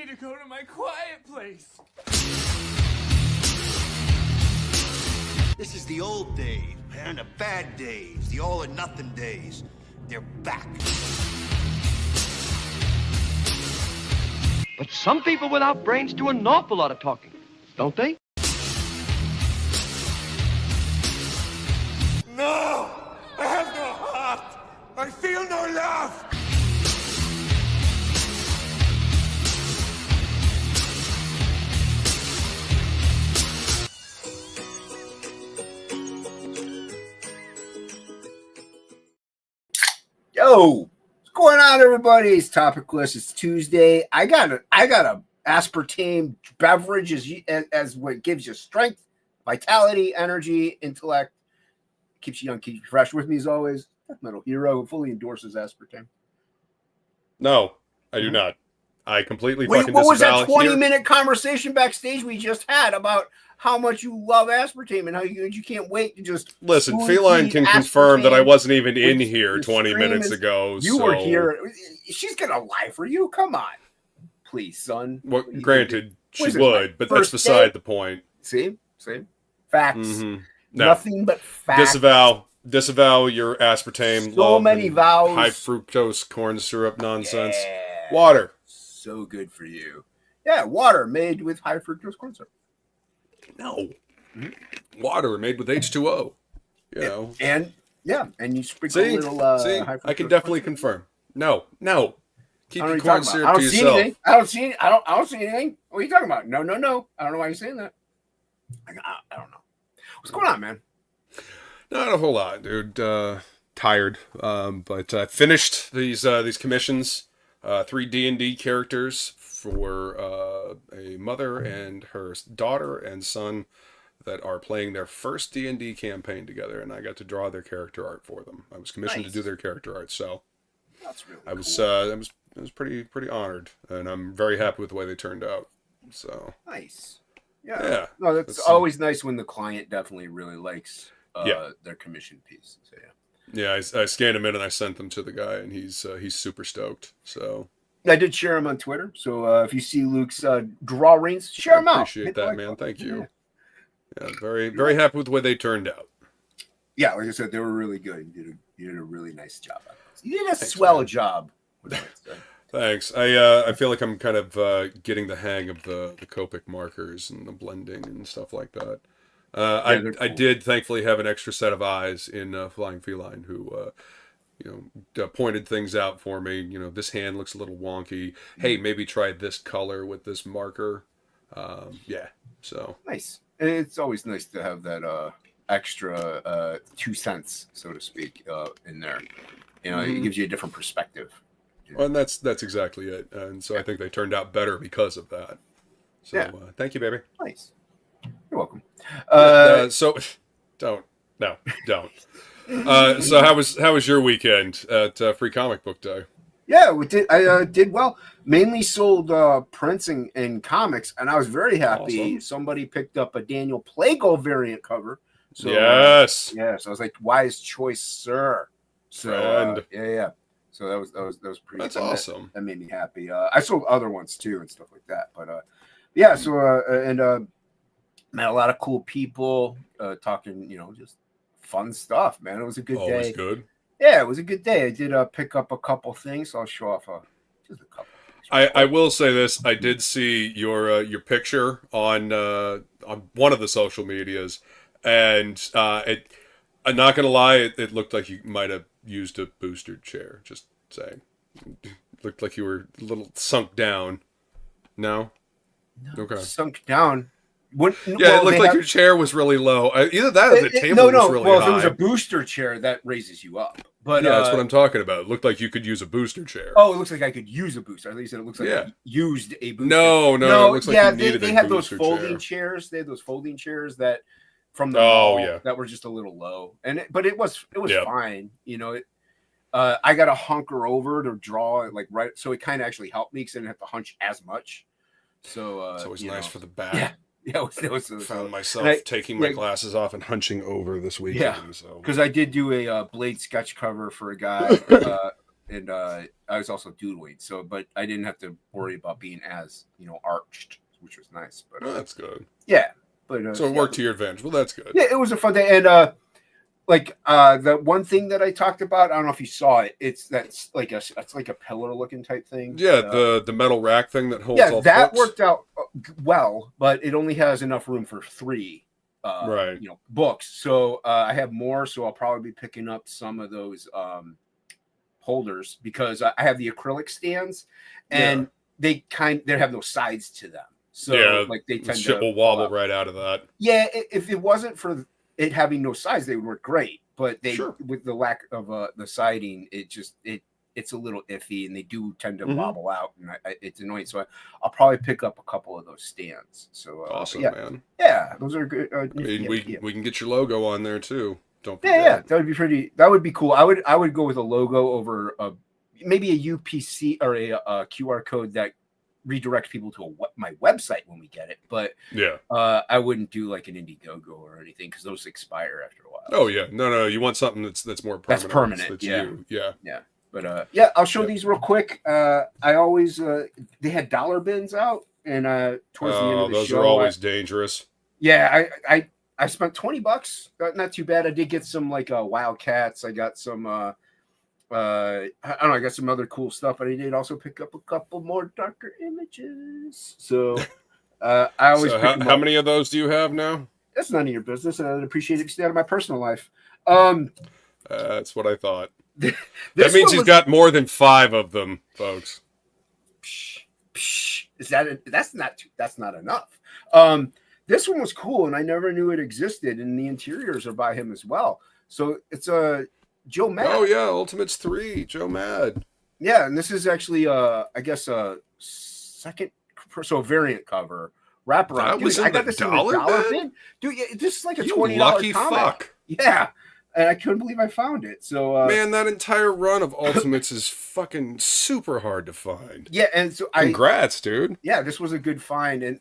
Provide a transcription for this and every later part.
to go to my quiet place. This is the old days, man, the bad days, the all or nothing days. They're back. But some people without brains do an awful lot of talking, don't they? No! I have no heart! I feel no love! Yo, what's going on, everybody? It's TOPicLESS. It's Tuesday. I got a aspartame beverage as what gives you strength, vitality, energy, intellect, keeps you young, keeps you fresh. With me as always, Metal Hero, who fully endorses aspartame. No, I do not. I completely Wait, fucking what was disavow that it here. 20-minute conversation backstage we just had about how much you love aspartame and how you can't wait to just Listen, spoon Feline feed can confirm that I aspartame wasn't even in with here your 20 stream minutes is- ago. You so... were here. She's gonna lie for you. Come on, please, son. Well, What you granted, she What is it, would, like, but that's first beside date? the point. See, facts. Mhm. No. Nothing but facts. Disavow your aspartame. So love many and vows. High fructose corn syrup nonsense. Yeah. Water. So good for you. Yeah, water made with high fructose corn syrup. No. Mm-hmm. Water made with H2O. You know. And you sprinkle See? a little See? high fructose I can corn definitely syrup. confirm. No. Keep I don't know your what corn you're talking syrup about. I to don't see yourself. anything. I don't see anything. What are you talking about? No. I don't know why you're saying that. I don't know. What's going on, man? Not a whole lot, dude. Tired. But I finished these commissions. 3 D&D characters for a mother and her daughter and son that are playing their first D&D campaign together, and I got to draw their character art for them. I was commissioned to do their character art, so That's really I was cool. I was pretty honored, and I'm very happy with the way they turned out. So Nice. Yeah. Yeah. No, that's always nice when the client definitely really likes their commission piece. So yeah, I scanned them in and I sent them to the guy, and he's super stoked. So I did share them on Twitter. So if you see Luke's drawings, share them out. appreciate Hit the that, like man. button. Thank you. Yeah, very happy with the way they turned out. Yeah, like I said, they were really good. You did a really nice job. You did a Thanks, swell man. job. Thanks. I feel like I'm kind of getting the hang of the Copic markers and the blending and stuff like that. I cool. did thankfully have an extra set of eyes in Flying Feline who pointed things out for me. You know, this hand looks a little wonky. Hey, maybe try this color with this marker. So Nice. And it's always nice to have that extra 2 cents, so to speak, in there. You know, it gives you a different perspective. well, and that's exactly it. And so I think they turned out better because of that. So Yeah. Thank you, baby. Nice. You're welcome. So don't. So how was your weekend at Free Comic Book Day? Yeah, I did well. Mainly sold prints and comics, and I was very happy. Awesome. Somebody picked up a Daniel Plegel variant cover. So, Yes. So I was like, wise choice, sir. So Friend. yeah. So that was pretty. That's that- awesome. That made me happy. I sold other ones too and stuff like that. But yeah. So met a lot of cool people talking. Just fun stuff, man. It was a good Always day. good. Yeah, it was a good day. I did pick up a couple things. So I'll show off just a couple. I will say this. I did see your picture on one of the social medias, and I'm not gonna lie, it looked like you might have used a booster chair. Just saying, it looked like you were a little sunk down. No. Okay. Sunk down. Yeah, it looked like your chair was really low. Either that or the table was really well, high. if it was a booster chair, that raises you up. But Yeah, that's what I'm talking about. It looked like you could use a booster chair. Oh, it looks like I could use a booster. I think you said it looks like Yeah. I used a booster. No, it looks like you needed they a had those booster folding chair. chairs. They had those folding chairs that from the Oh, mall yeah. that were just a little low, but it was Yep. fine. I got to hunker over to draw it right, so it kind of actually helped me because I didn't have to hunch as much. So It's always nice for the back. Yeah. Yeah, it was Found myself and I- taking my yeah. glasses off and hunching over this weekend. Yeah. So because I did do a Blade sketch cover for a guy and I was also doodling. So, but I didn't have to worry about being as arched, which was nice. But Well, that's good. yeah, but So it worked to your advantage. Well, that's good. Yeah, it was a fun day, and the one thing that I talked about, I don't know if you saw it. It's like a pillar looking type thing. Yeah, the metal rack thing that holds. Yeah, all that books. worked out well, but it only has enough room for 3. Right. Books. So I have more, so I'll probably be picking up some of those holders because I have the acrylic stands, and they have no sides to them. So like they tend shit will wobble right out of that. Yeah, if it wasn't for it having no sides, they would work great. But with the lack of the siding, it's a little iffy, and they do tend to wobble out, and it's annoying. So I'll probably pick up a couple of those stands. So awesome, man. Yeah, those are good. I mean, we can get your logo on there too. Don't forget. Yeah, that would be cool. I would go with a logo over maybe a UPC or a QR code that redirect people to my website when we get it, but I wouldn't do like an Indiegogo or anything because those expire after a while. Oh yeah, no, you want something that's more permanent. That's permanent. That's yeah. you. Yeah. But I'll show these real quick. I always they had dollar bins out, and towards the end of the those show, are always dangerous. Yeah, I spent $20. Not too bad. I did get some like Wildcats. I got some I don't know, I got some other cool stuff, but I did also pick up a couple more darker images. So I always how many of those do you have now? That's none of your business, and I'd appreciate it if you stay out of my personal life. That's what I thought. That means he's got more than 5 of them, folks. That's not enough. This one was cool, and I never knew it existed, and the interiors are by him as well. So it's a Joe Mad. Oh yeah, Ultimates 3, Joe Mad. Yeah, and this is actually I guess a second variant cover wraparound. Dude, I got this in the dollar bin? Dude, this is like a $20 lucky comic. fuck. Yeah. And I couldn't believe I found it. So man, that entire run of Ultimates is fucking super hard to find. Yeah, and so congrats, dude. Yeah, this was a good find, and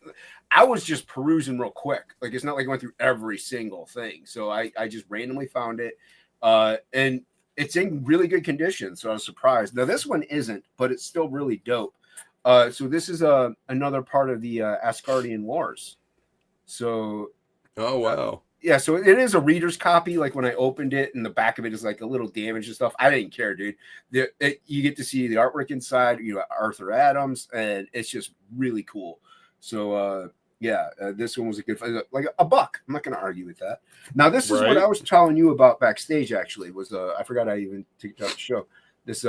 I was just perusing real quick. Like it's not like I went through every single thing. So I just randomly found it. And it's in really good condition, so I was surprised. Now this one isn't, but it's still really dope. So this is another part of the Asgardian Wars. So oh wow. Yeah, so it is a reader's copy. Like when I opened it, and the back of it is like a little damaged and stuff. I didn't care, dude. You get to see the artwork inside. Arthur Adams, and it's just really cool. So this one was a good, like $1. I'm not going to argue with that. Now this is what I was telling you about backstage. Actually, was I forgot I even took it out the show. This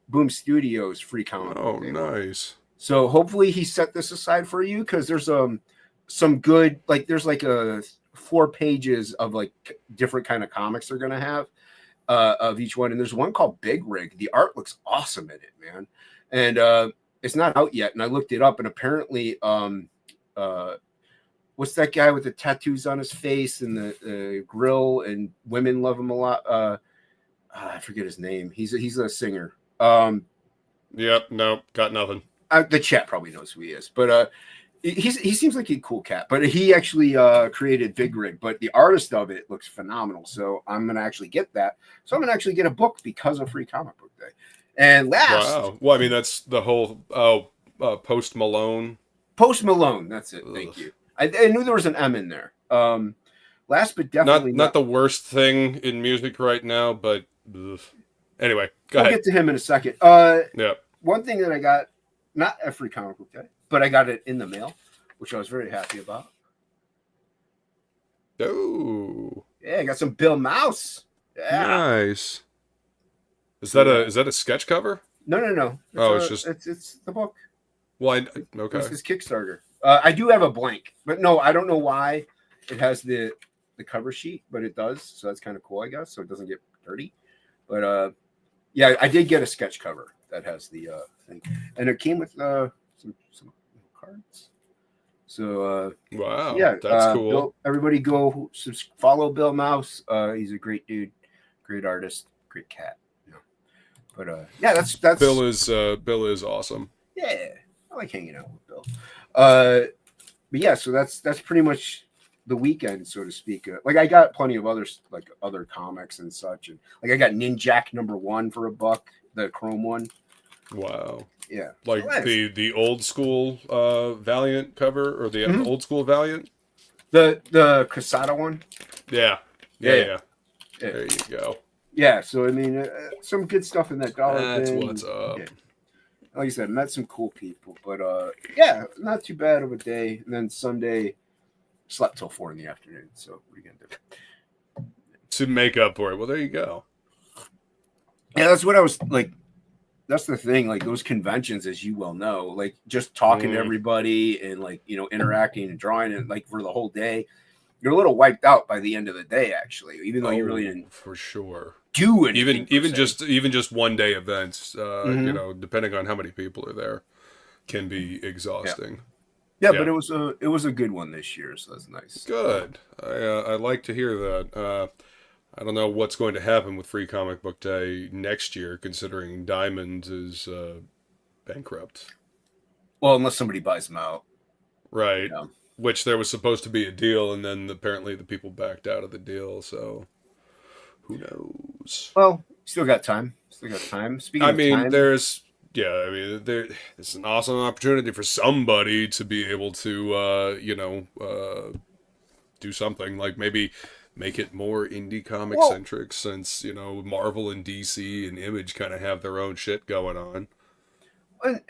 Boom Studios free comic. Oh, nice. So hopefully he set this aside for you because there's some good there's 4 pages of like different kind of comics they're gonna have of each one, and there's one called Big Rig. The art looks awesome in it, man, and it's not out yet. And I looked it up, and apparently, what's that guy with the tattoos on his face and the grill, and women love him a lot. I forget his name. He's a singer. Yep. No, got nothing. The chat probably knows who he is, but he seems like a cool cat. But he actually created Big Rig, but the artist of it looks phenomenal. So I'm gonna actually get that. So I'm gonna actually get a book because of Free Comic Book Day. And last, wow. Well, I mean that's the whole Post Malone. Post Malone. That's it. Thank you. I knew there was an M in there. Last but definitely not the worst thing in music right now, but anyway, go ahead. We'll get to him in a second. Yeah. One thing that I got, not a Free Comic Book Day, but I got it in the mail, which I was very happy about. Oh. Yeah, I got some Bill Mouse. Yeah. Nice. Is that a sketch cover? No. It's the book. Well, okay. It's his Kickstarter. I do have a blank, but no, I don't know why it has the cover sheet, but it does. So that's kind of cool, I guess. So it doesn't get dirty. But yeah, I did get a sketch cover that has the thing, and it came with some cards. So wow, yeah, that's cool. Bill, everybody go follow Bill Mouse. He's a great dude, great artist, great cat. Yeah. But yeah, that's Bill is awesome. Yeah, I like hanging out with Bill. But yeah, so that's pretty much the weekend, so to speak. Like I got plenty of other comics and such, and like I got Ninjak #1 for $1. the Chrome one. Wow. Yeah, Like so the old school Valiant cover, or the old school Valiant. the Casada one. Yeah. Yeah. There you go. Yeah, so I mean, some good stuff in that dollar That's bin. what's up. Yeah. Like I said, met some cool people, but yeah, not too bad of a day. And then Sunday, slept till 4 in the afternoon. So what are you gonna do? To make up for it. Well, there you go. Yeah, that's what I was like. That's the thing, like those conventions, as you well know, like just talking to everybody and like, you know, interacting and drawing and like for the whole day, you're a little wiped out by the end of the day, actually, even though you really didn't for sure do anything. Even just one day events, you know, depending on how many people are there, can be exhausting. Yeah, but it was a good one this year, so that's nice. Good. I like to hear that. I don't know what's going to happen with Free Comic Book Day next year, considering Diamond is bankrupt. Well, unless somebody buys them out. Right. Yeah. Which there was supposed to be a deal, and then apparently the people backed out of the deal, so who knows? Well, still got time. Speaking of time, there's it's an awesome opportunity for somebody to be able to, do something, like maybe make it more indie comic centric, since, you know, Marvel and DC and Image kind of have their own shit going on.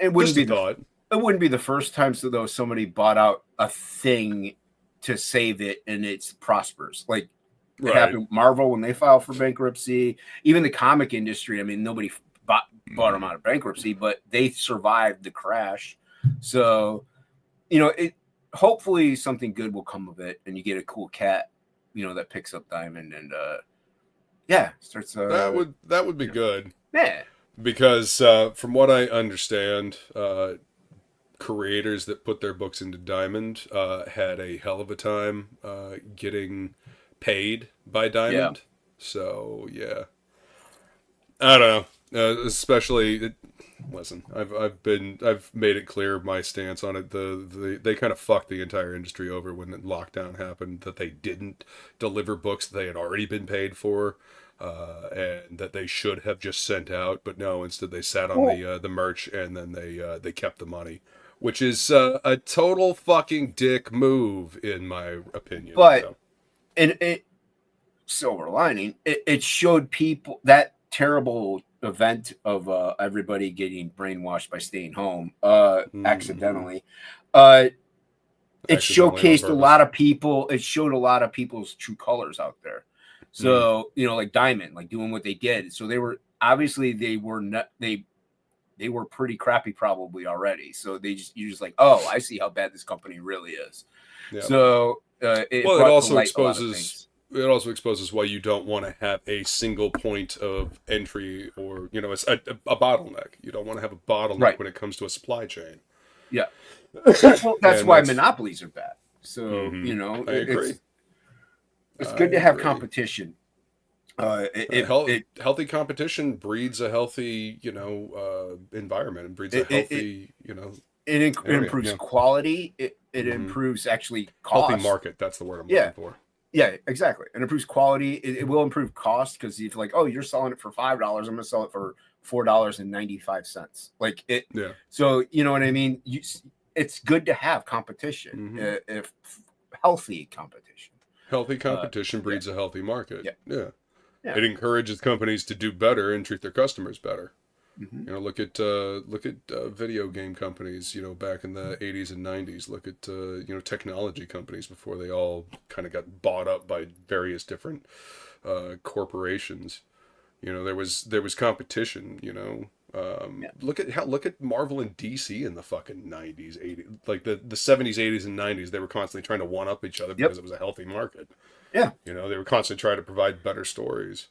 It wouldn't be the first time though somebody bought out a thing to save it and it prospers. Like it happened with Marvel when they filed for bankruptcy. Even the comic industry, I mean, nobody bought them out of bankruptcy, but they survived the crash. So, you know, hopefully something good will come of it, and you get a cool cat, you know, that picks up Diamond and starts. That would be good. Yeah, because from what I understand, creators that put their books into Diamond had a hell of a time getting paid by Diamond. Yeah. So yeah, I don't know. Especially, listen, I've made it clear my stance on it. They kind of fucked the entire industry over when the lockdown happened. That they didn't deliver books that they had already been paid for, and that they should have just sent out. But no, instead they sat on the merch, and then they kept the money, which is a total fucking dick move in my opinion. But and it silver lining, it showed people that terrible event of everybody getting brainwashed by staying home accidentally. It showcased a lot of people. It showed a lot of people's true colors out there. So you know, like Diamond, like doing what they did. So they were they were pretty crappy probably already. So you're just like, oh, I see how bad this company really is. Yep. So it also exposes why you don't want to have a single point of entry, or, you know, a bottleneck. You don't want to have a bottleneck when it comes to a supply chain. Yeah. Well, that's why monopolies are bad. So, you know, I agree. It's good to have competition. Healthy competition breeds a healthy, you know, environment, and breeds a healthy, you know, it improves quality. It improves actually cost. Healthy market. That's the word I'm looking for. Yeah, exactly. It improves quality. It will improve cost, because if like, oh, you're selling it for $5, I'm going to sell it for $4.95. Like it. Yeah. So you know what I mean. It's good to have competition. If healthy competition. Healthy competition breeds a healthy market. Yeah. It encourages companies to do better and treat their customers better. You know, look at video game companies, you know, back in the 80s and 90s. Look at you know, technology companies before they all kind of got bought up by various different corporations. You know, there was competition, you know. Look at Marvel and DC in the fucking 90s, 80s, like the 70s, 80s, and 90s. They were constantly trying to one up each other because it was a healthy market. Yeah, you know, they were constantly trying to provide better stories.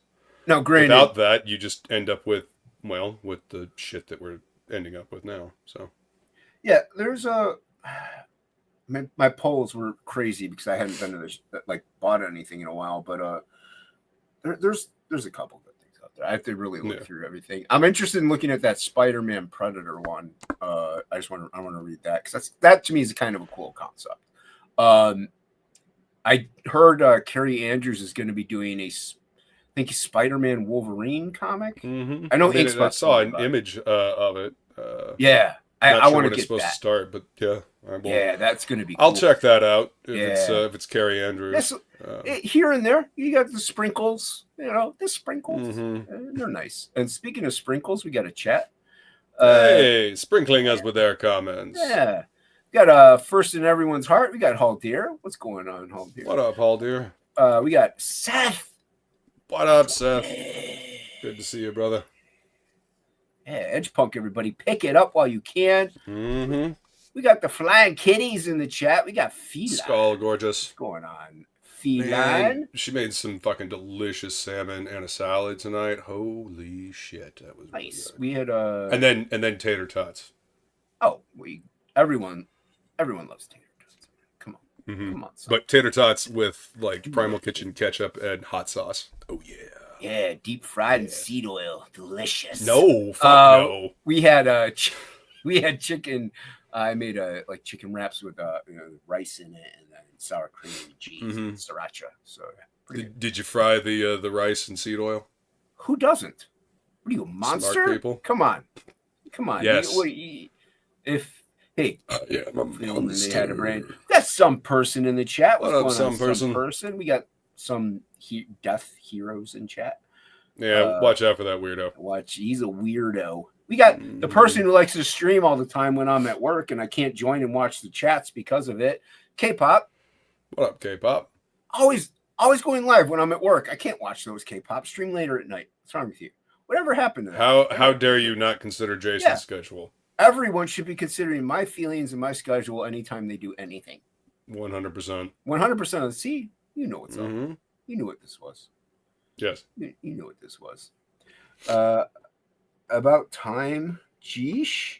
Now, granted, without that, you just end up with the shit that we're ending up with now. So, yeah, there's my polls were crazy because I hadn't been to this, like, bought anything in a while, but there's a couple good things out there. I have to really look through everything. I'm interested in looking at that Spider-Man Predator one. I want to read that, because that to me is kind of a cool concept. I heard Carrie Andrews is going to be doing I think Spider-Man Wolverine comic. Mm-hmm. I know I saw an image of it. Yeah, I not sure want when to it's get supposed that. to start, but yeah, Yeah, that's going to be. I'll cool. check that out if Yeah. it's Carrie Andrews. Here and there, you got the sprinkles. The sprinkles. Mm-hmm. They're nice. And speaking of sprinkles, we got a chat. Hey, sprinkling us with their comments. Yeah. Got first in everyone's heart. We got Haldir. What's going on, Haldir? What up, Haldir? We got Seth. What up, Seth? Good to see you, brother. Yeah, Edge Punk, everybody. Pick it up while you can. Mm-hmm. We got the Flying Kitties in the chat. We got Feline. Skull gorgeous. What's going on? Feline. Man, she made some fucking delicious salmon and a salad tonight. Holy shit, that was Nice. Really good. We had and then tater tots. Oh, everyone loves tater tots. Come on. Mm-hmm. Come on. Son. But tater tots with like Primal Kitchen ketchup and hot sauce. Oh yeah. Yeah, deep fried in seed oil. Delicious. No, fuck no. We had chicken. I made chicken wraps with rice in it and then sour cream and cheese and sriracha. So did you fry the rice in seed oil? Who doesn't? What are you, a monster? Smart people. Come on. Yes. Hey, yeah, they had a brain. That's some person in the chat. What up, some person? We got some death heroes in chat. Yeah, watch out for that weirdo. He's a weirdo. We got the person who likes to stream all the time when I'm at work and I can't join and watch the chats because of it. K-pop. What up, K-pop? Always going live when I'm at work. I can't watch those K-pop. Stream later at night. What's wrong with you? Whatever happened to that? How dare you not consider Jason's schedule? Everyone should be considering my feelings and my schedule anytime they do anything. 100%. 100% of the see. You know what's up. You knew what this was. Yes. You knew what this was. About time. Geesh.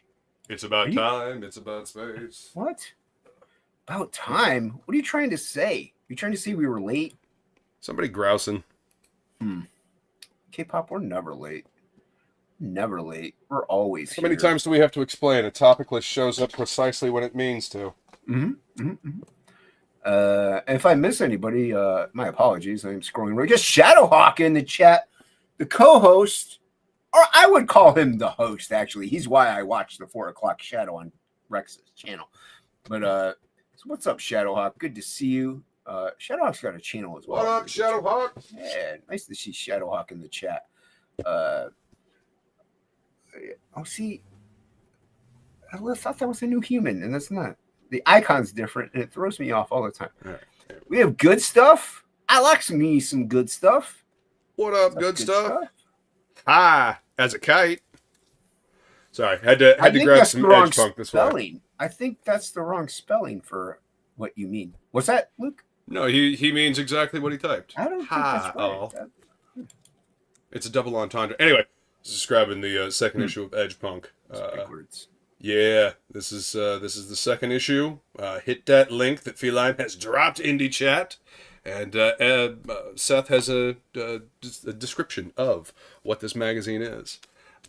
It's about time. It's about space. What? About time? What are you trying to say? You trying to say we were late? Somebody grousing. K-pop, we're never late. Never late. We're always How many times do we have to explain? A TOPicLESS shows up precisely when it means to. If I miss anybody, my apologies. I'm scrolling right. Just Shadowhawk in the chat, the co-host, or I would call him the host. Actually, he's why I watch the 4:00 Shadow on Rex's channel. But so what's up, Shadowhawk? Good to see you. Shadowhawk's got a channel as well. What up, Shadowhawk? Yeah, nice to see Shadowhawk in the chat. See, I thought that was a new human, and that's not. The icon's different, and it throws me off all the time. All right. We have good stuff. I like some good stuff. What up, good stuff? Ah, as a kite. Sorry, had to grab some Edge Punk this way. I think that's the wrong spelling for what you mean. What's that, Luke? No, he means exactly what he typed. I don't think that's right. It's a double entendre. Anyway, this is grabbing the second issue of Edge Punk. Big words. Yeah, this is the second issue. Hit that link that Feline has dropped into chat, and Seth has a description of what this magazine is.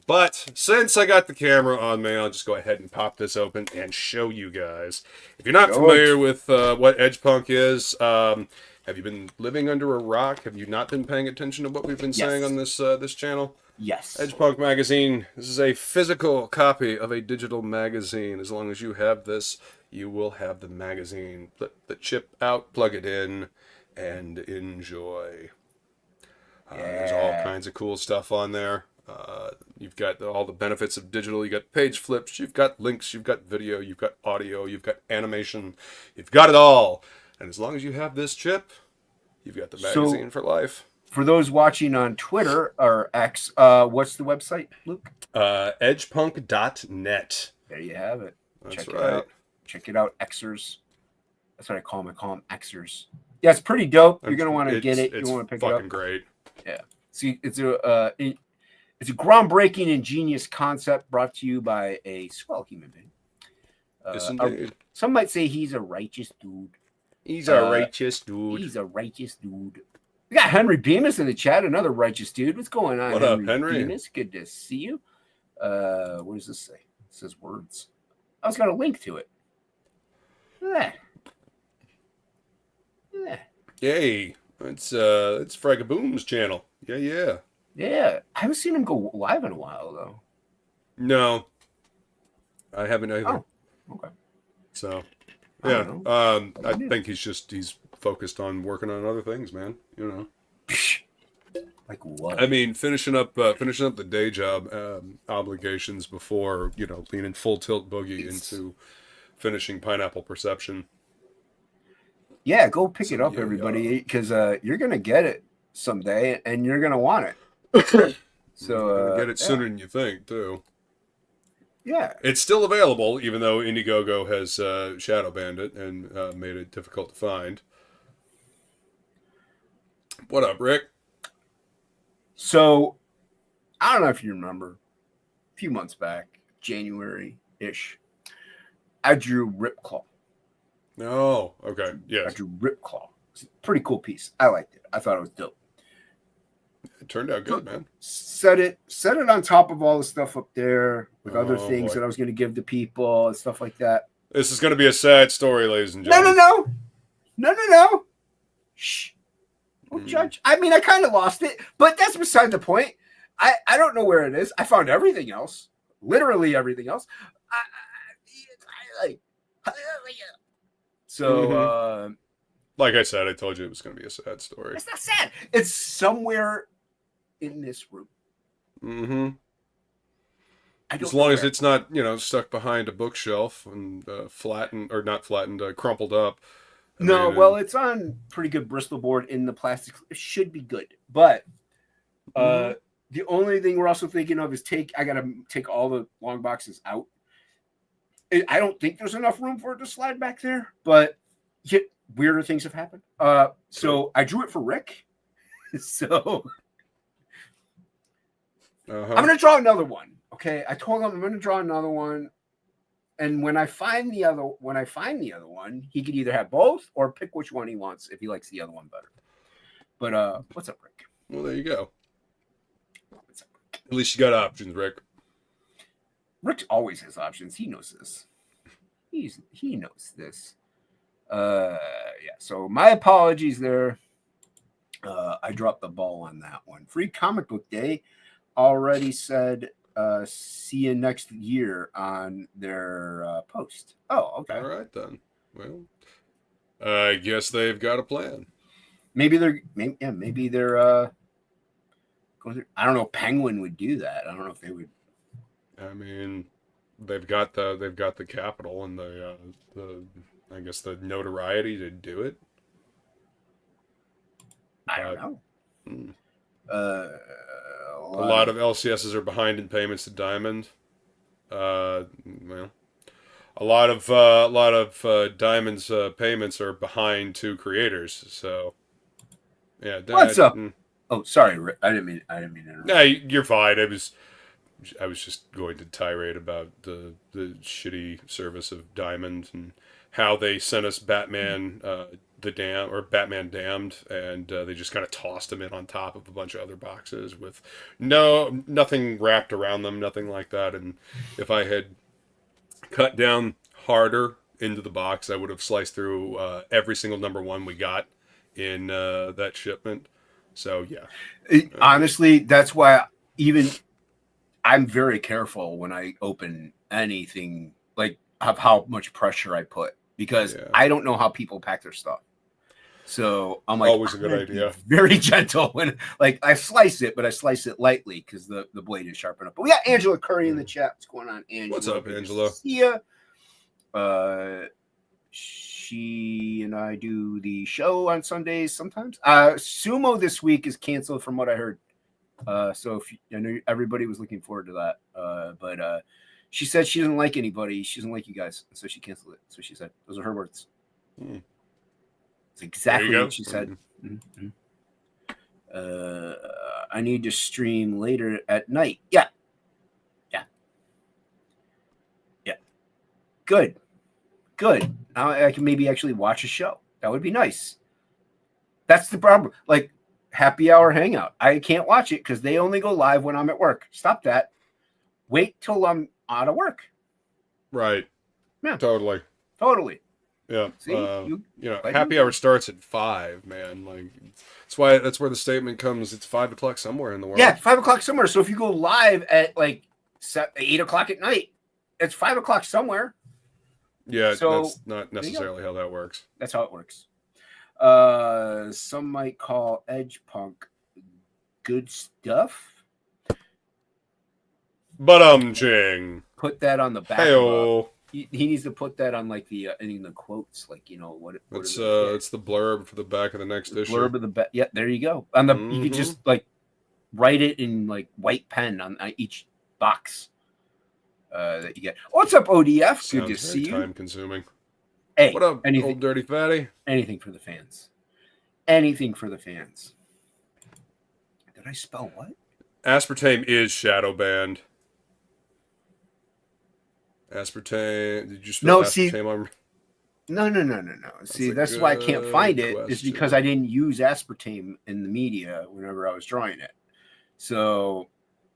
But since I got the camera on me, I'll just go ahead and pop this open and show you guys. If you're not familiar with what Edge Punk is, have you been living under a rock? Have you not been paying attention to what we've been saying on this this channel? Yes. Edge Punk magazine. This is a physical copy of a digital magazine. As long as you have this, you will have the magazine. Flip the chip out, plug it in, and enjoy. There's all kinds of cool stuff on there. You've got all the benefits of digital. You've got page flips, you've got links, you've got video, you've got audio, you've got animation. You've got it all. And as long as you have this chip, you've got the magazine for life. For those watching on Twitter or X, what's the website, Luke? Edgepunk.net. There you have it. That's right. Check it out, Xers. That's what I call them. I call them Xers. Yeah, it's pretty dope. You're gonna want to get it. You want to pick it up. It's fucking great. Yeah. See, it's a groundbreaking and genius concept brought to you by a swell human being. Yes, indeed. Some might say he's a righteous dude. He's a righteous dude. He's a righteous dude. We got Henry Bemis in the chat, another righteous dude. What's going on? What up, Henry? Bemis? Good to see you. What does this say? It says words. I was got a link to it. Yeah. Yay. It's Fragaboom's channel. Yeah. Yeah, I haven't seen him go live in a while though. No, I haven't either. Oh, okay. So, I yeah. don't know. I think he's focused on working on other things, man. You know. Like what? I mean, finishing up the day job obligations before leaning full tilt boogie into finishing Pineapple Perception. Yeah, go pick So, it up, yeah. everybody, because you're gonna get it someday, and you're gonna want it. So You're gonna get it sooner than you think, too. Yeah, It's still available, even though Indiegogo has shadow banned it and made it difficult to find. What up, Rick? So I don't know if you remember, a few months back, January-ish, I drew Ripclaw. Oh, okay. I Yes. drew Ripclaw. It's a pretty cool piece. I liked it. I thought it was dope. It turned out good, man. Set it on top of all the stuff up there with other Oh, things boy. that I was going to give to people and stuff like that. This is going to be a sad story, ladies and No. gentlemen. Shh. Don't judge. I mean, I kind of lost it, but that's beside the point. I don't know where it is. I found everything else, literally everything else. So, Like I said, I told you it was going to be a sad story. it's not sad. It's somewhere in this room. Mm-hmm. I don't As long know as where. it's not, stuck behind a bookshelf and crumpled up. I No, mean, well, it's on pretty good Bristol board in the plastic. It should be good, but the only thing we're also thinking of is I got to take all the long boxes out. I don't think there's enough room for it to slide back there, but weirder things have happened. So I drew it for Rick. So I'm going to draw another one. Okay, I told him I'm going to draw another one. And when I find the other one, he could either have both or pick which one he wants if he likes the other one better. But what's up, Rick? Well, there you go. What's up, Rick? At least you got options, Rick. Rick always has options. He knows this. He knows this. Yeah. So my apologies there. I dropped the ball on that one. Free Comic Book Day already said see you next year on their post. Oh, okay. All right, then. Well, I guess they've got a plan. Maybe they're going through. I don't know. Penguin would do that. I don't know if they would. I mean, they've got the capital and the I guess the notoriety to do it. I don't know. A lot of LCSs are behind in payments to Diamond. Well, a lot of Diamond's payments are behind to creators. So, yeah. What's up? Oh, sorry, Rick. I didn't mean to interrupt. Yeah, you're fine. I was just going to tirade about the shitty service of Diamond and how they sent us Batman Batman Damned, and they just kind of tossed them in on top of a bunch of other boxes with nothing wrapped around them, nothing like that. And if I had cut down harder into the box, I would have sliced through every single number one we got in that shipment. So yeah, Honestly, that's why I'm very careful when I open anything, like of how much pressure I put, because I don't know how people pack their stuff. So I'm like, always a good idea. Very gentle when I slice it, but I slice it lightly because the blade is sharp enough. But we got Angela Curry in the chat. What's going on, Angela? What's up, Angela? See ya. She and I do the show on Sundays sometimes. Sumo this week is canceled from what I heard. So I know everybody was looking forward to that. But she said she doesn't like anybody. She doesn't like you guys. So she canceled it. That's what she said. Those are her words. It's exactly what she said. Mm-hmm. I need to stream later at night. Yeah. Good. I can maybe actually watch a show. That would be nice. That's the problem. Like happy hour hangout. I can't watch it because they only go live when I'm at work. Stop that. Wait till I'm out of work. Right. Yeah. Totally. Yeah. See, Happy hour starts at 5, man. Like, that's where the statement comes. It's 5 o'clock somewhere in the world. Yeah, 5 o'clock somewhere. So if you go live at like 8 o'clock at night, it's 5 o'clock somewhere. Yeah, so that's not necessarily how that works. That's how it works. Some might call Edge Punk good stuff. But Jing. Put that on the back. Hey-o. He needs to put that on like the in the quotes, like what it's the blurb for the back of the next issue. Blurb of the back. Yeah, there you go. On the you could just like write it in like white pen on each box that you get. What's up, ODF? Sounds good to see you. Time consuming. Hey, what up, old dirty fatty? Anything for the fans. Anything for the fans. Did I spell what? Aspartame is shadow banned. Aspartame. Did you spell aspartame on? No. See, that's why I can't find it. Is because I didn't use aspartame in the media whenever I was drawing it. So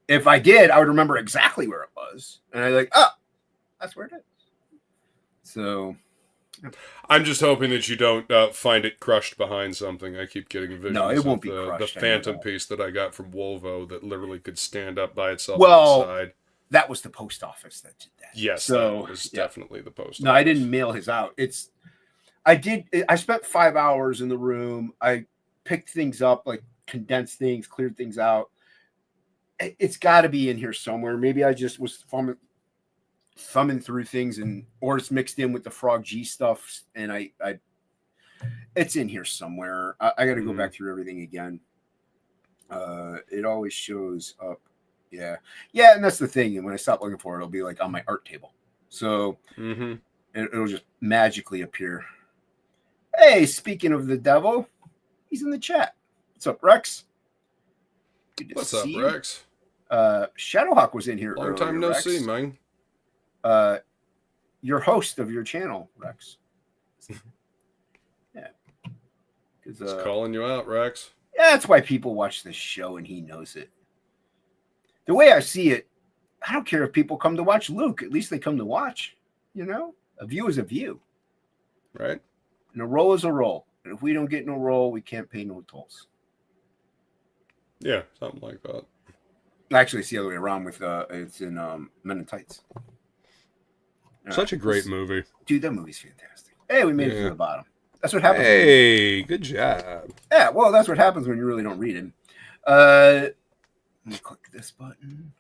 if I did, I would remember exactly where it was, and I like, oh, that's where it is. So I'm just hoping that you don't find it crushed behind something. I keep getting visions. No, it won't be the crushed. The phantom piece that I got from Wolvo that literally could stand up by itself. Well, outside. That was the post office that did that. Yes, so that was definitely the post office. No, I didn't mail his out. I spent 5 hours in the room. I picked things up, like condensed things, cleared things out. It's got to be in here somewhere. Maybe I just was thumbing through things, or it's mixed in with the Frog G stuff, and I it's in here somewhere. I got to go back through everything again. It always shows up. Yeah, and that's the thing. And when I stop looking for it, it'll be like on my art table. So and it'll just magically appear. Hey, speaking of the devil, he's in the chat. What's up, Rex? What's up, Rex? Shadowhawk was in here. Long time no see, man. Your host of your channel, Rex. Yeah, he's calling you out, Rex. Yeah, that's why people watch this show, and he knows it. The way I see it, I don't care if people come to watch Luke. At least they come to watch. A view is a view, right? And a roll is a roll. And if we don't get no roll, we can't pay no tolls. Yeah, something like that. Actually, it's the other way around. With it's in Men in Tights. Such a great movie, dude. That movie's fantastic. Hey, we made it to the bottom. That's what happens. Hey, good job. Yeah, well, that's what happens when you really don't read it. Let me click this button.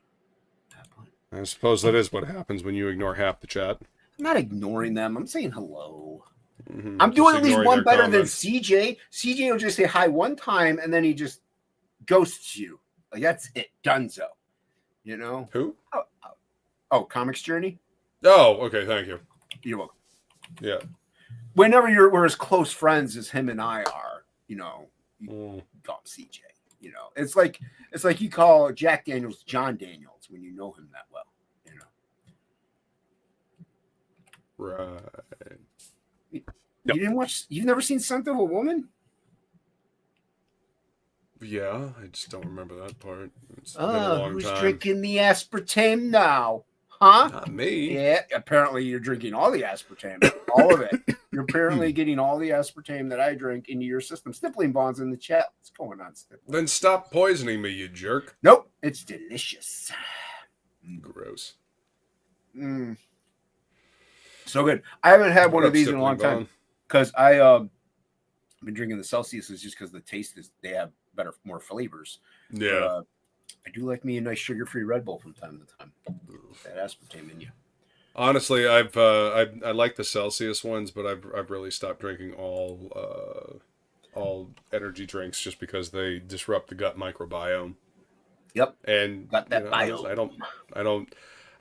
That button. I suppose that is what happens when you ignore half the chat. I'm not ignoring them. I'm saying hello. Mm-hmm. I'm doing at least one better than CJ. CJ will just say hi one time, and then he just ghosts you. Like, that's it. Dunzo. Who? Oh, Comics Journey? Oh, okay. Thank you. You're welcome. Yeah. Whenever we're as close friends as him and I are, you call him CJ. It's like you call Jack Daniels John Daniels when you know him that well. Right. You didn't watch? You've never seen Scent of a Woman? Yeah, I just don't remember that part. It's been a long who's time. drinking the aspartame now? Huh? Not me. Yeah, apparently you're drinking all the aspartame. All of it. You're apparently getting all the aspartame that I drink into your system. Stippling Bond's in the chat. What's going on, Stippling? Then stop poisoning me, you jerk. Nope. It's delicious. Gross. So good. I haven't had one of these in a long time because I've been drinking the Celsiuses just because the taste they have more flavors. Yeah. But, I do like me a nice sugar-free Red Bull from time to time. That aspartame in you. Honestly, I like the Celsius ones, but I've really stopped drinking all energy drinks just because they disrupt the gut microbiome. Yep. And got that biome. I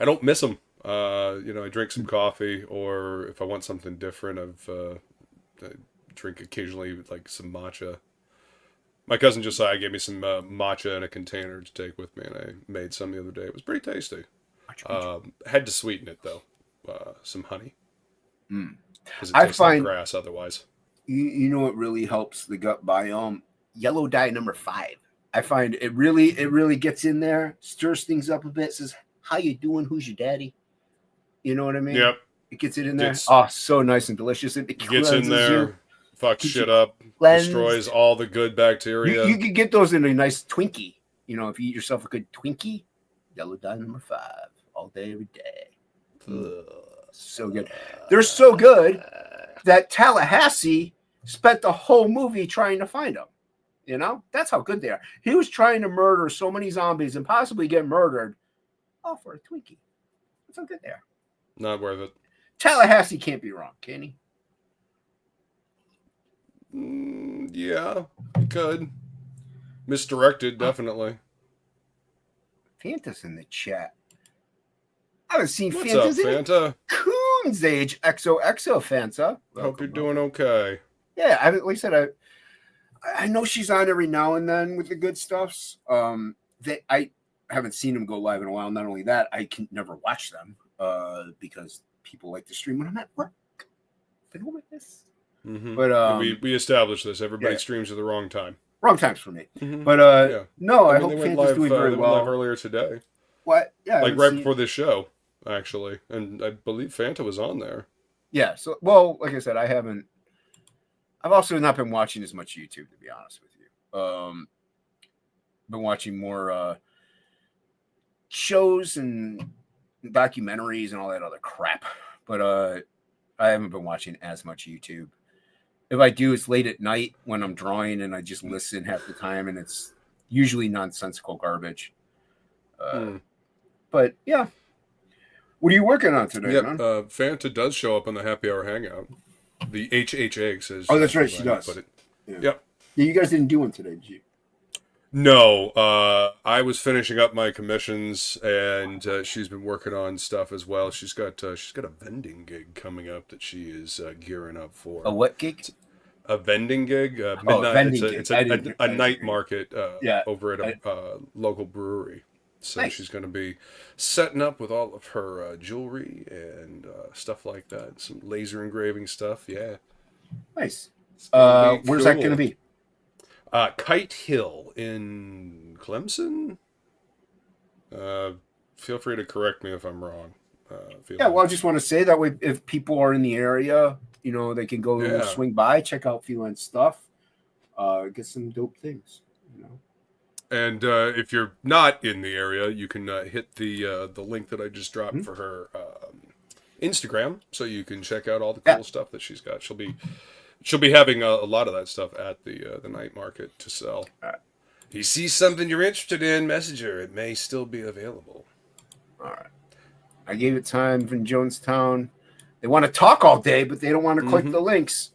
don't miss them. I drink some coffee, or if I want something different, I drink occasionally like some matcha. My cousin Josiah gave me some matcha in a container to take with me, and I made some the other day. It was pretty tasty. Had to sweeten it though, some honey. Because it tastes like grass otherwise. You know what really helps the gut biome? Yellow dye number 5. I find it really gets in there, stirs things up a bit. Says, "How you doing? Who's your daddy?" You know what I mean? Yep. It gets it in there. Oh, so nice and delicious. It gets in there, fucks shit up, cleansed. destroys all the good bacteria. You could get those in a nice Twinkie. You know, if you eat yourself a good Twinkie, Yellow Dye number 5, all day, every day. So good. They're so good that Tallahassee spent the whole movie trying to find them. You know, that's how good they are. He was trying to murder so many zombies and possibly get murdered, all for a Twinkie. That's how good they are. Not worth it. Tallahassee can't be wrong, can he? Yeah, he could. Misdirected, definitely. Fanta's in the chat. I haven't seen What's Fanta's up, in Fanta? Coons Age XOXO Fanta. Hope you're doing okay. Yeah, like I said, I know she's on every now and then with the good stuffs. I haven't seen them go live in a while. Not only that, I can never watch them because people like to stream when I'm at work. They go with this. Mm-hmm. But we established this. Everybody streams at the wrong time. Wrong times for me. Mm-hmm. But no, I hope they went Fanta's live, doing very they well. went live earlier today. What? Yeah, like right before this show, actually, and I believe Fanta was on there. Yeah. So, well, like I said, I've also not been watching as much YouTube, to be honest with you. Been watching more shows and documentaries and all that other crap, but I haven't been watching as much YouTube. If I do, it's late at night when I'm drawing and I just listen half the time, and it's usually nonsensical garbage. But yeah, what are you working on today, man? Fanta does show up on the Happy Hour Hangout. The HHA says. Oh, that's right, she does. Put it. Yeah. Yep. Yeah, you guys didn't do one today, did you? No, I was finishing up my commissions, and she's been working on stuff as well. She's got a vending gig coming up that she is gearing up for. A what gig? A vending gig. Midnight. Vending gig. It's a night market over at a local brewery. So nice. She's going to be setting up with all of her jewelry and stuff like that. Some laser engraving stuff. Yeah. Nice. Where's that going to be? Kite Hill in Clemson. Feel free to correct me if I'm wrong. Well, I just want to say that way if people are in the area, you know, they can go swing by, check out Feline stuff, get some dope things, you know. And if you're not in the area, you can hit the link that I just dropped for her Instagram, so you can check out all the cool stuff that she's got. She'll be having a lot of that stuff at the night market to sell. Right. If you see something you're interested in, message her. It may still be available. All right. I gave it time from Jonestown. They want to talk all day, but they don't want to click the links.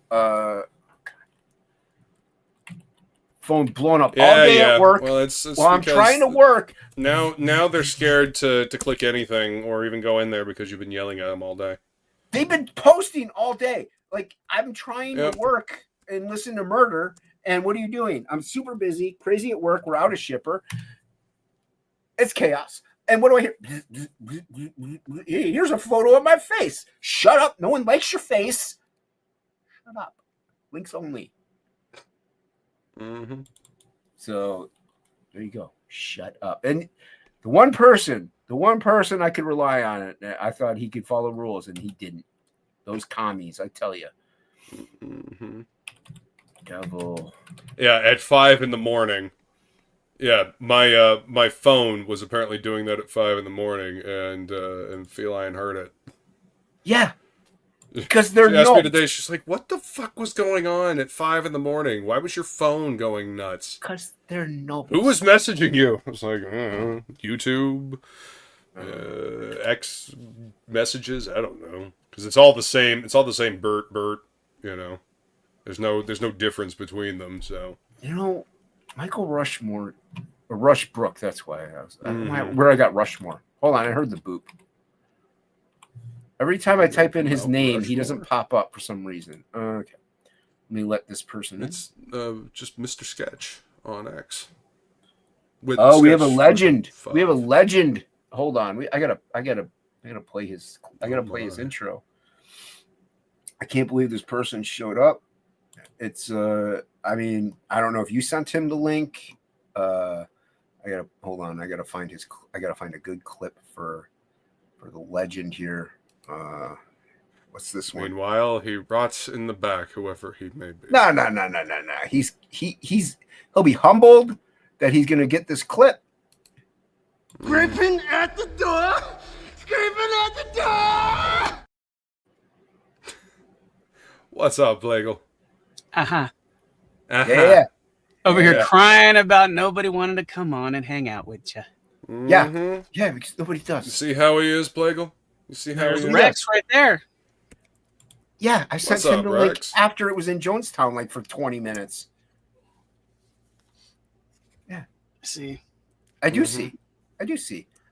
Phone blown up all day at work. Well, it's I'm trying to work. Now they're scared to click anything or even go in there because you've been yelling at them all day. They've been posting all day. Like, I'm trying to work and listen to murder. And what are you doing? I'm super busy, crazy at work. We're out of shipper. It's chaos. And what do I hear? Here's a photo of my face. Shut up. No one likes your face. Shut up. Links only. Mm-hmm. So there you go. Shut up. And the one person I could rely on it, I thought he could follow rules, and he didn't. Those commies, I tell you. Mm-hmm. Devil. Yeah, at 5 a.m. Yeah, my phone was apparently doing that at 5 a.m. and Feline heard it. Yeah. Because they're she asked me today, she's like, what the fuck was going on at 5 a.m? Why was your phone going nuts? Because they're noble. Who was messaging you? I was like, YouTube, X messages, I don't know. Because it's all the same Bert, you know. There's no difference between them, so. You know, Michael Rushmore, or Rushbrook, that's why I was. I don't know where I got Rushmore. Hold on, I heard the boop. Every time I type in his name, Rushmore. He doesn't pop up for some reason. Okay. Let me let this person in. It's just Mr. Sketch on X. We have a legend. We have a legend. Hold on. I gotta play his intro. I can't believe this person showed up. It's I mean, I don't know if you sent him the link. Hold on. I gotta find a good clip for the legend here. What's this one? Meanwhile, he rots in the back, whoever he may be. No. He'll be humbled that he's going to get this clip. Scraping at the door! Scraping at the door! What's up, Plegel? Uh-huh. Yeah. Over here crying about nobody wanting to come on and hang out with you. Mm-hmm. Yeah, because nobody You does. see how he is, Plegel? You see how There's he is? Rex right there. Yeah, I sent What's him up, the Rex? link after it was in Jonestown, like for 20 minutes. See. I do see.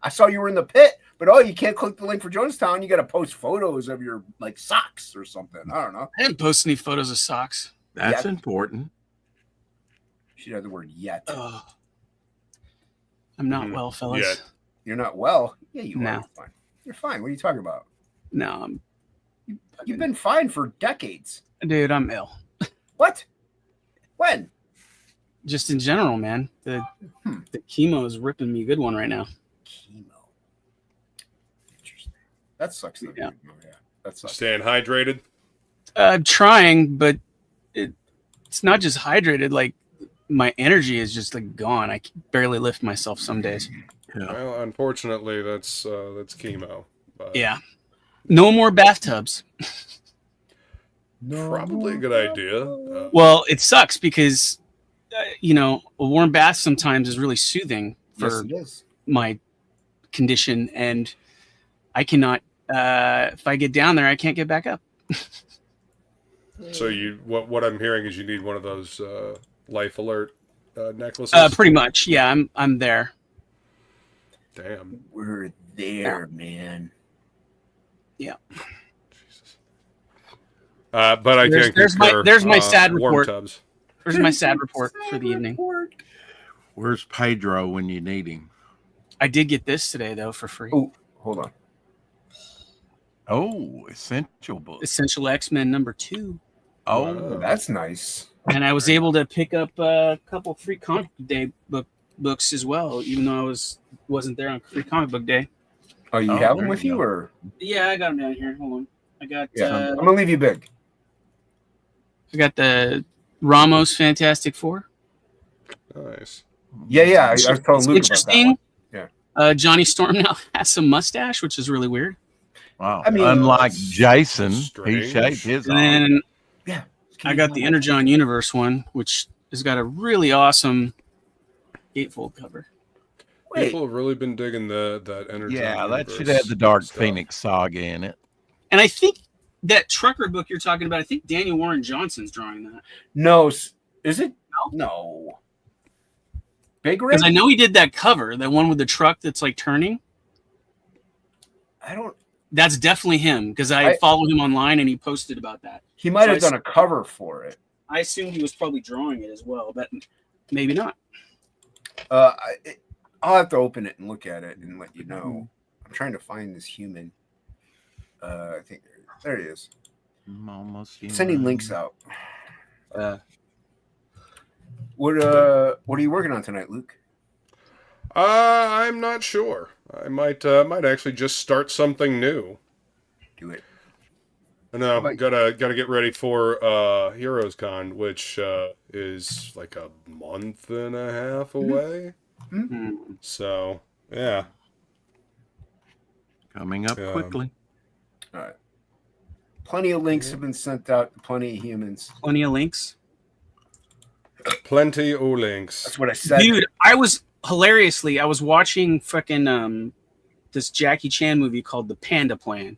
I saw you were in the pit, but you can't click the link for Jonestown. You got to post photos of your like socks or something. I don't know. I didn't post any photos of socks. That's Yet. important. She had the word yet. Oh. I'm not well, fellas. Yet. You're not well. Yeah, you No. are. You're fine. You're fine. What are you talking about? No, You've been fine for decades. dude, I'm ill. What? When? Just in general, man. The chemo is ripping me a good one right now. Chemo. Interesting. That sucks. Though, Yeah. dude. Oh, yeah. That sucks. Staying hydrated. I'm trying, but it's not just hydrated. Like, my energy is just like gone. I can barely lift myself some days. Yeah. Well, unfortunately, that's chemo. But Yeah. No more bathtubs. Probably a good idea. Well, it sucks because, a warm bath sometimes is really soothing Yes, for it is. my condition, and I cannot. If I get down there, I can't get back up. So what I'm hearing is you need one of those life alert necklaces. Pretty much, yeah. I'm there. Damn. We're there, man. Yeah. Jesus. But I can't. There's my sad warm report. tubs. There's my sad report for the evening. Where's Pedro when you need him? I did get this today though for free. Oh, hold on. Oh, essential book. Essential X-Men #2, Oh, Wow. That's nice. and I was able to pick up a couple free comic book day books as well, even though I wasn't there on free comic book day. Oh, you Oh, have them there with you you, go. or Yeah, I got them down here. Hold on. I got I'm gonna leave you big. the Ramos Fantastic Four. Nice. Yeah. I was telling It's Luke interesting. about that one. Yeah. Johnny Storm now has some mustache, which is really weird. wow. I mean, unlike that's Jason, he strange. shaved his And off. then Yeah. I got the Energon Universe one, which has got a really awesome gatefold cover. Wait, People have really been digging that energy. Yeah, that should have the Dark Phoenix saga in it. And I think that trucker book you're talking about, I think Daniel Warren Johnson's drawing that. no, is it? No. Big Rig? Because I know he did that cover, that one with the truck that's like turning. I don't. That's definitely him because I followed him online and he posted about that. He might So have done a cover for it. I assumed he was probably drawing it as well, but maybe not. I'll have to open it and look at it and let you know. I'm trying to find this human. I think there he is. I'm almost Sending links out. Uh, What are you working on tonight, Luke? I'm not sure. I might actually just start something new. Do it. I know. But- Gotta get ready for Heroes Con, which is like a month and a half away. hmm. So yeah. coming up quickly. All right. Plenty of links have been sent out to plenty of humans. Plenty of links. Plenty of links. That's what I said. Dude, I was watching fucking this Jackie Chan movie called The Panda Plan.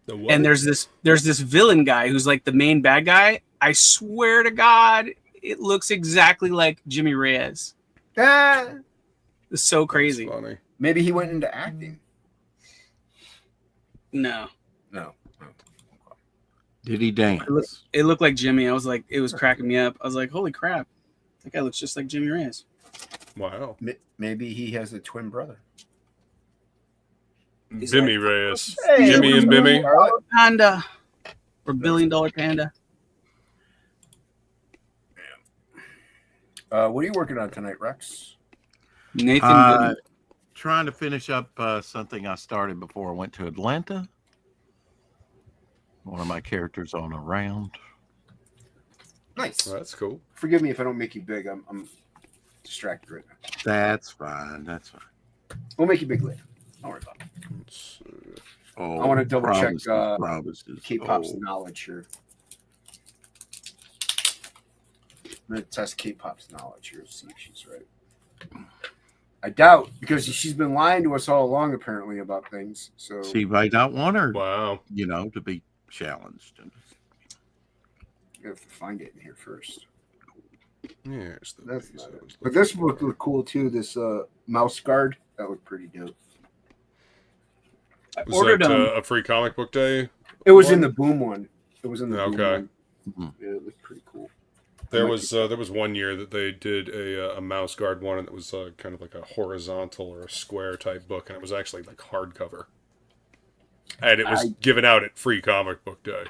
The what? And there's this villain guy who's like the main bad guy. I swear to God, it looks exactly like Jimmy Reyes. Ah, It's so crazy. That's funny. maybe he went into acting. No. No. Did he dance? It looked like Jimmy. I was like, it was cracking me up. I was like, holy crap. That guy looks just like Jimmy Reyes. Wow. Maybe he has a twin brother. He's Bimmy like, Reyes. Hey, Jimmy and Bimmy. Panda. Or $1 billion panda. What are you working on tonight, Rex? Nathan Gooden. Trying to finish up something I started before I went to Atlanta. One of my characters on a round. Nice. Well, that's cool. Forgive me if I don't make you big. I'm distracted right now. That's fine. That's fine. We'll make you big later. Don't worry about it. Oh, I want to double check promises. K-pop's Oh. knowledge here. I'm going to test K-pop's knowledge here. See if she's right. I doubt, because she's been lying to us all along, apparently, about things. So She might not want her, Wow. to be challenged. I have to find it in here first. Here's the That's piece not I it. was But looking this for. book looked cool too. This mouse guard, that looked pretty dope. I Was ordered that a free comic book day? It was one? in the boom one. It was in the boom Okay. one. Yeah, it looked pretty cool. There was 1 year that they did a mouse guard one, and it was kind of like a horizontal or a square type book, and it was actually like hardcover, and it was given out at free comic book day.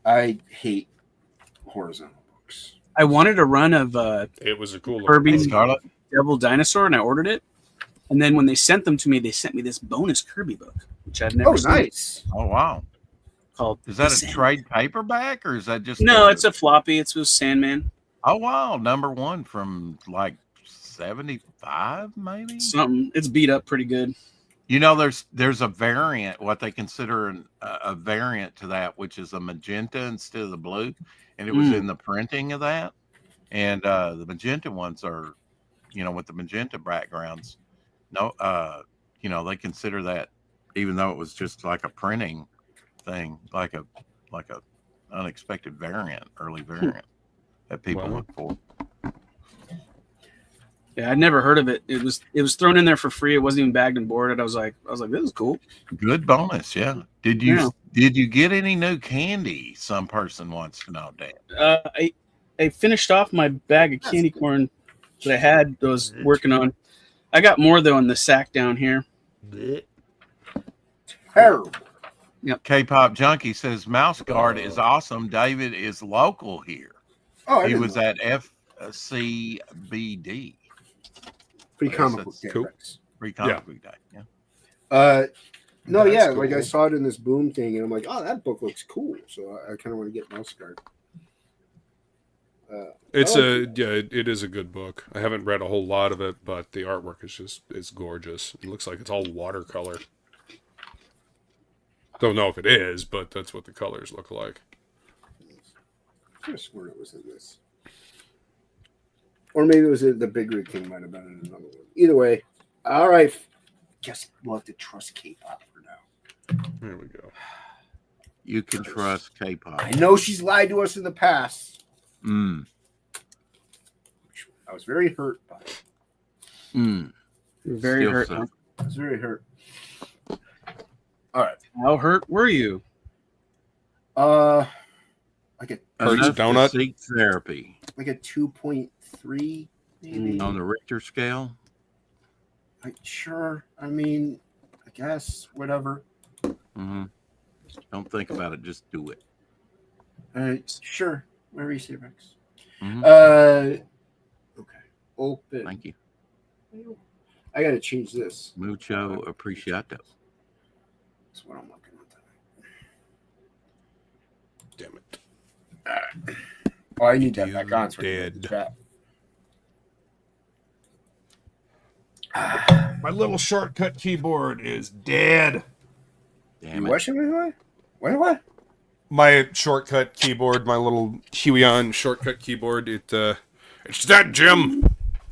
I hate horizontal books. I wanted a run of It was a cool Kirby looking book. Scarlet? Devil Dinosaur, and I ordered it. And then when they sent them to me, they sent me this bonus Kirby book, which I'd never seen. Nice. Oh, wow. Called Is that The a Sandman. trade paperback or is that just No, it's a floppy. It's with Sandman. Oh, wow. #1 from like 75, maybe? Something. It's beat up pretty good. There's a variant, what they consider a variant to that, which is a magenta instead of the blue. And it was in the printing of that. And the magenta ones are, with the magenta backgrounds. No, they consider that, even though it was just like a printing thing, like a unexpected variant, early variant that people Wow. look for. Yeah, I'd never heard of it. It was thrown in there for free. It wasn't even bagged and boarded. I was like, this is cool. Good bonus, yeah. Did you get any new candy? Some person wants to know, Dan. I finished off my bag of candy corn that I had. I was working on. I got more though in the sack down here. Terrible. K-pop Junkie says Mouse Guard is awesome. David is local here. Oh, I He didn't was know. at FCBD. Free comic book That's day. cool. Rex. Free comic book day. Yeah. No, That's yeah, cool. like I saw it in this boom thing, and I'm like, oh, that book looks cool. So I kind of want to get Mouse Guard. It's I like it is a good book. I haven't read a whole lot of it, but the artwork is it's gorgeous. It looks like it's all watercolor. Don't know if it is, but that's what the colors look like. I could have sworn it was in this. Or maybe it was in the Big Rig thing, might have been in another one. Either way, all right. Guess we'll have to trust K-pop for now. There we go. You can trust K-pop. I know she's lied to us in the past. Mm. I was very hurt by it. Mm. You're very Still hurt. so. Huh? I was very hurt. All right. How hurt were you? Like a Hurts Enough to donut? seek therapy 2.3, maybe. on the Richter scale. Sure. I mean, I guess whatever. Mm-hmm. Don't think about it. Just do it. Sure. Where is it, Rex? Mhm. Okay. Open. Thank you. I got to change this. Mucho appreciato. That's what I'm looking at. Damn it. Oh, I need that back on. So I can Dead. look at the chat. My little shortcut keyboard is dead. Damn You it. watching me? What? My shortcut keyboard, my little Huion shortcut keyboard, it's dead, Jim.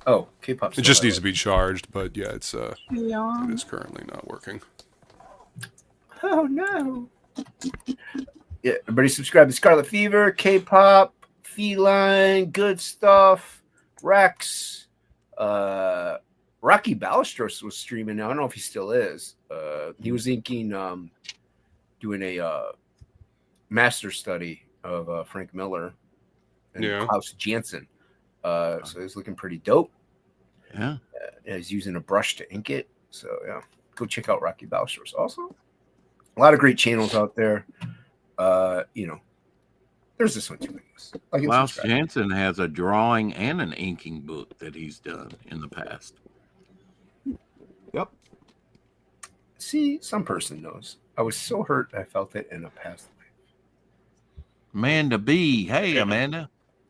Oh, K-pop. It just needs to be charged, but yeah, it is currently not working. Oh no. Yeah, everybody subscribe to Scarlet Fever, K-pop, Feline, Good Stuff, Rex, Rocky Ballesteros was streaming. I don't know if he still is. He was inking, doing a master study of Frank Miller and Klaus Janson. So it's looking pretty dope. Yeah. He's using a brush to ink it. So yeah, go check out Rocky Ballesteros. Also, a lot of great channels out there. There's this one too. I guess. Klaus Janson has a drawing and an inking book that he's done in the past. Yep. See, some person knows. I was so hurt I felt it in a past life. Amanda B. Hey, Amanda.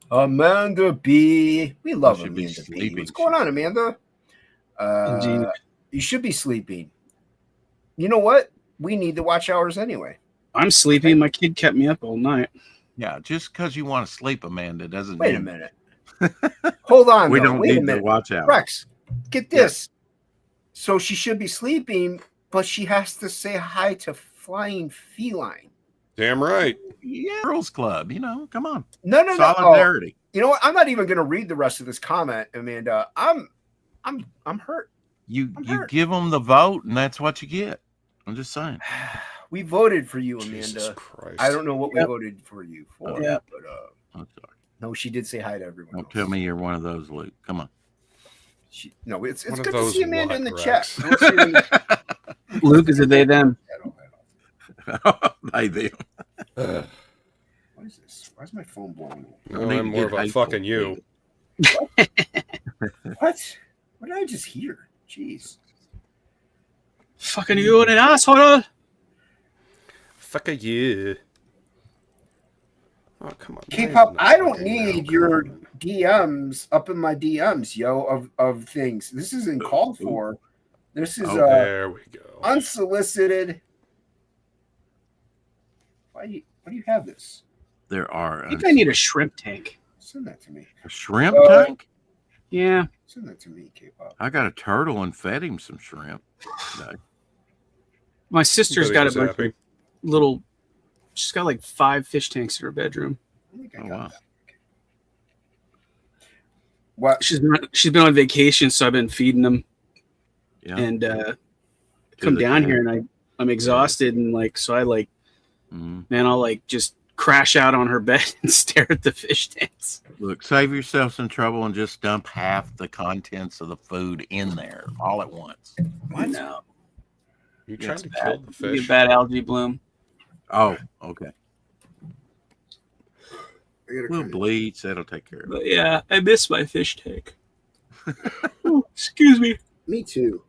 Amanda B. We love should be Amanda B. sleeping. What's going on, Amanda? Indeed. You should be sleeping. You know what? We need the watch hours anyway. I'm sleepy. My kid kept me up all night. Yeah, just because you want to sleep, Amanda, doesn't Wait a mean minute. Hold on. we though. don't Wait a need to minute. watch out. Rex, get this. So she should be sleeping, but she has to say hi to flying feline. Damn right. Yeah, girls club. Come on. No. Solidarity. You know what? I'm not even going to read the rest of this comment, Amanda. I'm hurt. You hurt. give them the vote, and that's what you get. I'm just saying. We voted for you, Amanda. Jesus Christ. I don't know what we voted for you for. Yep. But I'm sorry. no, she did say hi to everyone. Don't else. tell me you're one of those, Luke. Come on. It's One of good to those see Amanda in the what, chat. Rex? I don't see her in the- Luke, is it they them? Hey, them. Ugh. What is this? Why is my phone blowing? No, Don't need I'm to more get of a hateful, fucking you. What? What did I just hear? Jeez. Fucking you an asshole. Fuck a you. Oh, come on. K-pop, Why I isn't this don't fucking need now? your DMs up in my DMs, yo, of things. This isn't called for. This is There we go. unsolicited. Why do you have this? There are I think I need a shrimp tank. Send that to me. a shrimp Uh, tank. Yeah. Send that to me, K-pop. I got a turtle and fed him some shrimp. No. My sister's But he got a was bunch happy. of little. She's got like 5 fish tanks in her bedroom. I think I Oh, got wow. that. What? She's been on vacation, so I've been feeding them Yeah. and To come the down cat. here and I'm exhausted and so I Mhm. man, I'll just crash out on her bed and stare at the fish tanks. Look, save yourself some trouble and just dump half the contents of the food in there all at once. I know. You Yeah, trying it's to bad. kill the It'd be a fish? bad algae bloom. Oh, okay. I gotta We'll kinda- bleach. That'll take care of it. But yeah, I miss my fish tank. Oh, excuse me. Me too.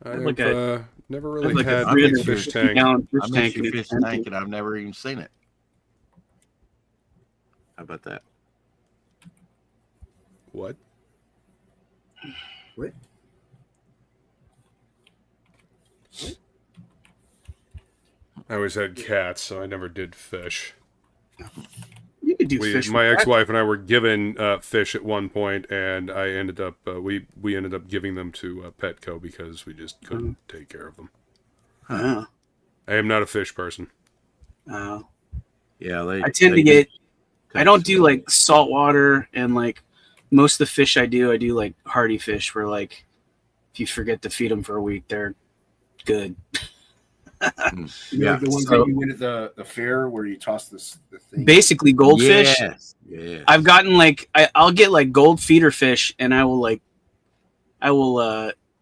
I've like never I have really like had a a big 350 fish tank. gallon I fish miss tank your and fish it's empty. tank, and I've never even seen it. How about that? What? What? I always had cats, so I never did fish. You could do fish. My with that. ex-wife and I were given fish at one point, and I ended up we ended up giving them to Petco because we just couldn't take care of them. Oh. I am not a fish person. Oh. Yeah, they. I tend to get. I don't do like saltwater and most of the fish I do like hardy fish where if you forget to feed them for a week, they're good. Yeah, the ones that you win at the fair where you toss the thing. Basically goldfish. Yes. Yes. I've gotten I'll get gold feeder fish and I will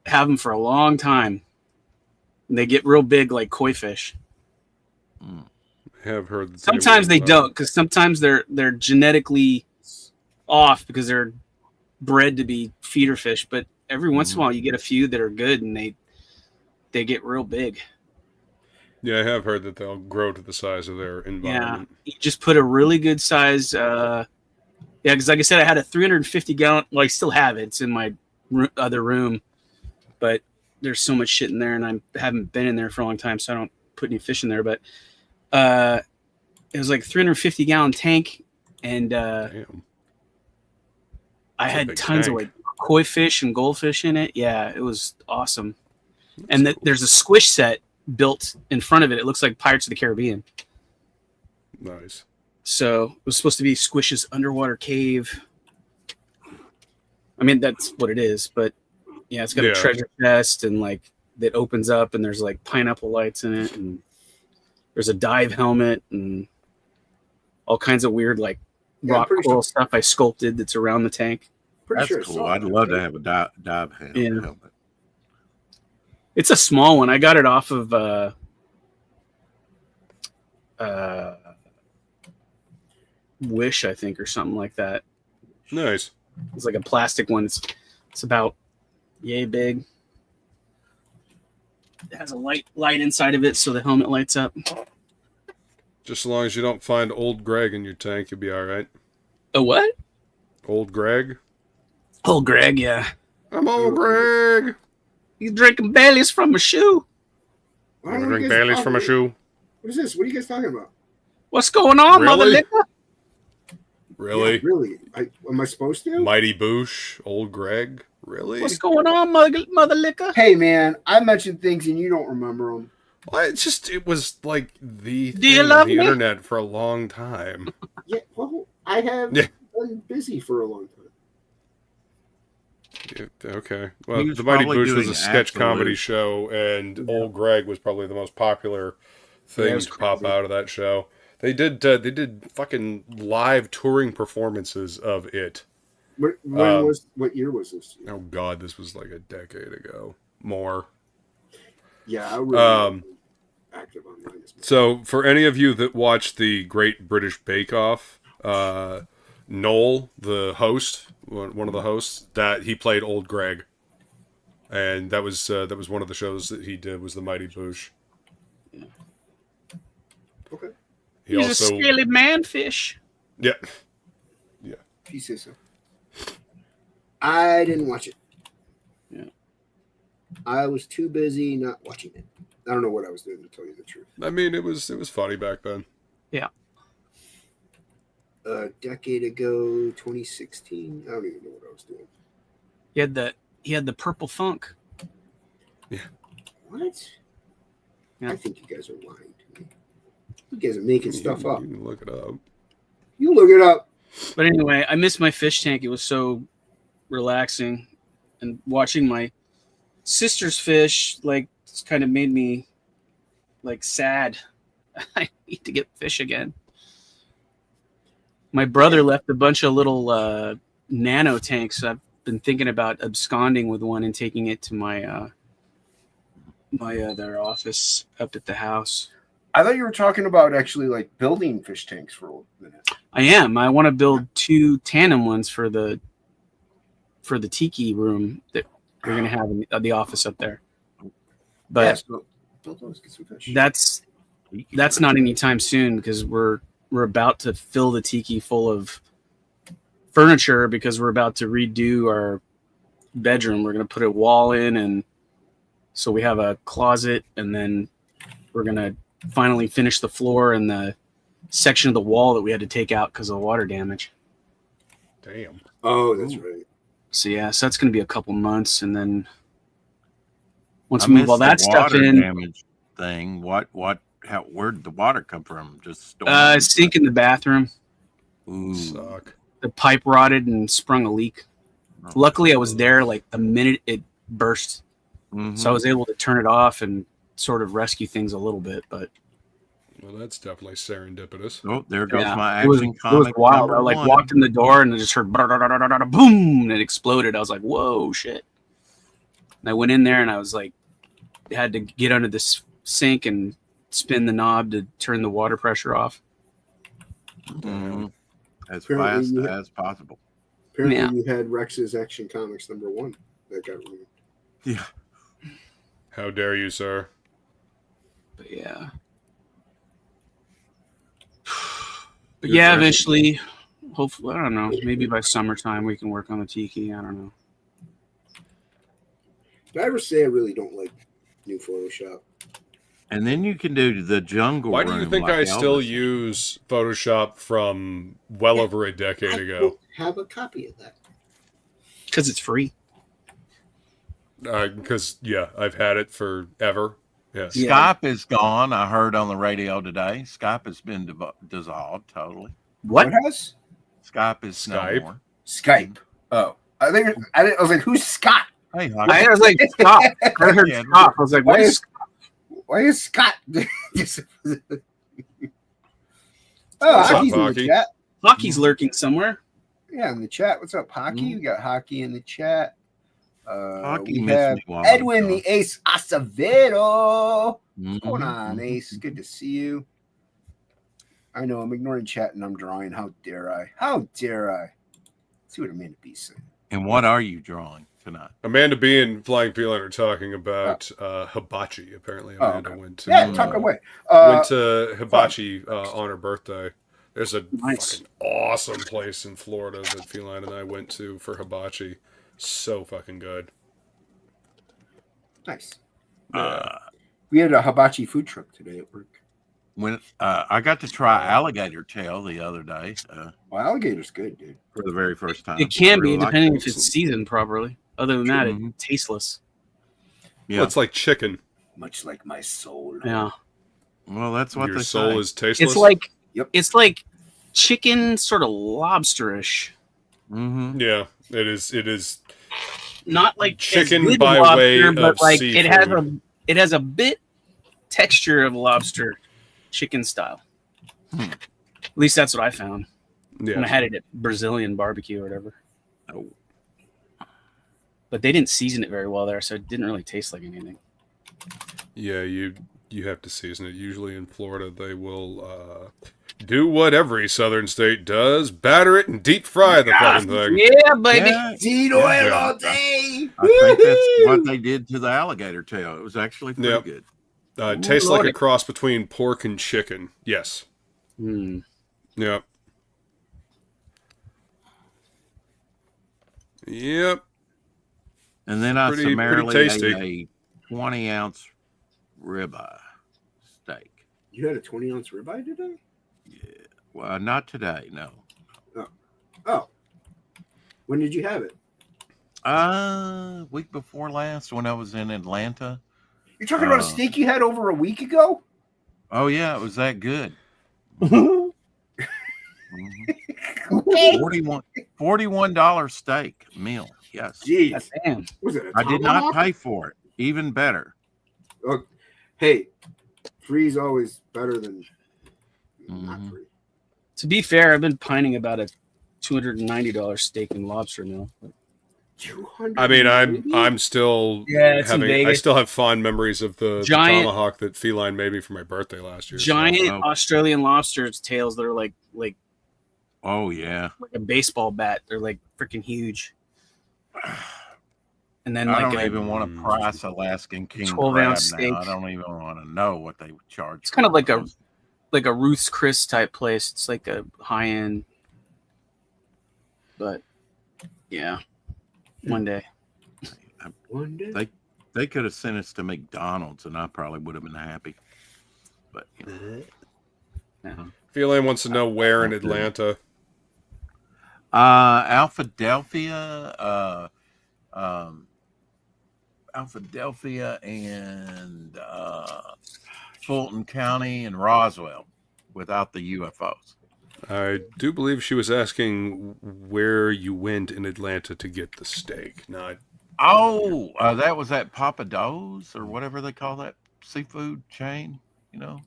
have them for a long time. And they get real big like koi fish. I have heard that Sometimes they will, don't because sometimes they're genetically off because they're bred to be feeder fish. But every once in a while you get a few that are good and they get real big. Yeah, I have heard that they'll grow to the size of their Yeah, environment. you just put a really good size. Yeah, because like I said, I had a 350 gallon. Well, I still have it. It's in my other room, but there's so much shit in there, and I haven't been in there for a long time, so I don't put any fish in there. But it was like 350 gallon tank, and Damn. I That's a had big tons tank. of koi fish and goldfish in it. Yeah, it was awesome. And there's a squish set built in front of it. It looks like Pirates of the Caribbean. Nice. So it was supposed to be Squish's underwater cave. I mean, that's what it is, but yeah, it's got a treasure chest and that opens up and there's pineapple lights in it and there's a dive helmet and all kinds of weird rock coral stuff I sculpted that's around the tank. That's cool. I'd love to have a dive helmet. Yeah. It's a small one. I got it off of Wish, I think, or something like that. Nice. It's like a plastic one. It's about yay big. It has a light inside of it, so the helmet lights up. Just as long as you don't find old Greg in your tank, you'll be all right. A what? Old Greg? Old Greg, yeah. I'm old Greg. He's drinking Baileys from a shoe. I You don't know ever what drink you guys are Baileys from a talking shoe? about. What is this? What are you guys talking about? What's going on, Mother Really? Liquor? Really? Yeah, really? Am I supposed to? Mighty Boosh, old Greg? Really? What's going on, Mother Liquor? Hey, man, I mentioned things and you don't remember them. Well, it was like the Do you thing on love the me? internet for a long time. Yeah, well, I have Yeah. been busy for a long time. Yeah, okay. Well, He was the Mighty probably Boosh was doing a sketch comedy Absolute. show, and old Greg was probably the most popular thing was to pop crazy. out of that show. They did fucking live touring performances of it. What year was this? Oh God, this was like a decade ago, more. Yeah, I really active online. So, for any of you that watched the Great British Bake Off, Noel, the host, one of the hosts, that he played Old Greg, and that was one of the shows that he did was the Mighty Boosh. Okay. He's a scaly manfish. Yeah. If you say so. I didn't watch it. Yeah. I was too busy not watching it. I don't know what I was doing, to tell you the truth. I mean, it was funny back then. Yeah. A decade ago, 2016. I don't even know what I was doing. He had the purple funk. What? Yeah. I think you guys are lying to me. You guys are making stuff up. You can look it up. You look it up. But anyway, I missed my fish tank. It was so relaxing, and watching my sister's fish it's kind of made me sad. I need to get fish again. My brother left a bunch of little nano tanks. I've been thinking about absconding with one and taking it to my other office up at the house. I thought you were talking about actually building fish tanks for a minute. I am. I want to build 2 tandem ones for the tiki room that we're gonna have in the office up there. But Yeah, so build those, get some fish. that's not anytime soon because we're about to fill the tiki full of furniture because we're about to redo our bedroom. We're gonna put a wall in, and so we have a closet, and then we're gonna finally finish the floor and the section of the wall that we had to take out because of the water damage. Damn. Oh, that's right. So so that's going to be a couple months, and then once I we move missed all that the stuff water in, damage thing. Where did the water come from? Just storm? sink in the bathroom. Ooh. Suck. The pipe rotted and sprung a leak. Oh. Luckily, I was there the minute it burst, Mhm. so I was able to turn it off and sort of rescue things a little bit. But Well, that's definitely serendipitous. Oh, there goes my it was action it was comic. wild. I number one. walked in the door and I just heard boom, and it exploded. I was like, "Whoa, shit!" And I went in there and I was had to get under this sink and spin the knob to turn the water pressure off. Mhm. As Apparently fast you- as possible. Apparently, Yeah. you had Rex's Action Comics #1 that got ruined. Yeah. How dare you, sir? But yeah. But yeah, eventually, hopefully, I don't know, maybe by summertime we can work on the tiki. I don't know. Did I ever say I really don't like new Photoshop? And then you can do the jungle Why do you room think like I still Elvis. use Photoshop from well over a decade I ago? don't have a copy of that. Because it's free. Because I've had it forever. Yes. Yeah. Skype is gone. I heard on the radio today. Skype has been dissolved totally. What? has? Skype is Skype? no more. Skype. Oh, I was like, who's Scott? Hey, I was like, stop. I heard Yeah. stop. I was like, what is Why is Scott? Oh, What's up, Hocky's in the Hocky? chat. Hockey's lurking somewhere? Yeah, in the chat. What's up, Hocky? We got Hocky in the chat. Hocky We missed have me while I was Edwin, gone. the Ace Acevedo. Mhm, What's going on, mhm. Ace? Good to see you. I know I'm ignoring chat and I'm drawing. How dare I? How dare I? See what Amanda B saying. And what are you drawing? tonight. Amanda B and Flying Feline are talking about hibachi. Apparently, Amanda went to talk away. went to hibachi on her birthday. There's a fucking awesome place in Florida that Feline and I went to for hibachi. So fucking good. Nice. We had a hibachi food truck today at work. When I got to try alligator tail the other day. Well, alligator's good, dude. For the very first time. It can be, really depending if it's seasoned properly. Other than that, Mhm. it's tasteless. Yeah. Well, it's like chicken. Much like my soul. Yeah. Well, that's what Your they soul say. is tasteless. It's like Yep. it's like chicken, sort of lobsterish. Mm-hmm. Yeah, it is. It is. Not like Chicken as good by lobster, way but of like seafood. it has a bit texture of lobster, chicken style. At least that's what I found when I Yeah. had it at Brazilian barbecue or whatever. Oh. But they didn't season it very well there, so it didn't really taste like anything. Yeah, you have to season it. Usually in Florida, they will do what every southern state does: batter it and deep fry the fucking thing. Yeah, baby. Yeah, Seed oil all day. I think that's what they did to the alligator tail. It was actually pretty Yep. good. It tastes like a Lordy. cross between pork and chicken. Yes. Hmm. Yep. Yep. And then I Pretty summarily tasty. ate a 20-ounce ribeye steak. You had a 20-ounce ribeye today? Well, not today, no. Oh. When did you have it? Week before last when I was in Atlanta. You're talking about a steak you had over a week ago? Oh yeah, it was that good. Okay. $41 steak meal. Yes. Jeez. Damn. Was it a I did not tomahawk? pay for it. Even better. Oh, hey, free's always better than not Mhm. free. To be fair, I've been pining about a $290 steak and lobster meal. I mean, I'm still Yeah, it's in having. I Vegas. still have fond memories of the Giant- tomahawk that Feline made me for my birthday last year. so- Giant Oh. Australian lobsters tails that are like Oh yeah. a baseball bat. They're like freaking huge. And then I like don't a, even want to price Alaskan king 12-ounce crab now. I steak. don't even want to know what they would charge. It's kind of for like a- those. like a Ruth's Chris type place. It's like a high end. But yeah, one day. One day. They could have sent us to McDonald's and I probably would have been happy. But you know. Yeah. Feline wants to know where in Atlanta. Alphadelphia, Alphadelphia and Fulton County and Roswell without the UFOs. I do believe she was asking where you went in Atlanta to get the steak. Not. Oh, that was at Papa Do's or whatever they call that seafood chain, you know?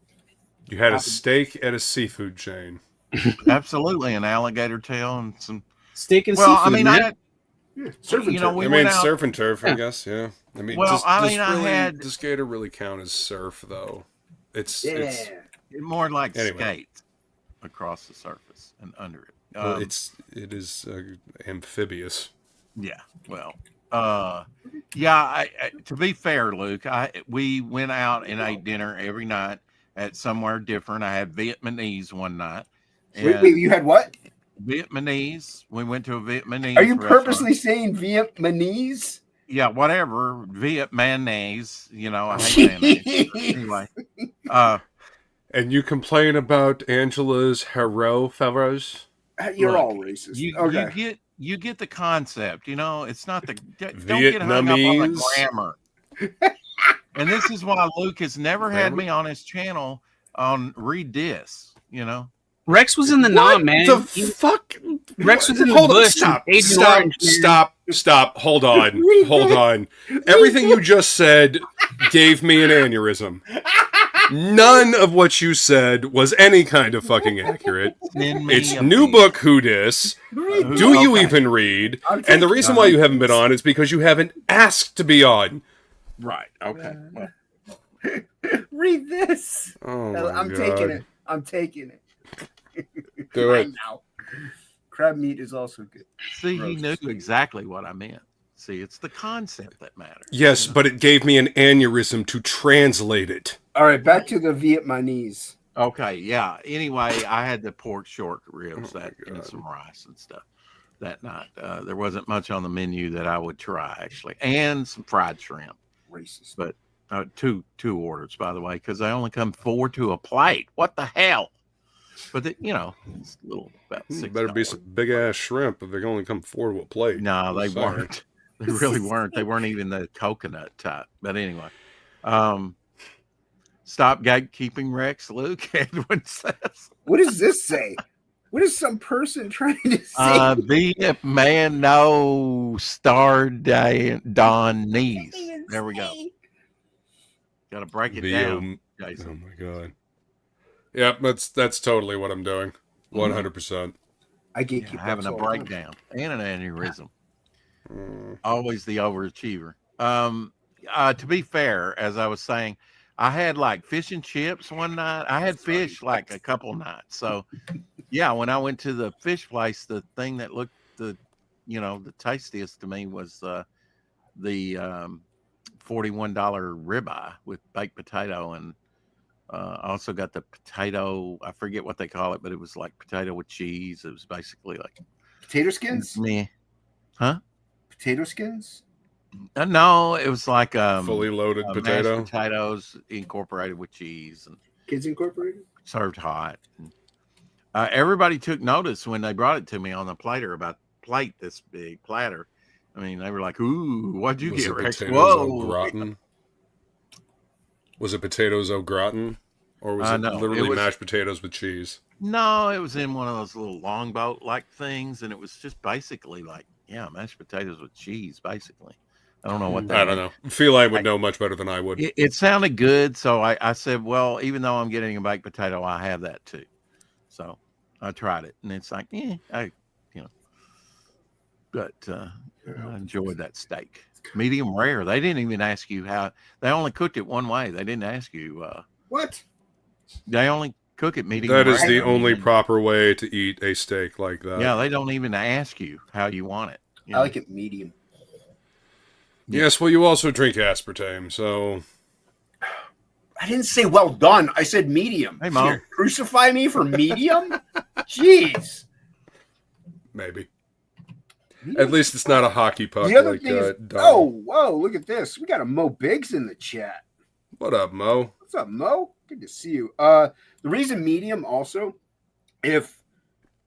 You had a steak at a seafood chain. Absolutely, an alligator tail and some. Steak and Well, seafood. I mean, man. Surf and you know, turf. we I mean, went out. surf and turf, I Yeah. guess. Yeah. I mean, Well, I mean, I really, had- does gator really count as surf though? It's Yeah. More like Anyway. skates across the surface and under it. well, it is amphibious. Yeah. Well. Yeah. To be fair, Luke, we went out and ate dinner every night at somewhere different. I had Vietnamese one night. Wait, you had what? Vietnamese. We went to a Vietnamese. Are you restaurant. purposely saying Vietnamese? Yeah, whatever. Viet mayonnaise. You know, I hate mayonnaise. Anyway. And you complain about Angela's hero fellows? You're Look, all racist. You get the concept, you know. It's not the don't get hung up on the Vietnamese. grammar. And this is why Luke has never had me on his channel on read this, you know. Rex was in the nom, man. The He- fuck? Rex was in the Hold on, bush. stop, Agent stop, Orange, man. stop. Hold on, hold on. Everything you just said gave me an aneurysm. None of what you said was any kind of fucking accurate. Send me It's a new piece. book Who Dis. Do you Okay. even read? I'm And the taking- reason why you haven't been on is because you haven't asked to be on. Right. Okay. Well, Read this. Oh my I'm God. taking it. I'm taking it. Do Right it. now. Crab meat is also good. see, he knew exactly what I meant. See, it's the concept that matters. Yes, but it gave me an aneurysm to translate it. All right, back to the Vietnamese. Okay, yeah. Anyway, I had the pork short ribs Oh and some rice and stuff that night. There wasn't much on the menu that I would try, actually, and some fried shrimp. Racist. But two orders, by the way, because they only come 4 to a plate. What the hell? But it's a little about $6. Better be some big ass shrimp if they can only come 4 to a plate. No, they Sorry. weren't. They really weren't. They weren't even the coconut type. But anyway, stop gatekeeping, Rex. Luke, Edwin says. What does this say? What is some person trying to say? The man no star day Don knees. There we go. Got to break it down, Jason. Oh my god. Yep, that's totally what I'm doing. 100%. I get having a breakdown and an aneurysm. Always the overachiever. To be fair, as I was saying, I had like fish and chips one night. I had fish like a couple nights. So yeah, when I went to the fish place, the thing that looked the tastiest to me was the $41 ribeye with baked potato, and I also got the potato. I forget what they call it, but it was like potato with cheese. It was basically like potato skins. Huh? Potato skins? No, it was like fully loaded potato. Mashed potatoes incorporated with cheese and Kids Incorporated. Served hot. Everybody took notice when they brought it to me on the plate this big platter. I mean, they were like, "Ooh, what'd you get, Rex?" Whoa! Was it potatoes au gratin, or was it no, literally mashed potatoes with cheese? No, it was in one of those little longboat like things, and it was just basically like, mashed potatoes with cheese, basically. I don't know what that. I don't know. I feel I would know much better than I would. It sounded good, so I said, well, even though I'm getting a baked potato, I have that too. So I tried it, and it's like, but I enjoyed that steak. Medium rare. They didn't even ask you how. They only cooked it one way. They didn't ask you. What? They only cook it medium That rare. is the only proper way to eat a steak like that. Yeah, they don't even ask you how you want it. I like it medium. Yes, well, you also drink aspartame, so. I didn't say well done. I said medium. Hey, Mom. Crucify me for medium? Jeez. Maybe. At least it's not a hockey puck. The other like, thing is, Donald. whoa, look at this. We got a Mo Biggs in the chat. What up, Mo? What's up, Mo? Good to see you. The reason medium also, if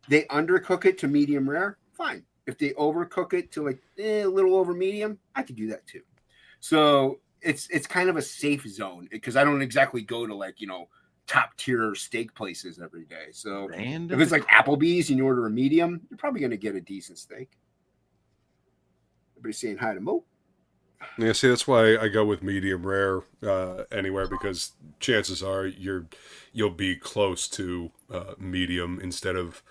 they undercook it to medium rare, fine. If they overcook it to like a little over medium, I could do that too. So it's kind of a safe zone because I don't exactly go to like, top tier steak places every day. So if it's like Applebee's and you order a medium, you're probably going to get a decent steak. Everybody saying hi to Mo. Yeah, see, that's why I go with medium rare anywhere, because chances are you'll be close to medium instead of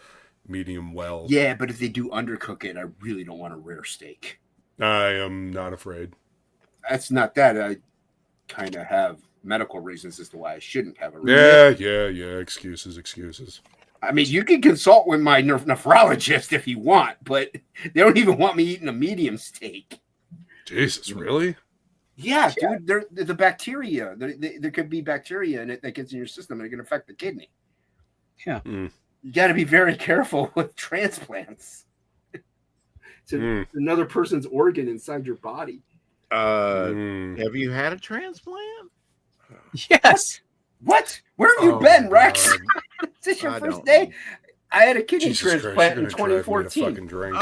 medium well. Yeah, but if they do undercook it, I really don't want a rare steak. I am not afraid. That's not that. I kind of have medical reasons as to why I shouldn't have a rare. Yeah. Excuses. I mean, you can consult with my nephrologist if you want, but they don't even want me eating a medium steak. Jesus, really? Yeah, dude. The bacteria. There could be bacteria in it that gets in your system and it can affect the kidney. Yeah. Mm. You got to be very careful with transplants. It's another person's organ inside your body. Have you had a transplant? Yes. What? Where have you been, Rex? Is this your first day? I had a kidney Jesus transplant in Christ, you're gonna drive me to 2014. fucking drink.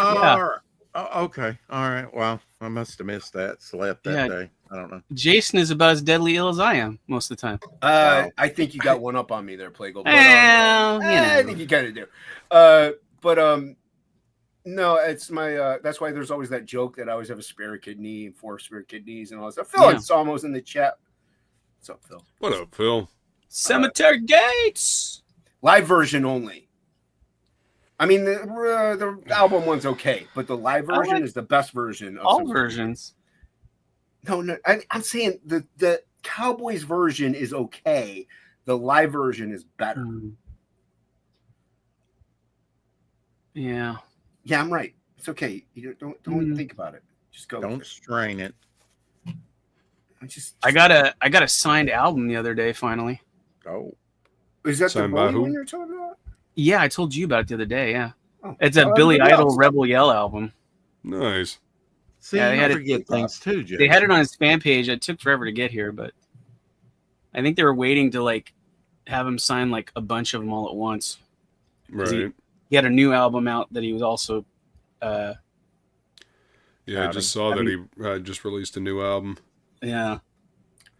Okay. All right. Well, I must have missed that. Slept that day. I don't know. Jason is about as deadly ill as I am most of the time. I think you got one up on me there, Plegel. I think you kind of do. No, it's my. That's why there's always that joke that I always have a spare kidney and 4 spare kidneys and all that stuff. Phil and Salmo's in the chat. What's up, Phil? What up, Phil? Cemetery Gates. Live version only. I mean, the album one's okay, but the live version is the best version. Of all versions. No, I'm saying the Cowboys version is okay. The live version is better. Yeah. Yeah, I'm right. It's okay. You don't think about it. Just go. Don't strain it. I got a signed album the other day. Finally. Oh, Is that the Signed by Bowie who? one you're talking about? Yeah, I told you about it the other day. Yeah, Oh, it's a well, Billy everybody Idol else. Rebel Yell album. Nice. see, Yeah, they you had it- forget things too, Jay. They had it on his fan page. It took forever to get here, but I think they were waiting to like have him sign like a bunch of them all at once. Right. He had a new album out that he was also. Yeah, I just saw that he just released a new album. Yeah.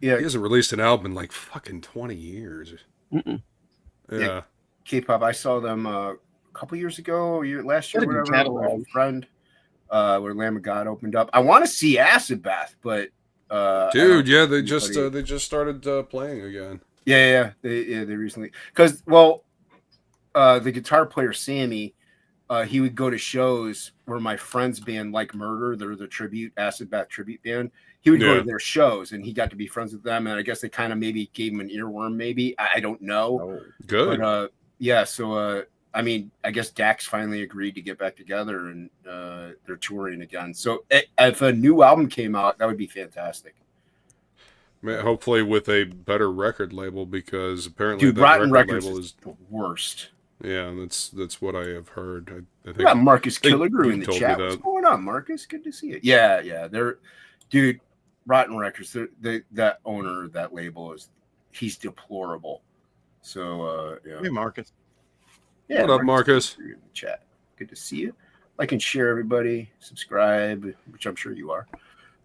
Yeah, He hasn't released an album in like fucking 20 years. Mm-mm. Yeah. K-pop. I saw them a couple years ago, last year, What a good whatever. My catalog. friend, where Lamb of God opened up. I want to see Acid Bath, but Dude, yeah, they they just started playing again. Yeah, they recently because the guitar player Sammy, he would go to shows where my friend's band Like Murder, they're the tribute Acid Bath tribute band. He would go Yeah. to their shows and he got to be friends with them, and I guess they kind of maybe gave him an earworm. Maybe I don't know, Oh, Good. but yeah. So I mean, I guess Dax finally agreed to get back together and they're touring again. So if a new album came out, that would be fantastic. Hopefully with a better record label, because apparently Dude, that Rotten record Records label is the worst. Yeah, that's what I have heard. I We got Marcus think Killigrew you in the told me chat. that. What's going on, Marcus? Good to see you. Yeah. Dude, Rotten Records. That owner of that label he's deplorable. So yeah. hey, Marcus. Yeah, What up, Marcus? In the chat. Good to see you. Like and share, everybody. Subscribe, which I'm sure you are.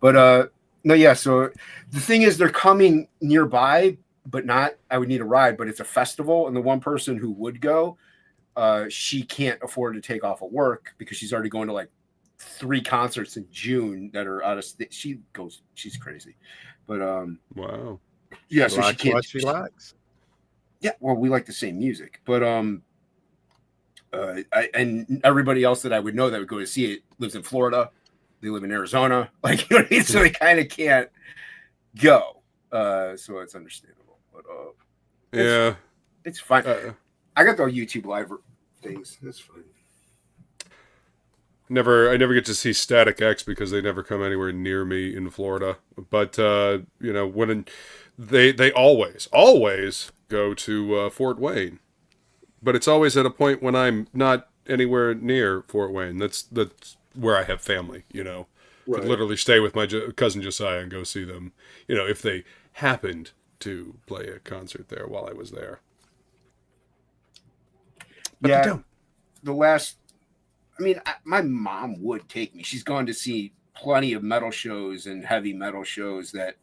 But no, yeah. So the thing is, they're coming nearby, but not. I would need a ride, but it's a festival, and the one person who would go, she can't afford to take off of work because she's already going to like 3 concerts in June that are out of state. She's crazy, but Wow. yeah. She So likes she can't. what she likes. Yeah, well, we like the same music, but and everybody else that I would know that would go to see it lives in Florida. They live in Arizona, like, you know what I mean? So they kind of can't go. So it's understandable, but Yeah. it's fine. I got the YouTube live things. That's fine. I never get to see Static X because they never come anywhere near me in Florida. But when they always go to Fort Wayne, but it's always at a point when I'm not anywhere near Fort Wayne. That's where I have family. Right. Could literally stay with my cousin Josiah and go see them. If they happened to play a concert there while I was there. But they Yeah, don't. the last. I mean, my mom would take me. She's gone to see plenty of metal shows and heavy metal shows that,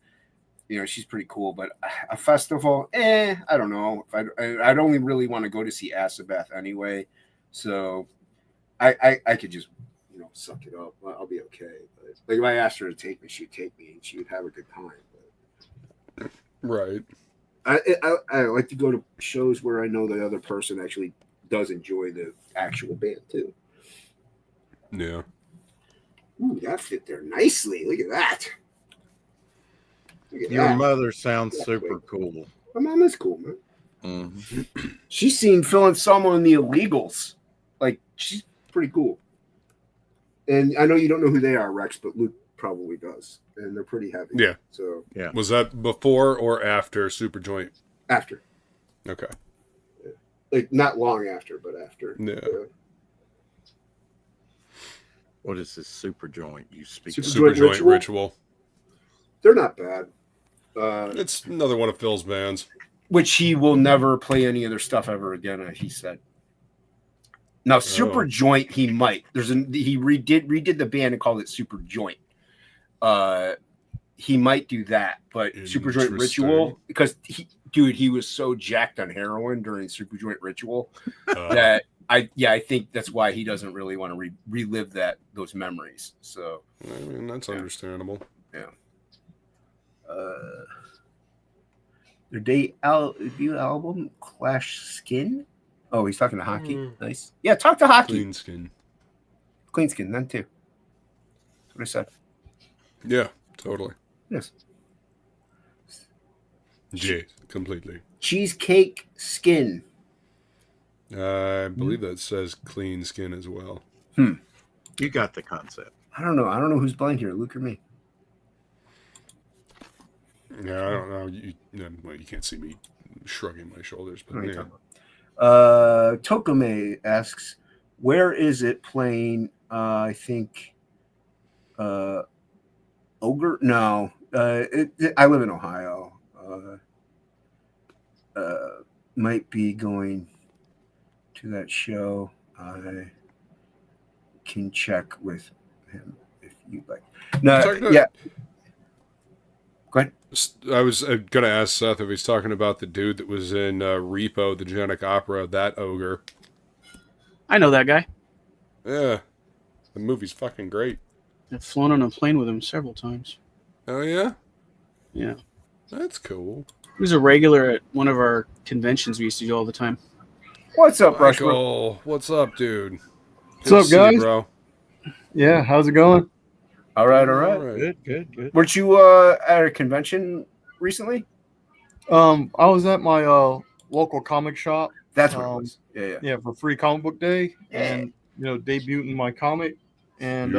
she's pretty cool. But a festival, I don't know. I'd only really want to go to see Acid Bath anyway. So I could just, suck it up. I'll be okay. But like, if I asked her to take me, she'd take me and she would have a good time. But Right. I like to go to shows where I know the other person actually does enjoy the actual band too. Yeah. Ooh, that fit there nicely. Look at that. Look at Your that. mother sounds That's super great. cool. My mom is cool, man. Mm-hmm. She's seen Phil Anselmo in the Illegals. Like, she's pretty cool. And I know you don't know who they are, Rex, but Luke probably does. And they're pretty heavy. Yeah. So Yeah. Was that before or after Superjoint? after. Okay. Like, not long after, but after. Yeah. What is this super joint you speak Super- of? Superjoint Superjoint Ritual. They're not bad. It's another one of Phil's bands. Which he will never play any of their stuff ever again, he said. Now, Super Joint, he might. He redid the band and called it Super Joint. He might do that, but Super Joint Ritual, because he was so jacked on heroin during Super Joint Ritual that I think that's why he doesn't really want to relive those memories. So I mean, that's understandable. yeah. Their debut album, Clash Skin. Oh, he's talking to Hocky. Nice. Yeah, talk to Hocky. Clean Skin. Clean Skin, then too. That's what I said. Yeah, totally. Yes. Jeez, completely. Cheesecake Skin. I believe that says Clean Skin as well. You got the concept. I don't know. I don't know who's blind here, Luke or me. Yeah, I don't know. Well, you can't see me shrugging my shoulders, but yeah. Tokome asks, where is it playing? I think Ogre? No. I live in Ohio. Might be going to that show. I can check with him if you'd like. No, yeah. Go ahead. I was going to ask Seth if he's talking about the dude that was in Repo, the Genetic Opera, that ogre. I know that guy. Yeah. The movie's fucking great. I've flown on a plane with him several times. Oh, yeah? Yeah. That's cool. He was a regular at one of our conventions we used to do all the time. What's up, Michael? What's up, dude? What's up, guys? You, bro. Yeah, how's it going? All right. Good. Weren't you at a convention recently? I was at my local comic shop. That's what it was. Yeah. For Free Comic Book Day, and debuting my comic, and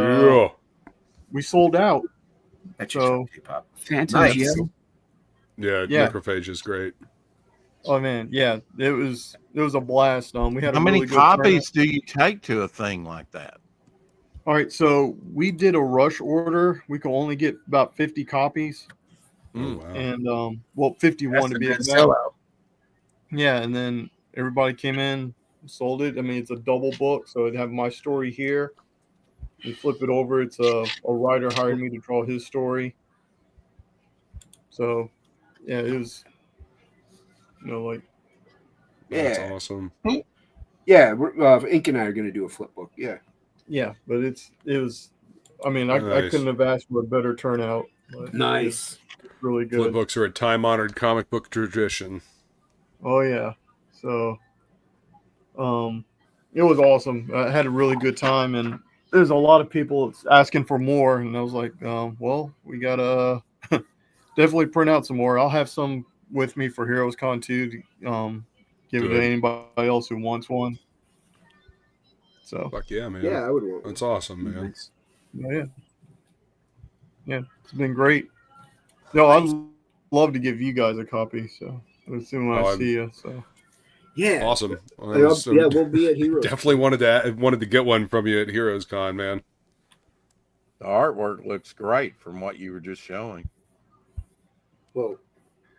we sold out. That's so K-pop. Fantastic. Nice. Yeah, Necrophage is great. Oh man, yeah, it was a blast. We had how many copies do you take to a thing like that? All right, so we did a rush order. We could only get about 50 copies. Oh, wow. And 51 to be exact. Sellout. Yeah, and then everybody came in, sold it. I mean, it's a double book, so it'd have my story here. You flip it over, it's a writer hired me to draw his story. So, yeah, it was, That's awesome. Yeah, Ink and I are going to do a flip book. Yeah. Yeah, but it was. I mean, I couldn't have asked for a better turnout. Nice. Really good. Flip books are a time-honored comic book tradition. Oh yeah. So, it was awesome. I had a really good time, and there's a lot of people asking for more, and I was like, well, we gotta definitely print out some more. I'll have some with me for Heroes Con too. To, give it to anybody else who wants one. So fuck yeah, man. Yeah, I would want one. That's awesome, man. Yeah, it's been great. No, I'd love to give you guys a copy. So as soon as I see you. So yeah, awesome. Well, we'll be at Heroes. Definitely wanted to get one from you at Heroes Con, man. The artwork looks great from what you were just showing. Well,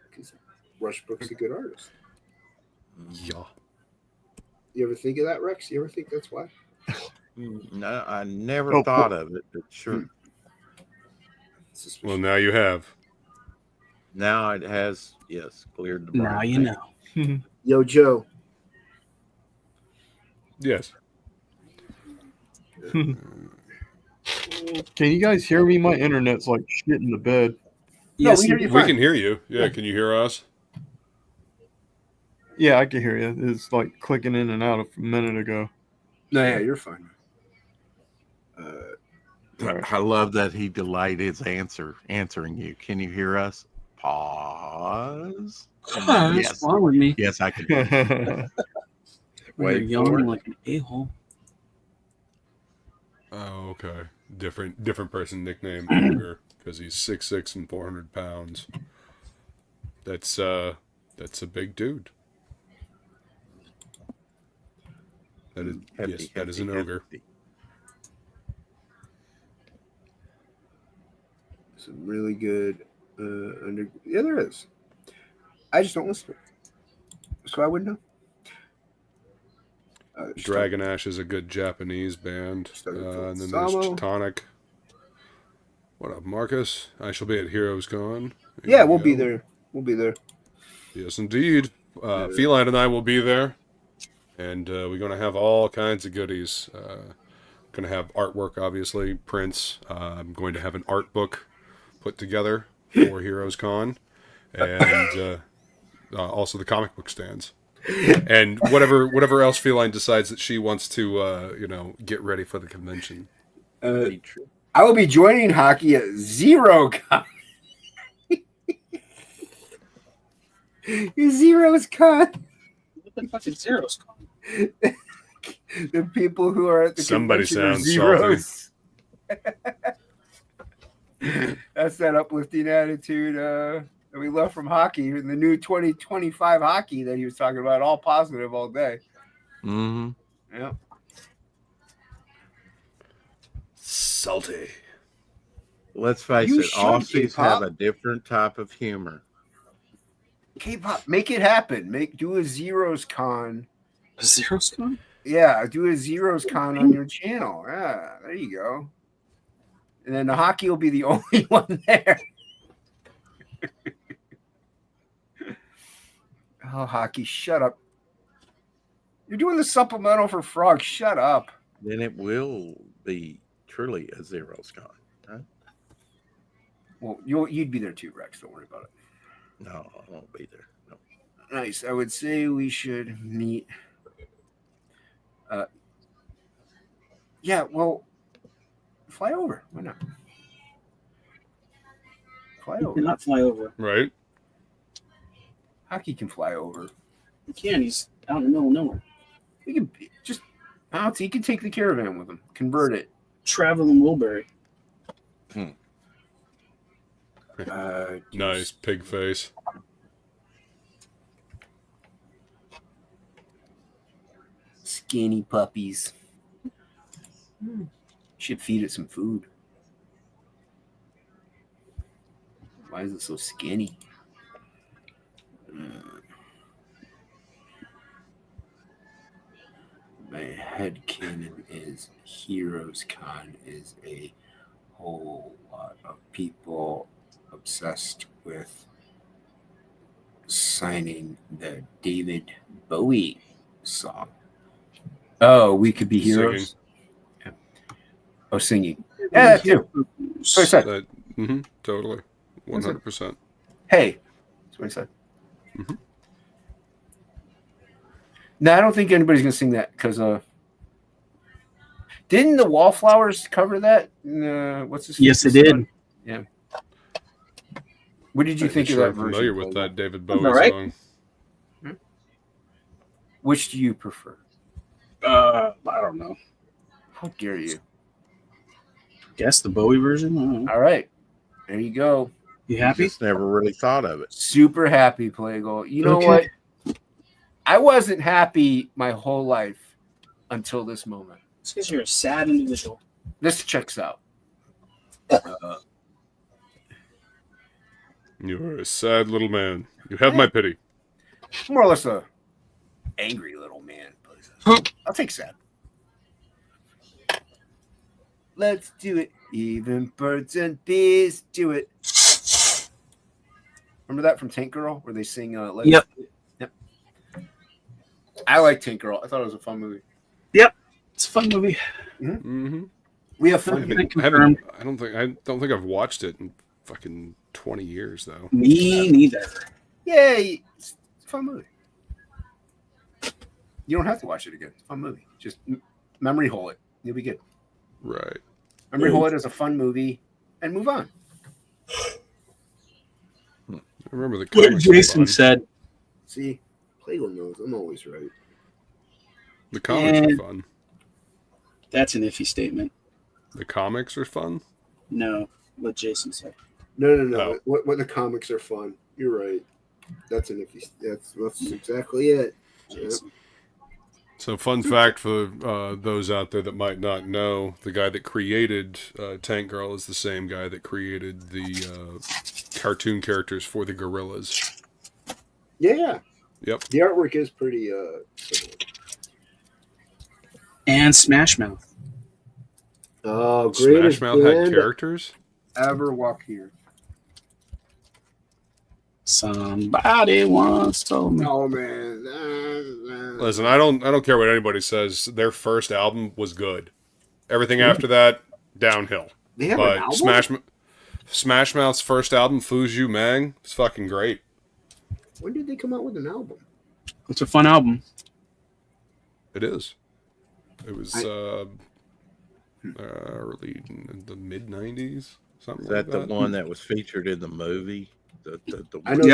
because Rushbrook's a good artist. Yeah. You ever think of that, Rex? You ever think that's why? No, I never thought of it, but sure. Well, now you have. Now it has, yes, cleared the brain. Now you know. Yo, Joe. Yes. Can you guys hear me? My internet's like shit in the bed. Yes, we can hear you. Yeah, can you hear us? Yeah, I can hear you. It's like clicking in and out a minute ago. No, yeah, you're fine. I love that he delayed his answering you. Can you hear us? Pause. That's fine with me. Yes, I can. We're yawning like an a-hole. Oh, okay. Different person nickname because he's 6'6" and 400 pounds. That's a big dude. That is Hefty, that is an ogre. Some really good yeah, there is. I just don't listen to it, so I wouldn't know. Dragon Ash is a good Japanese band, and then there's Tonic. What up, Marcus? I shall be at Heroes Con. Yeah, we'll be there. We'll be there. Yes, indeed. Feline and I will be there. And we're going to have all kinds of goodies. Going to have artwork, obviously, prints. I'm going to have an art book put together for Heroes Con. And also the comic book stands. And whatever else Feline decides that she wants to, get ready for the convention. I will be joining Hocky at Zero Con. Zero's Con. What the fuck is Zero's Con? The people who are at the somebody convention are sounds zeros. That's that uplifting attitude that we love from Hockey, and the new 2025 Hockey that he was talking about, all positive all day. Mm-hmm. Yeah. Salty. Let's face You it, should, Aussies K-pop. have a different type of humor. K-pop, make it happen. Do a Zeros Con. Zero's Con? Yeah, do a Zeros Con on your channel. Yeah, there you go. And then the Hockey will be the only one there. Oh, Hockey, shut up. You're doing the supplemental for Frog. Shut up. Then it will be truly a Zero's Con. Huh? Well, you'd be there too, Rex. Don't worry about it. No, I won't be there. No. Nice. I would say we should meet. Yeah, well, fly over. Why not? Fly He over. cannot fly over. Right? Hockey can fly over. He can. He's out in the middle of nowhere. He can just bounce. He can take the caravan with him. Convert it. Traveling Wilbury. Nice pig face. Skinny puppies. Should feed it some food. Why is it so skinny? My headcanon is Heroes Con is a whole lot of people obsessed with signing the David Bowie song. Oh, we could be heroes. Yeah. Oh, singing. Yeah, that too. That's what I said. Totally. 100%. Hey, that's what I said. Mm-hmm. No, I don't think anybody's gonna sing that because didn't the Wallflowers cover that? What's this? Yes, it did. Yeah. What did you think of that version? Familiar with that David Bowie right. song? Which do you prefer? I don't know. How dare you? Guess the Bowie version. I don't know. All right, there you go. You happy? Just never really thought of it. Super happy, Plegel. You know what? I wasn't happy my whole life until this moment. It's because you're a sad individual. This checks out. You're a sad little man. You have my pity. More or less a angry little man. But I'll take sad. Let's do it. Even birds and bees do it. Remember that from Tank Girl where they sing Yep. I like Tank Girl. I thought it was a fun movie. Yep. It's a fun movie. Mm-hmm. We have fun. I don't think I've watched it in fucking 20 years though. Me neither. Yay. It's a fun movie. You don't have to watch it again. It's a fun movie. Just memory hole it. You'll be good. Right. Memory hole it as a fun movie and move on. I remember the What comics were Jason fun. said. See, Plegel knows. I'm always right. The comics are fun. That's an iffy statement. The comics are fun? No, what Jason said. No. Oh. What the comics are fun. You're right. That's an iffy. That's exactly it. Jason. So, fun fact for those out there that might not know, the guy that created Tank Girl is the same guy that created the cartoon characters for the Gorillas. Yeah. Yep. The artwork is pretty similar. And Smash Mouth. Oh, Smash greatest Mouth had band characters? ever walk here. Somebody once told me. Oh man. Listen, I don't care what anybody says. Their first album was good. Everything after that, downhill. They have an album? Smash Mouth's first album, Fuju Mang, is fucking great. When did they come out with an album? It's a fun album. It is. It was early in the mid '90s, something Is like that that. the one that was featured in the movie? I know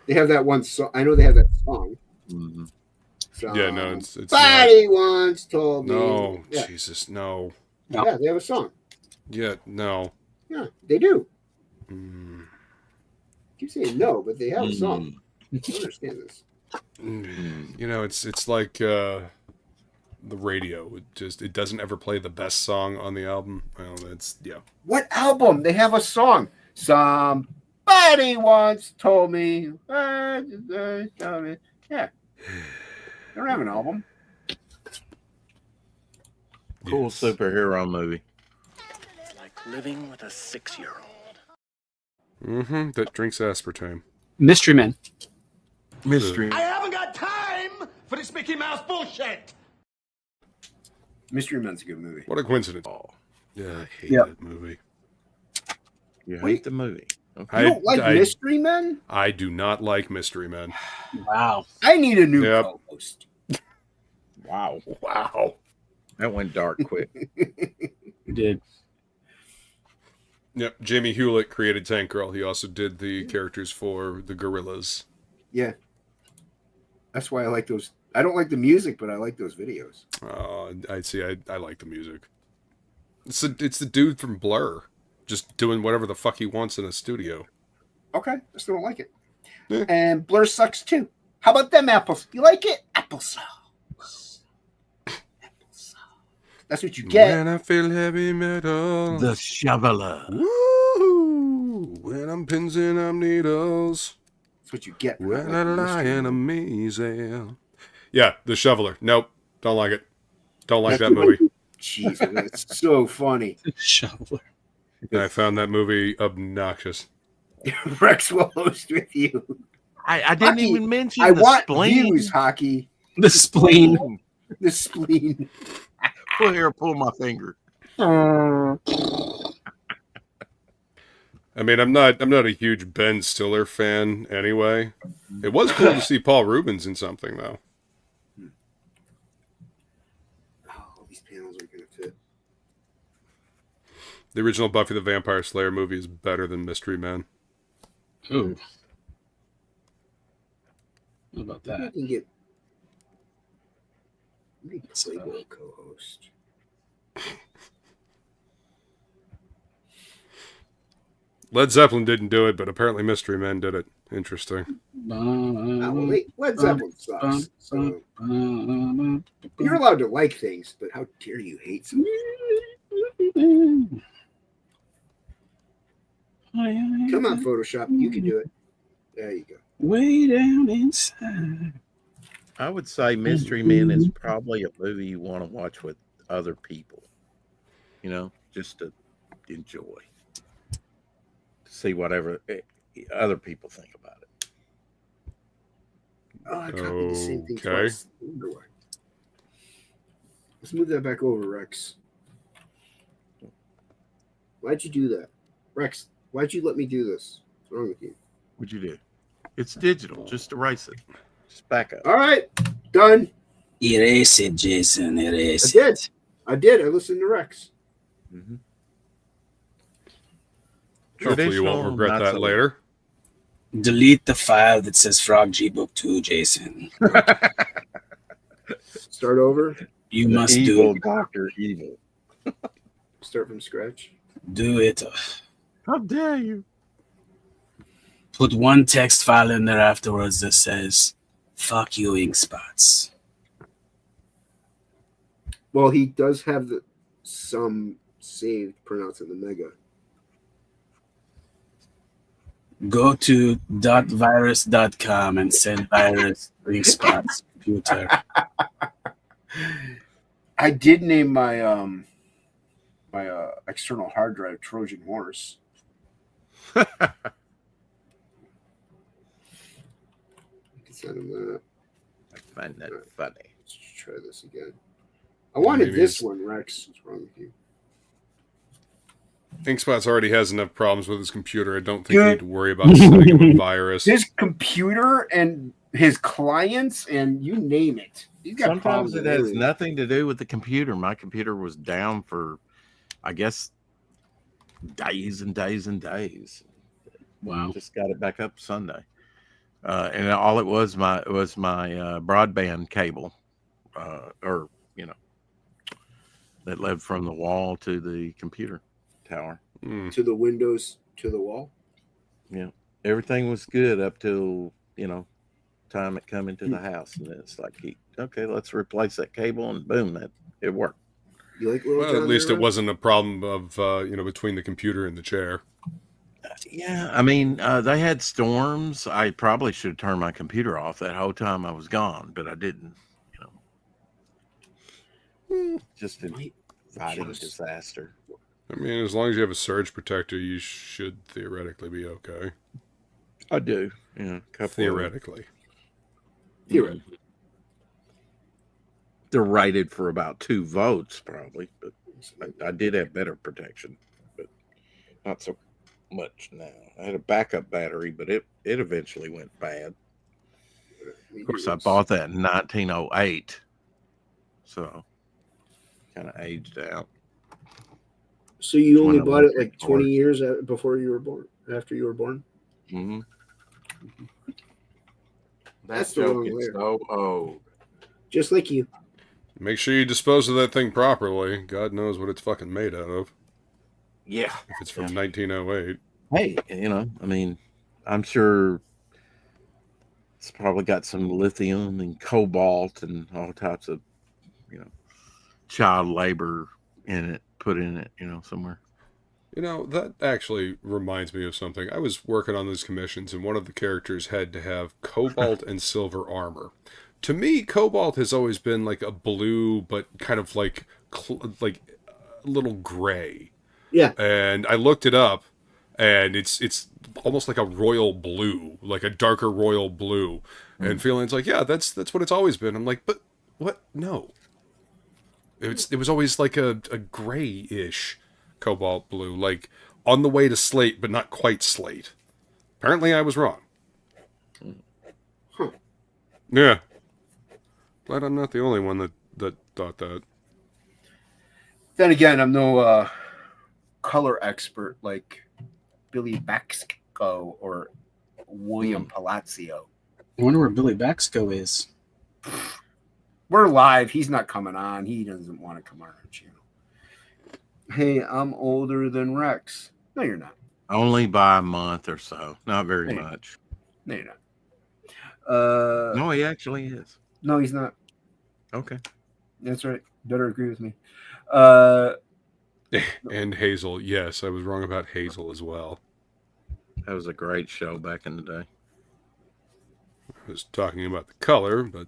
they have that one song. I know they have that song. Mhm. So, Yeah, no, it's somebody once told me. no, Yeah. Jesus, no. Yeah, they have a song. Yeah, no. Yeah, they do. Mm. Keep saying no, but they have a song. I don't understand this. You know, it's like the radio. It doesn't ever play the best song on the album. Well, that's yeah. What album? They have a song. Somebody once told me. Yeah. They don't have an album. Cool Yes. superhero movie. It's like living with a 6-year-old. Mm-hmm. That drinks aspartame. Mystery Men. Mystery. I haven't got time for this Mickey Mouse bullshit. Mystery Men's a good movie. What a coincidence. Oh, Yeah, I hate Yep. that movie. you Wait. hate the movie. Okay. You don't like I Mystery Men? I do not like Mystery Men. Wow. I need a new Yep. co-host. Wow. Wow. That went dark quick. You did. Yep. Jamie Hewlett created Tank Girl. He also did the characters for the Gorillas. Yeah. That's why I like those. I don't like the music, but I like those videos. I see. I like the music. It's the dude from Blur, just doing whatever the fuck he wants in a studio. Okay, I still don't like it. Yeah. And Blur sucks too. How about them apples? You like it? Applesauce. Applesauce. That's what you get. When I feel heavy metal. The Shoveler. Woo! When I'm pins and I'm needles. That's what you get. When I lie in a mazel. Yeah, The Shoveler. Nope. Don't like it. Don't like that movie. Jeez, that's so funny. Shoveler. I found that movie obnoxious. Rex will host with you. I didn't Hocky, even mention I the want spleen. views, Hockey. The spleen. The spleen. Pull my finger. I mean, I'm not a huge Ben Stiller fan anyway. It was cool to see Paul Rubens in something though. Oh, these panels are gonna fit. The original Buffy the Vampire Slayer movie is better than Mystery Men. Ooh. What about Maybe I that? can get Playboy co-host. Led Zeppelin didn't do it, but apparently Mystery Men did it. Interesting. Led Zeppelin sucks. So you're allowed to like things, but how dare you hate something? Come on, Photoshop. You can do it. There you go. Way down inside. I would say Mystery Men is probably a movie you want to watch with other people. You know, just to enjoy. To see whatever other people think about it. Oh, I copied the same thing Okay. twice. I wonder why. Let's move that back over, Rex. Why'd you do that? Rex, why'd you let me do this? What's wrong with you? What'd you do? It's digital. Just erase it. Just back up. All right, done. Erase it, Jason. Erase it. I did. I listened to Rex. Mm-hmm. Hopefully you won't regret that later. Delete the file that says Frog G Book 2, Jason. Start over. You The must evil do Dr. Evil. Start from scratch. do it. How dare you? Put one text file in there afterwards that says, fuck you, ink spots. Well, he does have some saved printouts in the mega. Go to .virus.com and send virus ink spots computer. I did name my my external hard drive Trojan Horse. I can send him that. I find that funny. Let's try this again. I wanted Maybe this it's- one, Rex. What's wrong with you? Inkspots already has enough problems with his computer. I don't think Dude. you need to worry about sending him a virus. His computer and his clients and you name it. He's got Sometimes problems it with has everything. nothing to do with the computer. My computer was down for, I guess, days and days and days. Wow. Just got it back up Sunday, and all it was my broadband cable, or that led from the wall to the computer. tower. To the windows, to the wall. Yeah, everything was good up till time it come into the house, and it's like, okay, let's replace that cable, and boom, it worked. You like Little Well, John at least there, it wasn't a problem of between the computer and the chair. Yeah, I mean, they had storms. I probably should have turned my computer off that whole time I was gone, but I didn't. Just inviting disaster. I mean, as long as you have a surge protector, you should theoretically be okay. I do. Yeah, theoretically. Theoretically. They're rated for about 2 votes, probably, but I did have better protection, but not so much now. I had a backup battery, but it eventually went bad. Of course, I bought that in 1908, so kind of aged out. So you only bought it like 20 years before you were born, after you were born? Mm-hmm. That's the wrong way. So old. Just like you. Make sure you dispose of that thing properly. God knows what it's fucking made out of. Yeah. If it's from 1908. Hey, I mean, I'm sure it's probably got some lithium and cobalt and all types of, child labor put in it, somewhere. That actually reminds me of something. I was working on these commissions, and one of the characters had to have cobalt and silver armor. To me, cobalt has always been like a blue, but kind of like a little gray. Yeah. And I looked it up, and it's almost like a royal blue, like a darker royal blue. And feeling's like, yeah, that's what it's always been. I'm like, but what? No. It was always like a gray-ish cobalt blue, like on the way to slate, but not quite slate. Apparently I was wrong. Huh. Yeah. Glad I'm not the only one that thought that. Then again, I'm no color expert like Billy Bacsko or William Palazzo. I wonder where Billy Bacsko is. We're live. He's not coming on. He doesn't want to come on our channel. Hey, I'm older than Rex. No, you're not. Only by a month or so. Not very much. No, you're not. No, he actually is. No, he's not. Okay. That's right. Better agree with me. And Hazel. Yes, I was wrong about Hazel as well. That was a great show back in the day. I was talking about the color, but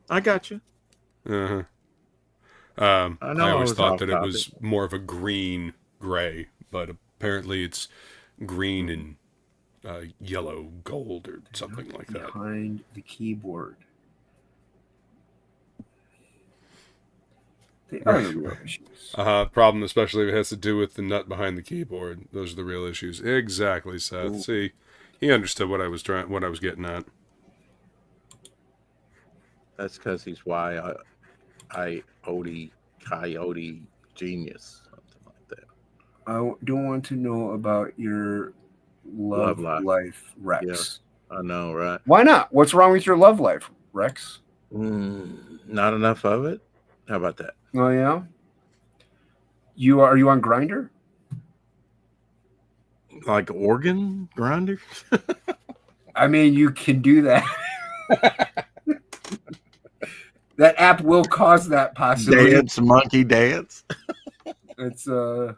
I got you. Uh-huh. I always thought that it was more of a green gray, but apparently it's green and yellow gold or something like that. Behind the keyboard. They are the real issues. Problem, especially if it has to do with the nut behind the keyboard. Those are the real issues. Exactly, Seth. Ooh. See, he understood what I was getting at. That's because he's coyote genius, something like that. I don't want to know about your love life, Rex. Yeah, I know, right? Why not? What's wrong with your love life, Rex? Not enough of it. How about that? Oh yeah. Are you on Grindr? Like organ grinder? I mean, you can do that. That app will cause that possibility. Dance, monkey dance. It's not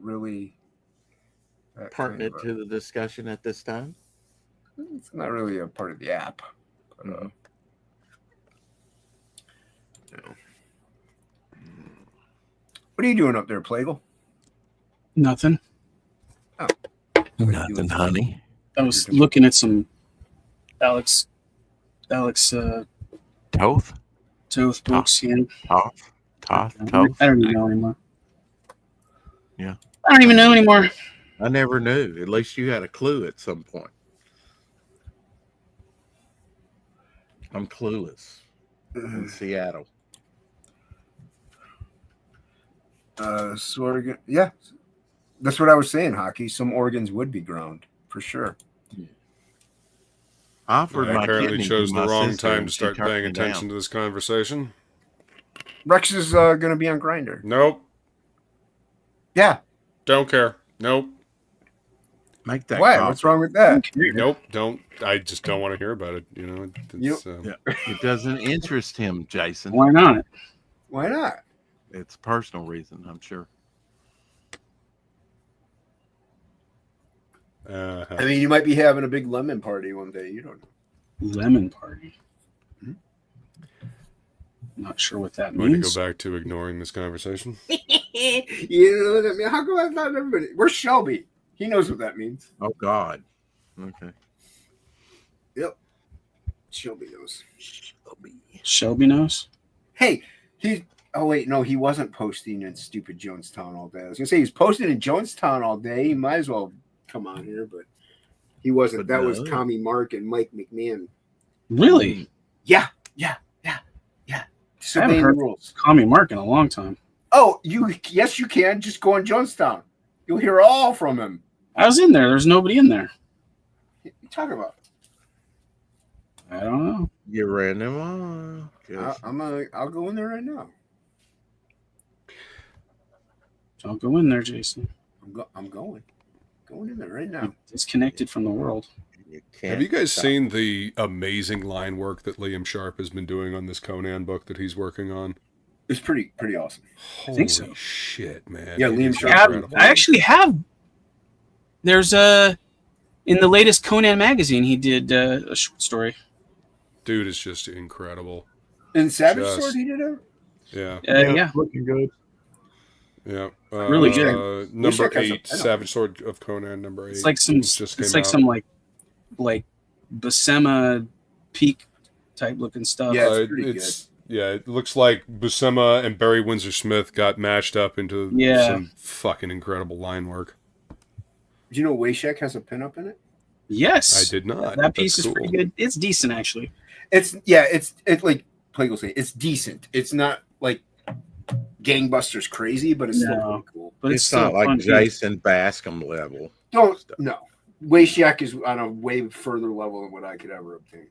really pertinent to the discussion at this time. It's not really a part of the app. But, What are you doing up there, Plegel? Nothing. Oh. Nothing, honey. I was looking at some Alex Toth books. Yeah. Toth. I don't even know anymore. Yeah. I don't even know anymore. I never knew. At least you had a clue at some point. I'm clueless in Seattle. Yeah, that's what I was saying, Hocky. Some organs would be ground for sure. I offered my apparently kidney chose to the my wrong sister time and to she start turned paying me attention down. to this conversation. Rex is going to be on Grindr. Nope. Yeah. Don't care. Nope. Make that. Why? copy. What's wrong with that? Nope. Don't. I just don't want to hear about it. It's, It doesn't interest him, Jason. Why not? Why not? It's a personal reason, I'm sure. I mean, you might be having a big lemon party one day. You don't know. Lemon party. Not sure what that I'm going to means. go back to ignoring this conversation. You know what I mean? How come that's not everybody? Where's Shelby? He knows what that means. Oh, God. Okay. Yep. Shelby knows. Shelby knows. Hey, oh wait, no, he wasn't posting in stupid Jonestown all day. I was gonna say he's posting in Jonestown all day. He might as well come on here, but he wasn't. But that was no. Tommy Mark and Mike McMahon. Really? Yeah. I haven't Disobeying the heard rules. Tommy Mark in a long time. Oh, yes, you can. Just go on Jonestown. You'll hear all from him. I was in there. There's nobody in there. What are you talking about? I don't know. You ran him on. I'll go in there right now. Don't go in there, Jason. I'm going in there right now. Disconnected from the world. Have you guys seen the amazing line work that Liam Sharp has been doing on this Conan book that he's working on? It's pretty awesome. Holy think so. shit, man. Yeah, It Liam is Sharp. incredible. I actually have. There's in the latest Conan magazine, he did a short story. Dude is just incredible. In Savage Just- Sword, he did it. Yeah. Yeah. Looking good. Yeah. Really good. Number Wish I could- 8, Savage Sword of Conan, number 8. It's like some. Just It's came like out. some like Buscema peak type looking stuff. Yeah, it's pretty Yeah, it looks like Buscema and Barry Windsor Smith got matched up into some fucking incredible line work. Do you know Wayshek has a pinup in it? Yes, I did not. That piece That's is pretty cool. good. It's decent actually. It's like Plegel say, it's decent. It's not like gangbusters crazy, but it's still No. pretty cool. But It's still not like fun. Jason Bascom level. No. Wayshek is on a way further level than what I could ever obtain.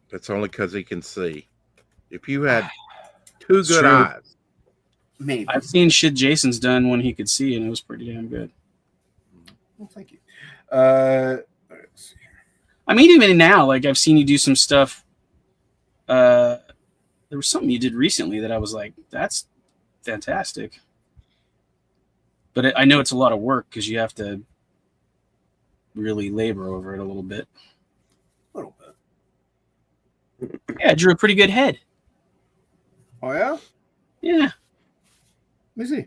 That's only because he can see. If you had two It's good true. eyes, Maybe. I've seen shit Jason's done when he could see, and it was pretty damn good. Well, thank you. Let's see. I mean, even now, like I've seen you do some stuff. There was something you did recently that I was like, "That's fantastic." But I know it's a lot of work because you have to really labor over it a little bit. A little bit. Yeah, I drew a pretty good head. Oh yeah? Yeah, Let me see.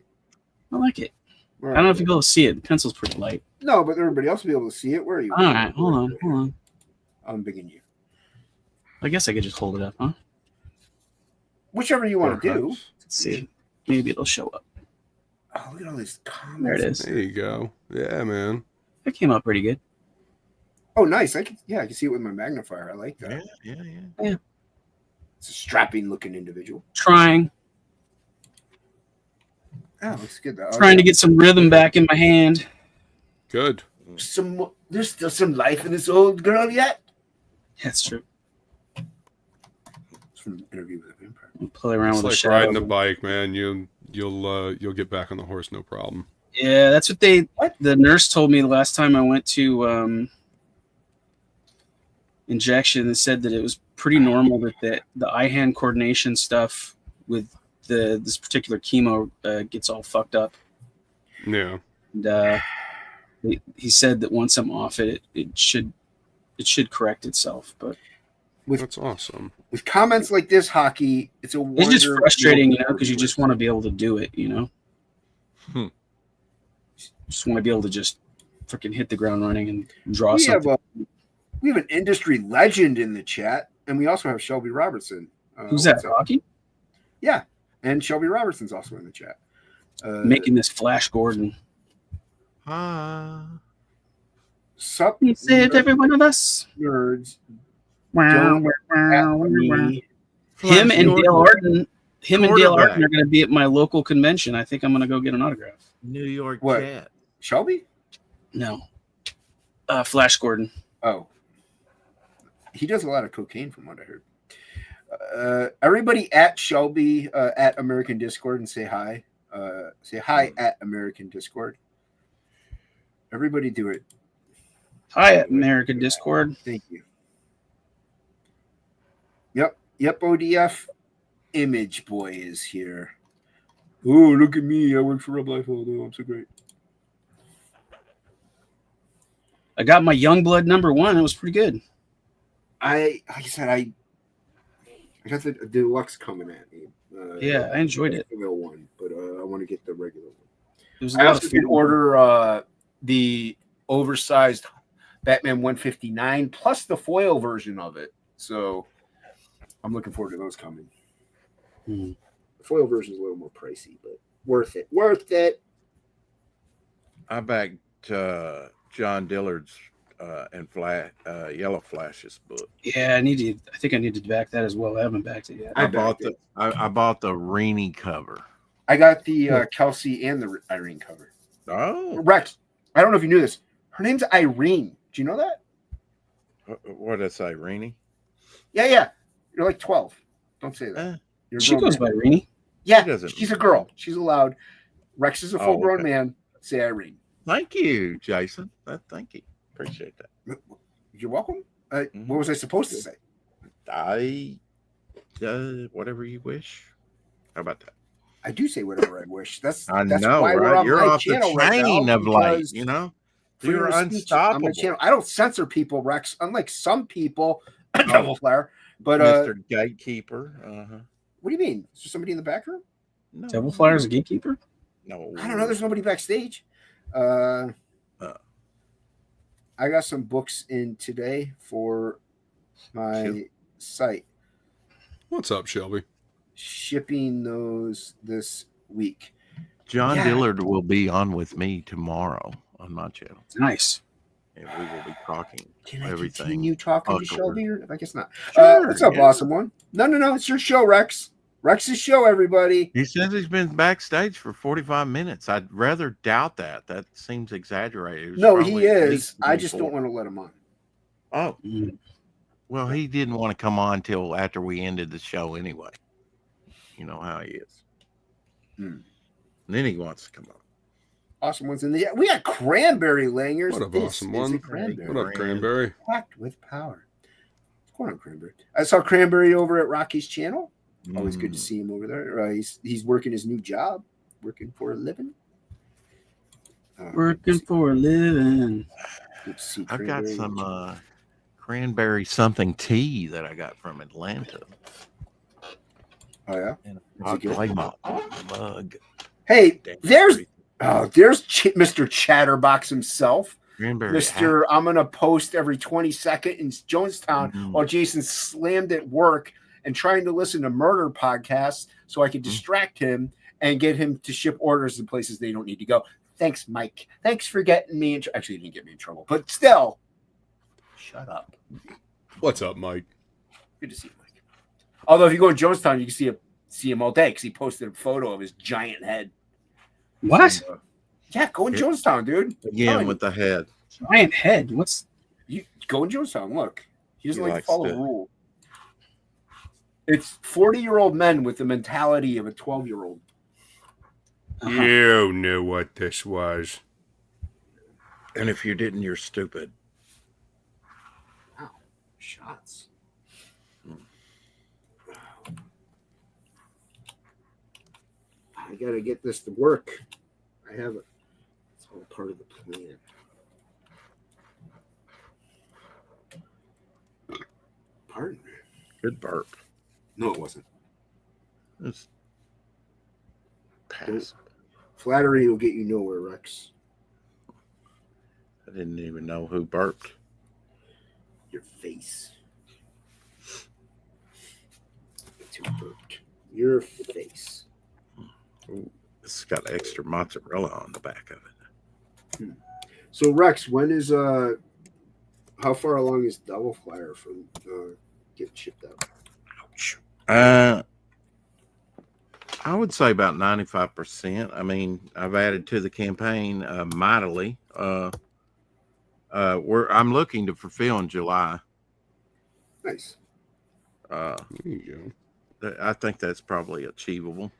I like it. I don't know if you'll be able to see it. The pencil's pretty light. No, but everybody else will be able to see it. Where are you? All right, hold on. I'm bigging you. I guess I could just hold it up, huh? Whichever you want to do. Perhaps. Let's see. Maybe it'll show up. Oh, look at all these comments. There it is. There you go. Yeah, man. That came out pretty good. Oh, nice. I can see it with my magnifier. I like that. yeah. It's a strapping looking individual. Trying Oh, looks good though. to get some rhythm back in my hand. Good. There's still some life in this old girl yet. That's true. It's from an interview with a vampire. I'll play around It's with the like riding a shadows. bike, man. You'll get back on the horse, no problem. Yeah, that's what the nurse told me the last time I went to injection. They said that it was pretty normal that the eye hand coordination stuff with this particular chemo gets all fucked up. Yeah. And he said that once I'm off it should correct itself. But That's awesome. With comments like this, Hocky, it's a it's just wonder- frustrating, because you just want to be able to do it, Just want to be able to just freaking hit the ground running and draw We have something. we have an industry legend in the chat, and we also have Shelby Robertson. Who's that, what's up? Hocky? Yeah, and Shelby Robertson's also in the chat. Making this Flash Gordon. Sup, He saved every one of us. nerds. Wow, Don't wow, wow, at wow. me. Him and Flash Dale Arden. Him and Dale Quarterback. Arden are going to be at my local convention. I think I'm going to go get an autograph. New York What? Cat. Shelby? No, Flash Gordon. Oh, he does a lot of cocaine, from what I heard. Everybody at Shelby at American Discord and say hi. Say hi at American Discord. Everybody do it. Hi, American Discord. Thank you. Yep, ODF. Image Boy is here. Oh, look at me. I work for Red Life. Oh, I'm so great. I got my Youngblood #1. It was pretty good. I got the deluxe coming at me. Yeah, I enjoyed it. The real one, but I want to get the regular one. It was a I lot also of did fun. order the oversized Batman 159 plus the foil version of it. So I'm looking forward to those coming. The foil version is a little more pricey, but worth it. Worth it. I backed John Dillard's and Yellow Flash's book. Yeah, I think I need to back that as well. I haven't backed it yet. I bought the Rainy cover. I got the Kelsey and the Irene cover. Oh, Rex, I don't know if you knew this. Her name's Irene. Do you know that? What did I say, Rainy? Yeah. You're like 12. Don't say that. You're a She grown goes man. by Rini. Yeah, she's a girl. She's allowed. Rex is a full-grown man. Say Irene. Thank you, Jason. Thank you. Appreciate that. You're welcome. What was I supposed to say? Whatever you wish. How about that? I do say whatever I wish. That's know, why we're right? on You're my off the channel right train now, of late, because you know? freedom You're of speech on my unstoppable. channel. I don't censor people, Rex, unlike some people. Double flare. But Mr. Gatekeeper. what do you mean? Is there somebody in the back room? No. Devil Flyer's a gatekeeper? No. I don't know. There's nobody backstage. I got some books in today for my site. What's up, Shelby? Shipping those this week. John Dillard will be on with me tomorrow on my channel. Nice. And we will be talking Can I everything. continue talking to Awkward. Shelby? Or I guess not. Sure, what's up, yeah. awesome one? No. It's your show, Rex. Rex's show, everybody. He says he's been backstage for 45 minutes. I'd rather doubt that. That seems exaggerated. It was No, probably he at is. least I just 24. don't want to let him on. Oh. Well, he didn't want to come on till after we ended the show anyway. You know how he is. And then he wants to come on. Awesome ones in the we got cranberry langers. What a This awesome is one. a cranberry. What up, Cranberry? Packed with power. What's going on, Cranberry? I saw Cranberry over at Rocky's channel. Always good to see him over there. He's working his new job, working for a living. Working for a living. Good to see I've got Cranberry. some cranberry something tea that I got from Atlanta. Oh yeah. In a Is it good? play mug. Hey, Damn there's great. Mr. Chatterbox himself. Cranberry Mr. I'm gonna post every 22nd in Jonestown while Jason slammed at work and trying to listen to murder podcasts so I could distract him and get him to ship orders in places they don't need to go. Thanks, Mike. Thanks for getting me in actually, you didn't get me in trouble, but still, shut up. What's up, Mike? Good to see you, Mike. Although if you go to Jonestown, you can see him all day because he posted a photo of his giant head. What? Yeah, go in Jonestown, dude. Again with the head. Giant head. What's You go in Jonestown. Look, he doesn't He like to likes follow to- the rule. It's 40-year-old men with the mentality of a 12-year-old. You knew what this was. And if you didn't, you're stupid. Wow, shots. I gotta get this to work. I have it. It's all part of the plan. Pardon? Good burp. No, it wasn't. It's pass. Flattery will get you nowhere, Rex. I didn't even know who burped. Your face. It's who burped. Your face. Ooh, it's got extra mozzarella on the back of it. So Rex, when is how far along is Double Flyer from getting shipped out? Ouch. I would say about 95%. I mean, I've added to the campaign mightily. I'm looking to fulfill in July. Nice. There you go. I think that's probably achievable.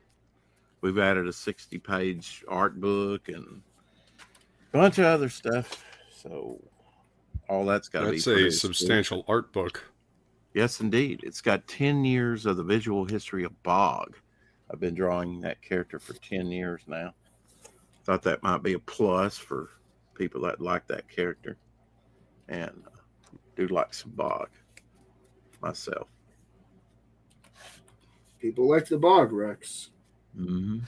We've added a 60-page art book and a bunch of other stuff. So all that's got to be That's a produced. substantial art book. Yes, indeed. It's got 10 years of the visual history of Bog. I've been drawing that character for 10 years now. Thought that might be a plus for people that like that character. And do like some Bog myself. People like the Bog, Rex. Mm-hmm.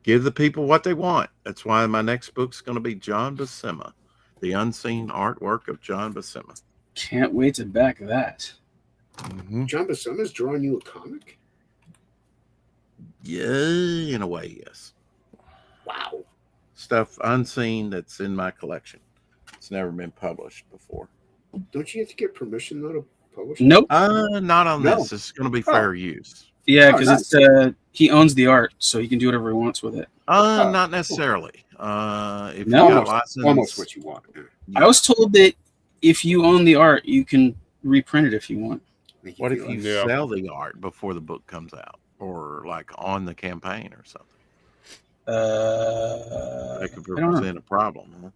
Give the people what they want. That's why my next book's going to be John Buscema, the unseen artwork of John Buscema. Can't wait to back that. Mm-hmm. John Buscema's drawing you a comic? Yeah, in a way, yes. Wow. Stuff unseen that's in my collection. It's never been published before. Don't you have to get permission, though, to publish? Nope. Not on No. this. It's going to be fair use. Yeah, Oh, because nice. it's he owns the art, so he can do whatever he wants with it. Not necessarily. If No. you got license, Almost what you want. I was told that if you own the art, you can reprint it if you want. What if you Yeah. sell the art before the book comes out, or like on the campaign or something? That could I don't know. present a problem. Huh?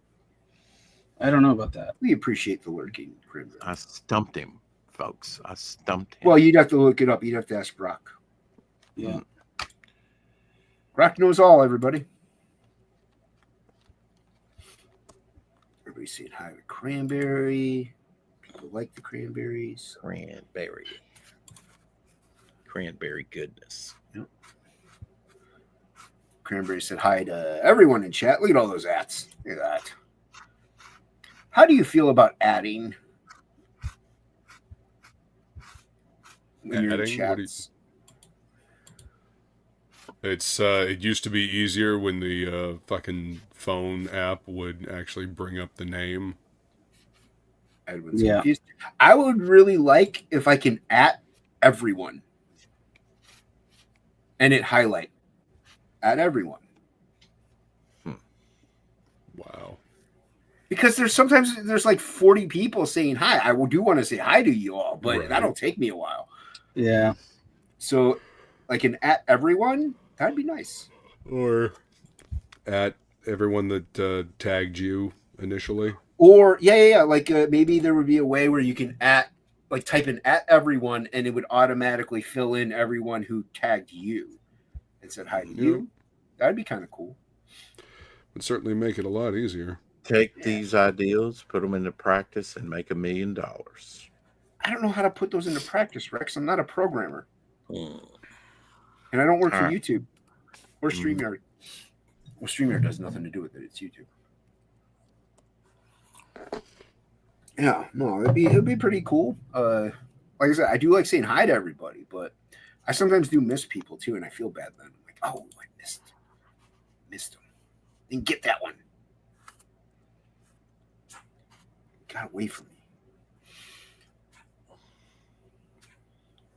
I don't know about that. We appreciate the lurking, Crimson. I stumped him, folks. I stumped him. Well, you'd have to look it up. You'd have to ask Brock. Yeah. Brock knows all, everybody. Everybody's saying hi to Cranberry. People like the cranberries. Cranberry goodness. Cranberry said hi to everyone in chat. Look at all those ats. Look at that. How do you feel about adding? When you're in Adding? What do you- chats? It used to be easier when the fucking phone app would actually bring up the name. Edwin's Yeah. confused. I would really like if I can at everyone and it highlight at everyone. Wow. Because there's like 40 people saying hi. I do want to say hi to you all, but Right. that'll take me a while. Yeah. So like an at everyone, that'd be nice. Or at everyone that tagged you initially. Or yeah. Like maybe there would be a way where you can type in at everyone and it would automatically fill in everyone who tagged you and said hi to you. That'd be kind of cool. Would certainly make it a lot easier. Take these ideas, put them into practice, and make $1 million. I don't know how to put those into practice, Rex. I'm not a programmer. Hmm. And I don't work for All right. YouTube or StreamYard. Well, StreamYard does nothing to do with it. It's YouTube. Yeah, no, it'd be pretty cool. Like I said, I do like saying hi to everybody, but I sometimes do miss people too, and I feel bad then. I'm like, oh, I missed them. Didn't get that one. Got away from me.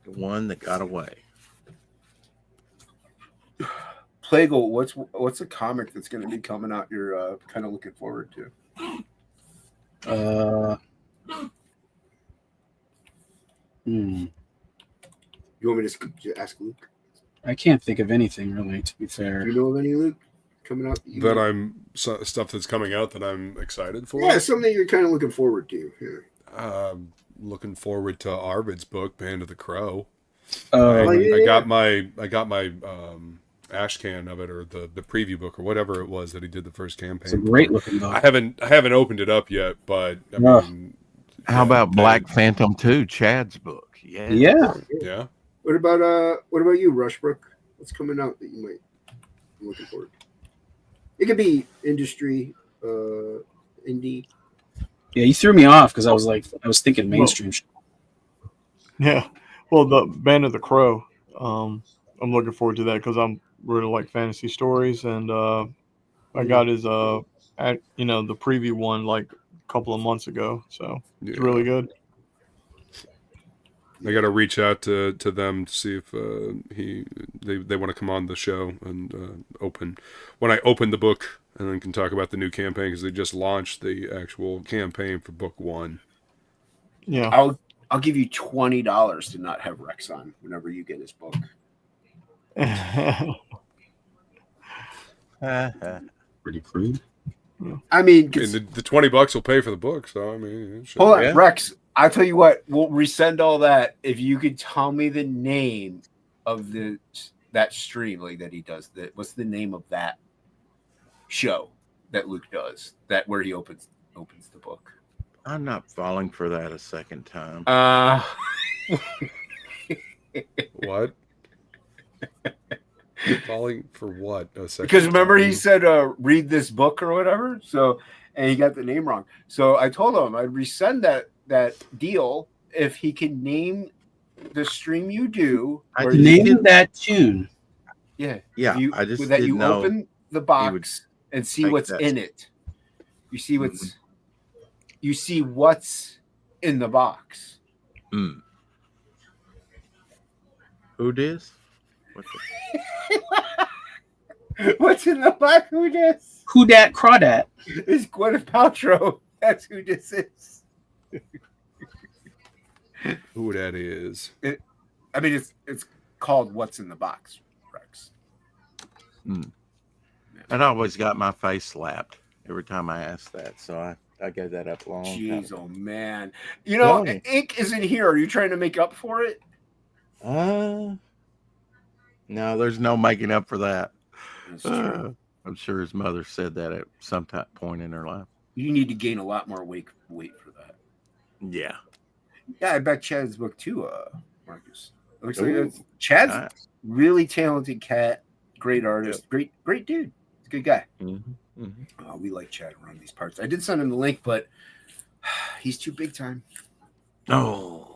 The one that got away. Plegel, what's a comic that's going to be coming out you're kind of looking forward to? You want me to ask Luke? I can't think of anything really, to be fair. Do you know of any, Luke, coming out? Stuff that's coming out that I'm excited for. Yeah, something you're kind of looking forward to. Yeah. Looking forward to Arvid's book, Band of the Crow. Yeah. I got my ash can of it, or the preview book, or whatever it was that he did the first campaign. It's a great looking book. I haven't opened it up yet, but I mean, How about Black Phantom 2, Chad's book? Yeah. Yeah. What about you, Rushbrook? What's coming out that you might be looking forward to? It could be industry, indie. Yeah, you threw me off because I was thinking mainstream. Yeah. Well, the Band of the Crow. I'm looking forward to that because I'm really like fantasy stories, and I got his the preview one like a couple of months ago, so it's really good. I got to reach out to them to see if they want to come on the show and open the book, and then can talk about the new campaign, because they just launched the actual campaign for book 1. Yeah, I'll give you $20 to not have Rex on whenever you get his book. Pretty crude. I mean, And the $20 will pay for the book. So I mean, it should- hold on, Yeah. Rex. I'll tell you what. We'll resend all that if you could tell me the name of that stream like that he does. What's the name of that show that Luke does? That where he opens the book. I'm not falling for that a second time. What? Falling for what? A second Because remember he time? said read this book or whatever. So and he got the name wrong. So I told him I'd resend that deal if he can name the stream you do. I where didn't you- Name that tune. Yeah. Yeah, You, I just that didn't you know open the would box and see take what's that. in it. You see what's in the box. Mm. Who dis? What the- What's in the box? Who this? Who dat crawdat? It's Gwyneth Paltrow. That's who this is. Who that is? I mean, it's called What's in the Box, Rex. I'd always got my face slapped every time I asked that, so I gave that up long time Jeez, ago. oh man. You know, Lonnie. ink isn't here. Are you trying to make up for it? No, there's no making up for that. That's true. I'm sure his mother said that at some point in her life. You need to gain a lot more weight for that. Yeah. Yeah, I bet Chad's book too, Marcus. It looks like Ooh, it's Chad's nice. really talented cat, great artist, great dude. He's a good guy. Mm-hmm. Mm-hmm. Oh, we like Chad around these parts. I did send him the link, but he's too big time. Oh,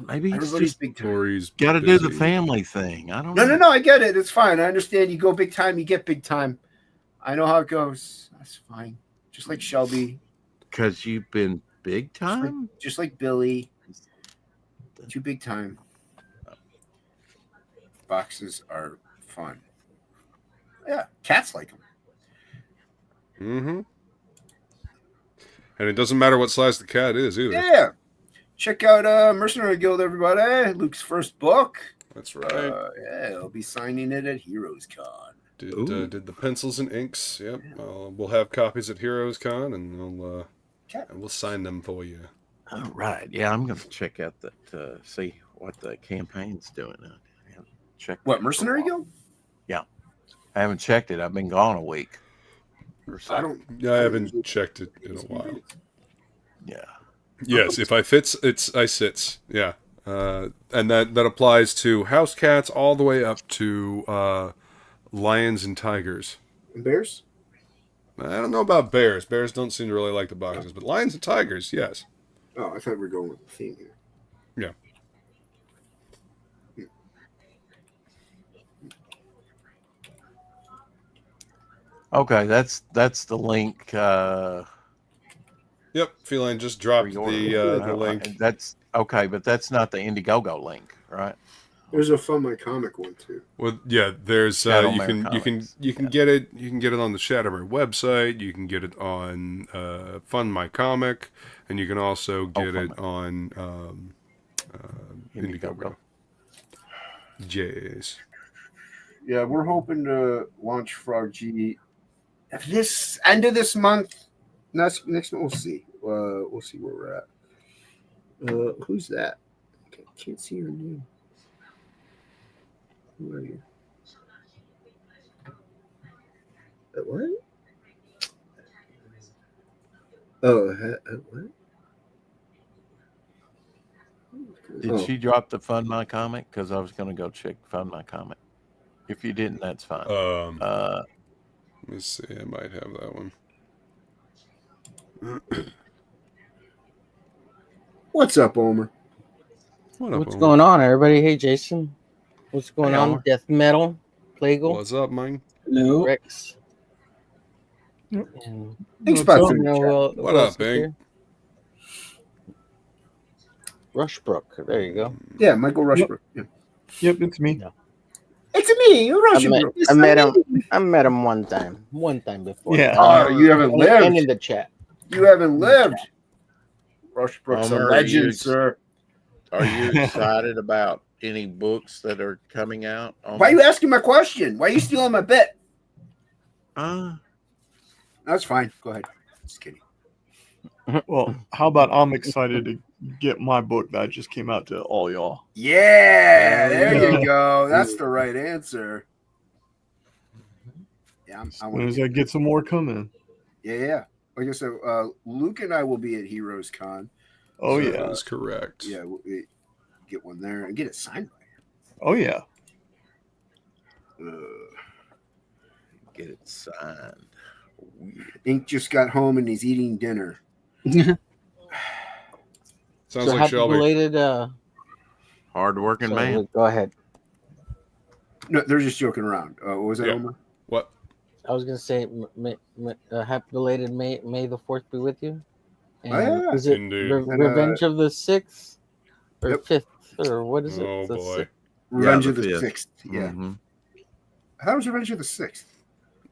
maybe he's Everybody's just big time. Or he's got to do the busy. family thing. I don't No, know. no, no. I get it. It's fine. I understand. You go big time, you get big time. I know how it goes. That's fine. Just like Shelby, Because you've been big time? just like Billy. Too big time. Boxes are fun. Yeah, cats like them. Mm-hmm. And it doesn't matter what size the cat is either. Yeah. Check out Mercenary Guild, everybody. Luke's first book. That's right. Yeah, he'll be signing it at Heroes Con. Did the pencils and inks? Yep. We'll have copies at Heroes Con, and we'll sign them for you. All right. Yeah, I'm going to check out that, see what the campaign's doing. Check What, Mercenary Guild? Yeah. I haven't checked it. I've been gone a week. Or so. I don't. Yeah, I haven't checked it in a while. Yeah. Yes, if I fits, I sits. Yeah, and that applies to house cats all the way up to lions and tigers. And bears? I don't know about bears. Bears don't seem to really like the boxes, but lions and tigers, yes. Oh, I thought we were going with the theme here. Yeah. Okay, that's the link. Yep, Feline just dropped the link. That's okay, but that's not the Indiegogo link, right? There's a Fun My Comic one too. Well, yeah, there's you can get it on the Shadowmare website. You can get it on Fund My Comic, and you can also get it on Indiegogo. Jays. Yeah, we're hoping to launch Frog G this end of this month. Next month we'll see. We'll see where we're at. Who's that? I can't see her name. Who are you? What? Oh, what? Did she drop the Fund My Comic? Because I was going to go check Fund My Comic. If you didn't, that's fine. Let me see. I might have that one. What's up, Omer? What's going on, everybody? Hey, Jason. What's going Hey, on? Omer. Death Metal, Plegel, What's up, man? Hello. Rex. Yep. And Thanks, who Bacsko. else- you know, What who up, else is Bing? here? Rushbrook. There you go. Yeah, Michael Rushbrook. Yeah. Yep, it's me. Yeah. It's me, Rushbrook. I met him. I met him one time before. Yeah. Oh, you haven't And lived. in the chat. You haven't lived. Rushbrook's a Omer, legend, you- sir. Are you excited about any books that are coming out? Why are you asking my question? Why are you stealing my bit? That's fine. Go ahead. Just kidding. Well, how about I'm excited to get my book that just came out to all y'all. Yeah, there Yeah. you go. That's the right answer. Yeah, As soon as I get some more coming. Yeah. Like I said, Luke and I will be at Heroes Con. Oh, So yeah. that's correct. Yeah, we get one there and get it signed by him. Oh, yeah. Get it signed. Ink just got home and he's eating dinner. Sounds So like happy Shelby. belated. Hard-working Sorry, man. Luke, go ahead. No, they're just joking around. What was that, Yeah. Omar? What? I was gonna say, happy belated May the 4th be with you. And yeah. is it Indeed. Revenge of the 6th or Yep. 5th or what is it? Oh, The boy. 6th? Revenge the of the 5th. 6th. Yeah. Mhm. How was Revenge of the 6th?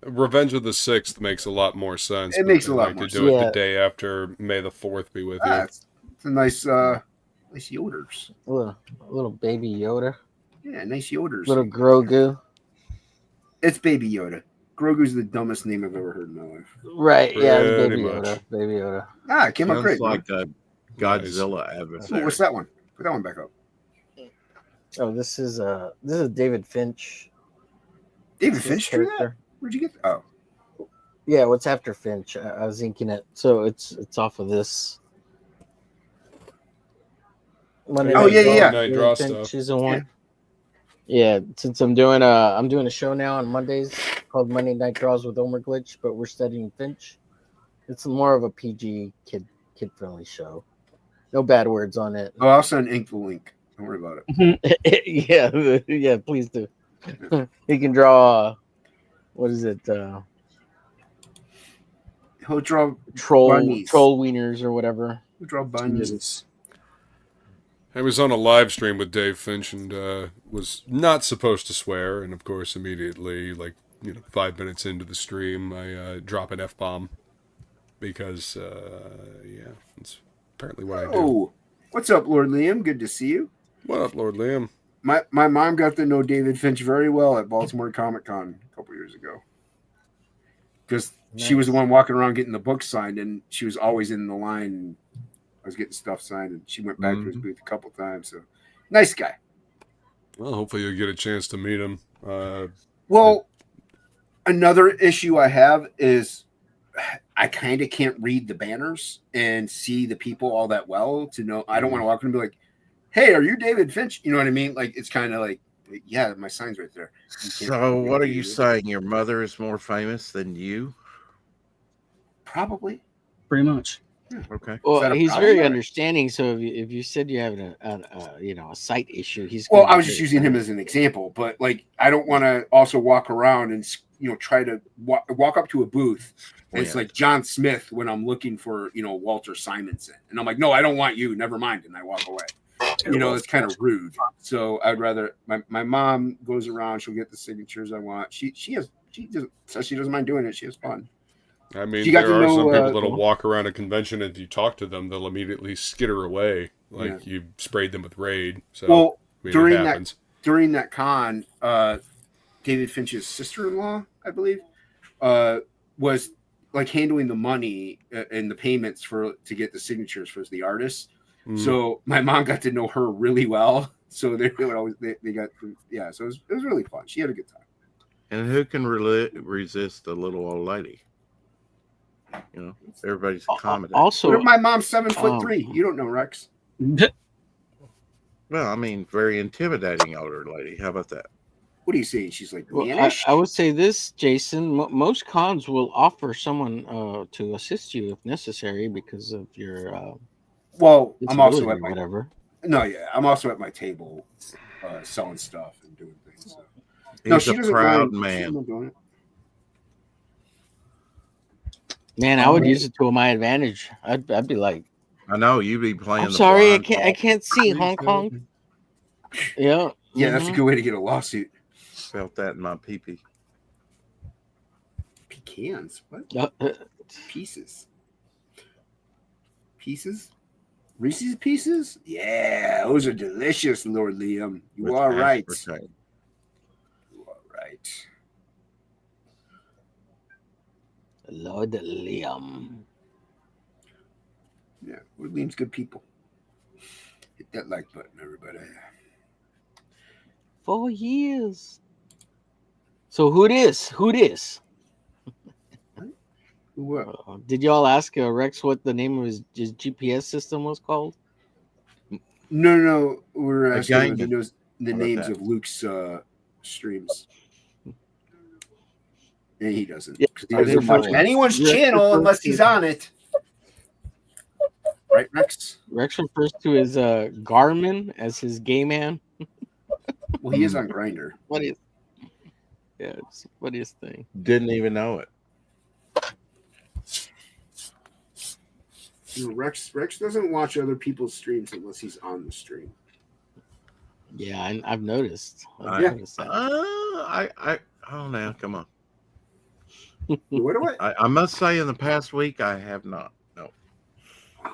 Revenge of the 6th makes a lot more sense. It but makes a they lot like more to do it sense. the day after May the 4th be with you. It's a nice Yoders. Little baby Yoda, Yeah, nice Yoders. little Grogu. It's Baby Yoda. Grogu's the dumbest name I've ever heard in my life. Right? Yeah, it's Pretty Baby much. Yoda. Baby Yoda. It came out Sounds great. like man. a Godzilla adversary. Ooh, what's that one? Put that one back up. Oh, this is David Finch. David This Finch drew that? character. Where'd you get that? Oh. Yeah, what's after Finch? I was inking it, so it's off of this. Monday Oh, Night yeah, Draw, yeah. Night David Draw Finch, stuff. Season 1. Yeah, since I'm doing a show now on Mondays called Monday Night Draws with Omer Glitch, but we're studying Finch. It's more of a PG kid friendly show. No bad words on it. Oh, I'll send Ink the link. Don't worry about it. yeah, please do. He can draw. What is it? He'll draw Troll bunnies. wieners or whatever. He'll draw bunnies. I was on a live stream with Dave Finch and was not supposed to swear, and of course, immediately, 5 minutes into the stream, I drop an F-bomb because, it's apparently what I do. Oh, what's up, Lord Liam? Good to see you. What up, Lord Liam? My mom got to know David Finch very well at Baltimore Comic Con a couple years ago. Because she was the one walking around getting the book signed, and she was always in the line. I was getting stuff signed, and she went back to his booth a couple times. So, nice guy. Well, hopefully you'll get a chance to meet him. Well, another issue I have is I kind of can't read the banners and see the people all that well to know. I don't want to walk in and be like, "Hey, are you David Finch?" You know what I mean? Like, it's kind of like, yeah, my sign's right there. So, what are you saying? Your mother is more famous than you? Probably. Pretty much. Yeah. Okay. Well, he's problem? very understanding. So if you said you have a sight issue, he's Well, gonna I was be just very using him as an example, but like, I don't want to also walk around and try to walk up to a booth. And it's like John Smith when I'm looking for Walter Simonson, and I'm like, no, I don't want you. Never mind, and I walk away. It's kind of rude. So I'd rather my mom goes around. She'll get the signatures I want. She doesn't mind doing it. She has fun. I mean, She got there to are some know, people that'll walk around a convention, and if you talk to them, they'll immediately skitter away, like you sprayed them with Raid. So, well, I mean, during that con, David Finch's sister-in-law, I believe, was like handling the money and the payments to get the signatures for the artists. So my mom got to know her really well. So they got so it was really fun. She had a good time. And who can resist a little old lady? Everybody's accommodating. Also, my mom's 7'3". You don't know, Rex. Well, I mean, very intimidating older lady. How about that? What are you saying? She's like, well, I would say this, Jason. Most cons will offer someone to assist you if necessary because of your. Well, I'm also at whatever. I'm also at my table, selling stuff and doing things. So. He's a proud man. Man, I would use it to my advantage. I'd be like, I know you'd be playing. I'm sorry, I can't see Hong Kong. Yeah, that's a good way to get a lawsuit. Felt that in my pee-pee. Pecans? What? Pieces? Reese's Pieces? Yeah, those are delicious, Lord Liam. You are right. You are right. Lord Liam. Yeah, we're Liam's good people. Hit that like button, everybody. 4 years. So who this? Who this? What? Did y'all ask Rex what the name of his GPS system was called? No. We're asking him if he Gaming. knows the How about names that? of Luke's streams. And he doesn't. Yeah, 'Cause he I doesn't didn't watch know. anyone's Rex channel refers unless to- he's on it. Right, Rex? Rex refers to his Garmin as his gay man. Well, he is on Grindr. What is? Yeah, it's the funniest thing. Didn't even know it. You know, Rex doesn't watch other people's streams unless he's on the stream. Yeah, I've noticed. I've Yeah. noticed that. I don't know. Come on. What do I must say, in the past week, I have not. No,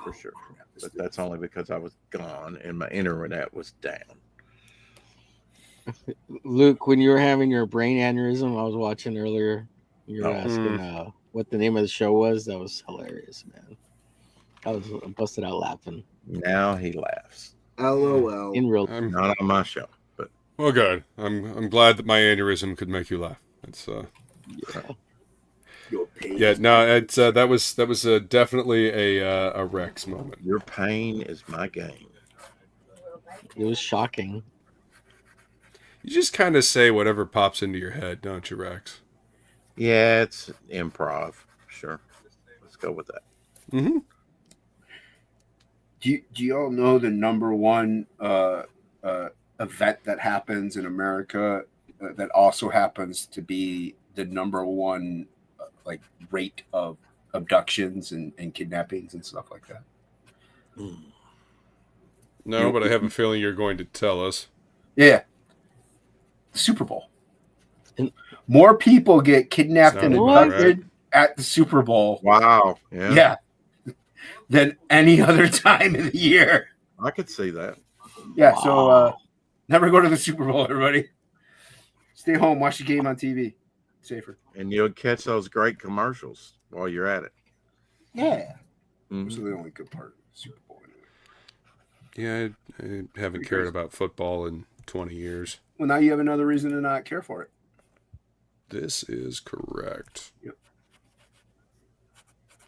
for sure. But that's only because I was gone and my internet was down. Luke, when you were having your brain aneurysm, I was watching earlier. You were asking what the name of the show was. That was hilarious, man. I busted out laughing. Now he laughs. LOL. In real I'm Not on my show, but well, good. I'm glad that my aneurysm could make you laugh. It's Your pain. yeah, no, it's that was definitely a Rex moment. your pain is my gain. It was shocking. You just kind of say whatever pops into your head, don't you, Rex? Yeah, it's improv. Sure. Let's go with that. Mm-hmm. Do you all know the number one event that happens in America that also happens to be the number one rate of abductions and kidnappings and stuff like that? No, but I have a feeling you're going to tell us. Yeah. The Super Bowl. More people get kidnapped and Sounded about abducted at the Super Bowl. Wow. Yeah. Yeah. Than any other time of the year. I could see that. Yeah, so never go to the Super Bowl, everybody. Stay home, watch the game on TV. Safer. And you'll catch those great commercials while you're at it. Yeah. Mhm. Those are the only good part of the Super Bowl Yeah, anyway. I haven't cared about football in 20 years. Well, now you have another reason to not care for it. This is correct. Yep.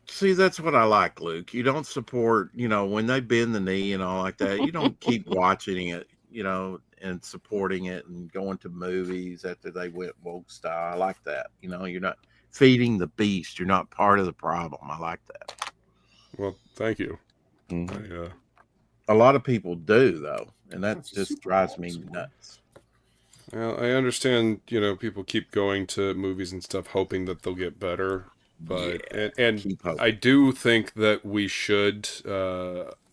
See, that's what I like, Luke. You don't support, when they bend the knee and all like that. You don't keep watching it, and supporting it and going to movies after they went woke style. I like that. You're not feeding the beast. You're not part of the problem. I like that. Well, thank you. Mhm. A lot of people do, though, and that That's a just Super drives Bowl, me Super Bowl. nuts. Well, I understand, people keep going to movies and stuff hoping that they'll get better. But and keep hoping. I do think that we should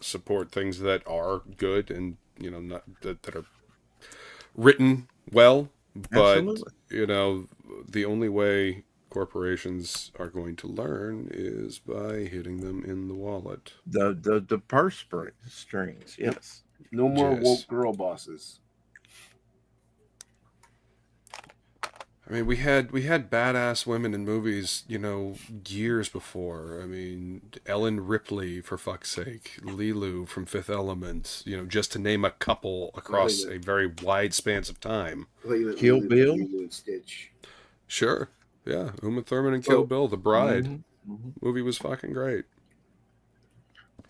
support things that are good and not that are written well. But Absolutely. the only way corporations are going to learn is by hitting them in the wallet. The purse strings, yes. No more Yes. woke girl bosses. I mean, we had badass women in movies, years before. I mean, Ellen Ripley, for fuck's sake, Lilu from Fifth Element, just to name a couple across a very wide span of time. Kill Bill? And Stitch. Sure, yeah, Uma Thurman and Kill Bill, The Bride. Mhm. Movie was fucking great.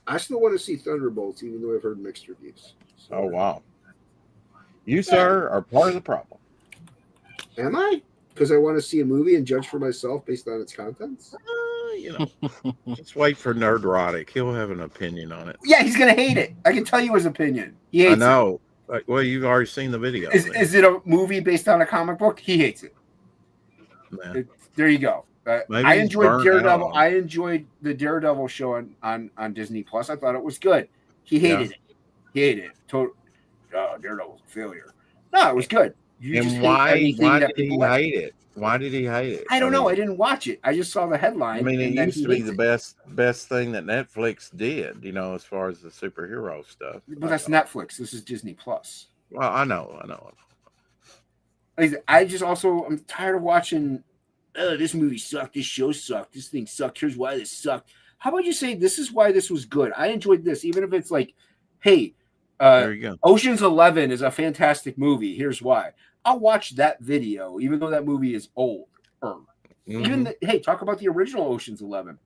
I still want to see Thunderbolts, even though I've heard mixed reviews. So, Oh, wow. You, sir, are part of the problem. am I? Because I want to see a movie and judge for myself based on its contents? Just wait for Nerdrotic. He'll have an opinion on it. Yeah, he's going to hate it. I can tell you his opinion. He hates I know. Well, you've already seen the video. it. Is it a movie based on a comic book? He hates it. Man. There you go. Maybe I he's enjoyed burned Daredevil. out on I enjoyed the Daredevil show on Disney Plus. I thought it was good. He hated it. He hated it. Daredevil's a failure. No, it was good. You just And hate why everything that did he people like. hate it? Why did he hate it? I don't know. I didn't watch it. I just saw the headline. I mean, it and then used he to be hates the it. best thing that Netflix did, as far as the superhero stuff. But that's Netflix. This is Disney Plus. Well, I know. I'm tired of watching oh, this movie sucked, this show sucked, this thing sucked, here's why this sucked. How about you say this is why this was good? I enjoyed this, even if it's like, hey, There you go. Ocean's 11 is a fantastic movie. Here's why. I'll watch that video, even though that movie is old. Even hey, talk about the original Ocean's 11.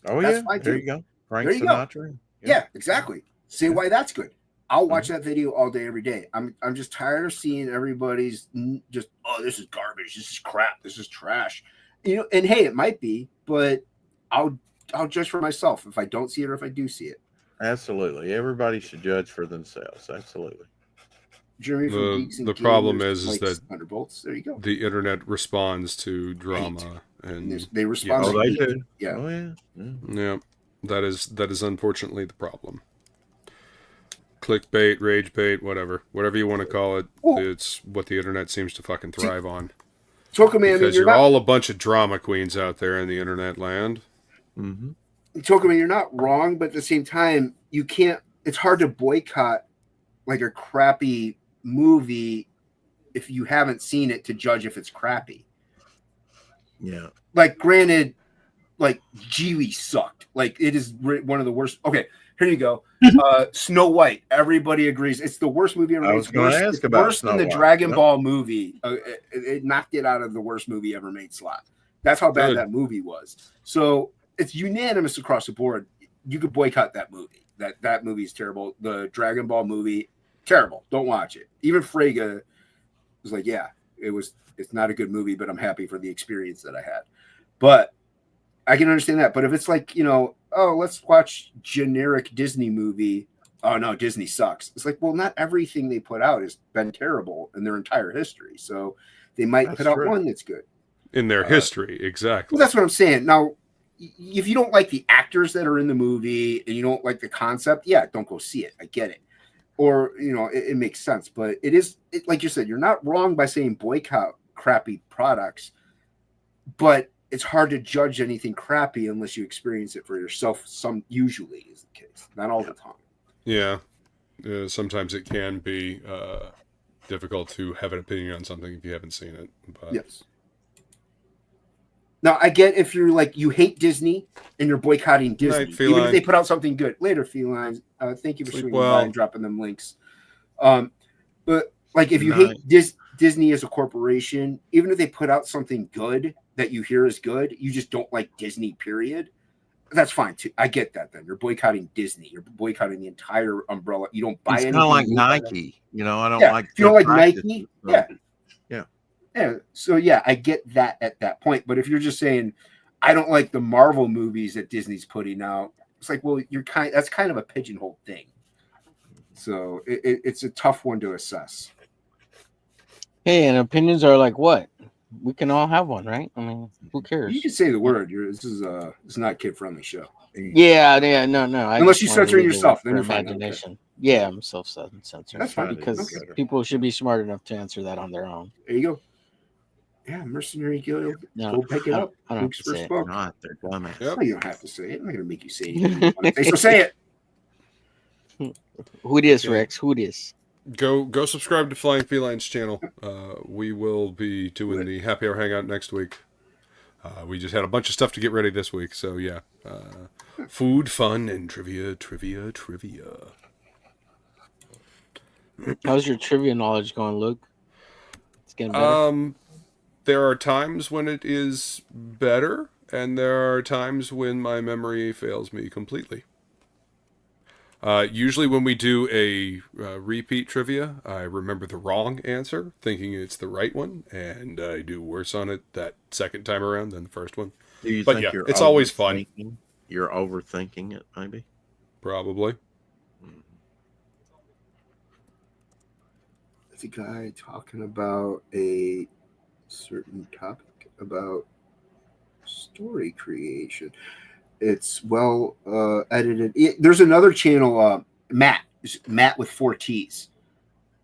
Oh That's yeah, fine, there too. you go. Frank There you go. Sinatra. Yeah, exactly. Say why that's good. I'll watch that video all day, every day. I'm just tired of seeing everybody's just, oh, this is garbage, this is crap, this is trash. You know, and hey, it might be, but I'll judge for myself if I don't see it or if I do see it. Absolutely. Everybody should judge for themselves. Absolutely. Jeremy from Geeks and The problem Gamers is likes that Thunderbolts. There you go. the internet responds to drama, and They respond. Oh, to they hate. do. Yeah. Oh yeah. yeah, that is unfortunately the problem. Clickbait, rage bait, whatever you want to call it, it's what the internet seems to fucking thrive on. Tokaman, Because you're all a bunch of drama queens out there in the internet land. Tokaman, you're not wrong, but at the same time, you can't. It's hard to boycott like a crappy movie if you haven't seen it to judge if it's crappy. Yeah. Like, granted, like Geely sucked. Like, it is one of the worst. Okay, here you go. Snow White. Everybody agrees it's the worst movie ever made. I was going to ask about worse Snow than the White. Dragon Ball movie. It knocked it out of the worst movie ever made slot. That's how bad Good. that movie was. So it's unanimous across the board. You could boycott that movie. That movie is terrible. The Dragon Ball movie, terrible. Don't watch it. Even Frege was like, yeah, it's not a good movie, but I'm happy for the experience that I had. But I can understand that. But if it's like, you know, oh, let's watch generic Disney movie. Oh no, Disney sucks. It's like, well, not everything they put out has been terrible in their entire history. So they might put out one that's good. In their history, exactly. Well, that's what I'm saying. Now, if you don't like the actors that are in the movie and you don't like the concept, yeah, don't go see it. I get it. Or, you know, it makes sense. But like you said, you're not wrong by saying boycott crappy products. But it's hard to judge anything crappy unless you experience it for yourself. Usually is the case, not all the time. Yeah. Sometimes it can be difficult to have an opinion on something if you haven't seen it. But yes. Now, I get if you're like, you hate Disney and you're boycotting Disney, even if they put out something good. Later, Felines. Thank you for swinging by and dropping them links. But like, if you hate Disney as a corporation, even if they put out something good that you hear is good, you just don't like Disney, period. That's fine too. I get that. Then you're boycotting Disney. You're boycotting the entire umbrella. You don't buy anything. It's kind of like Nike. You know, I don't like. If you don't like Nike, yeah. Yeah. So yeah, I get that at that point. But if you're just saying, I don't like the Marvel movies that Disney's putting out, it's like, well, that's kind of a pigeonhole thing. So it's a tough one to assess. Hey, and opinions are like what? We can all have one, right? I mean, who cares? You can say the word. This is not a kid-friendly show. Yeah, no. Unless you censor yourself, then you're fine. Imagination. Yeah, I'm self-censoring. That's fine because people should be smart enough to answer that on their own. There you go. Yeah, Mercenary Guild. Go pick it up. I don't have to say it. Not they're dumbass. Yep. No, you don't have to say it. I'm not gonna make you say anything. So say it. Who this, Rex? Who this? Go subscribe to Flying Felines channel. We will be doing the Happy Hour Hangout next week. We just had a bunch of stuff to get ready this week, so yeah. Food, fun, and trivia. How's your trivia knowledge going, Luke? It's getting better. There are times when it is better, and there are times when my memory fails me completely. Usually when we do a repeat trivia, I remember the wrong answer, thinking it's the right one, and I do worse on it that second time around than the first one. Do you but think yeah, you're it's always fun. You're overthinking it, maybe? Probably. It's a guy talking about a certain topic about story creation. It's well edited. There's another channel, Matt with 4 T's.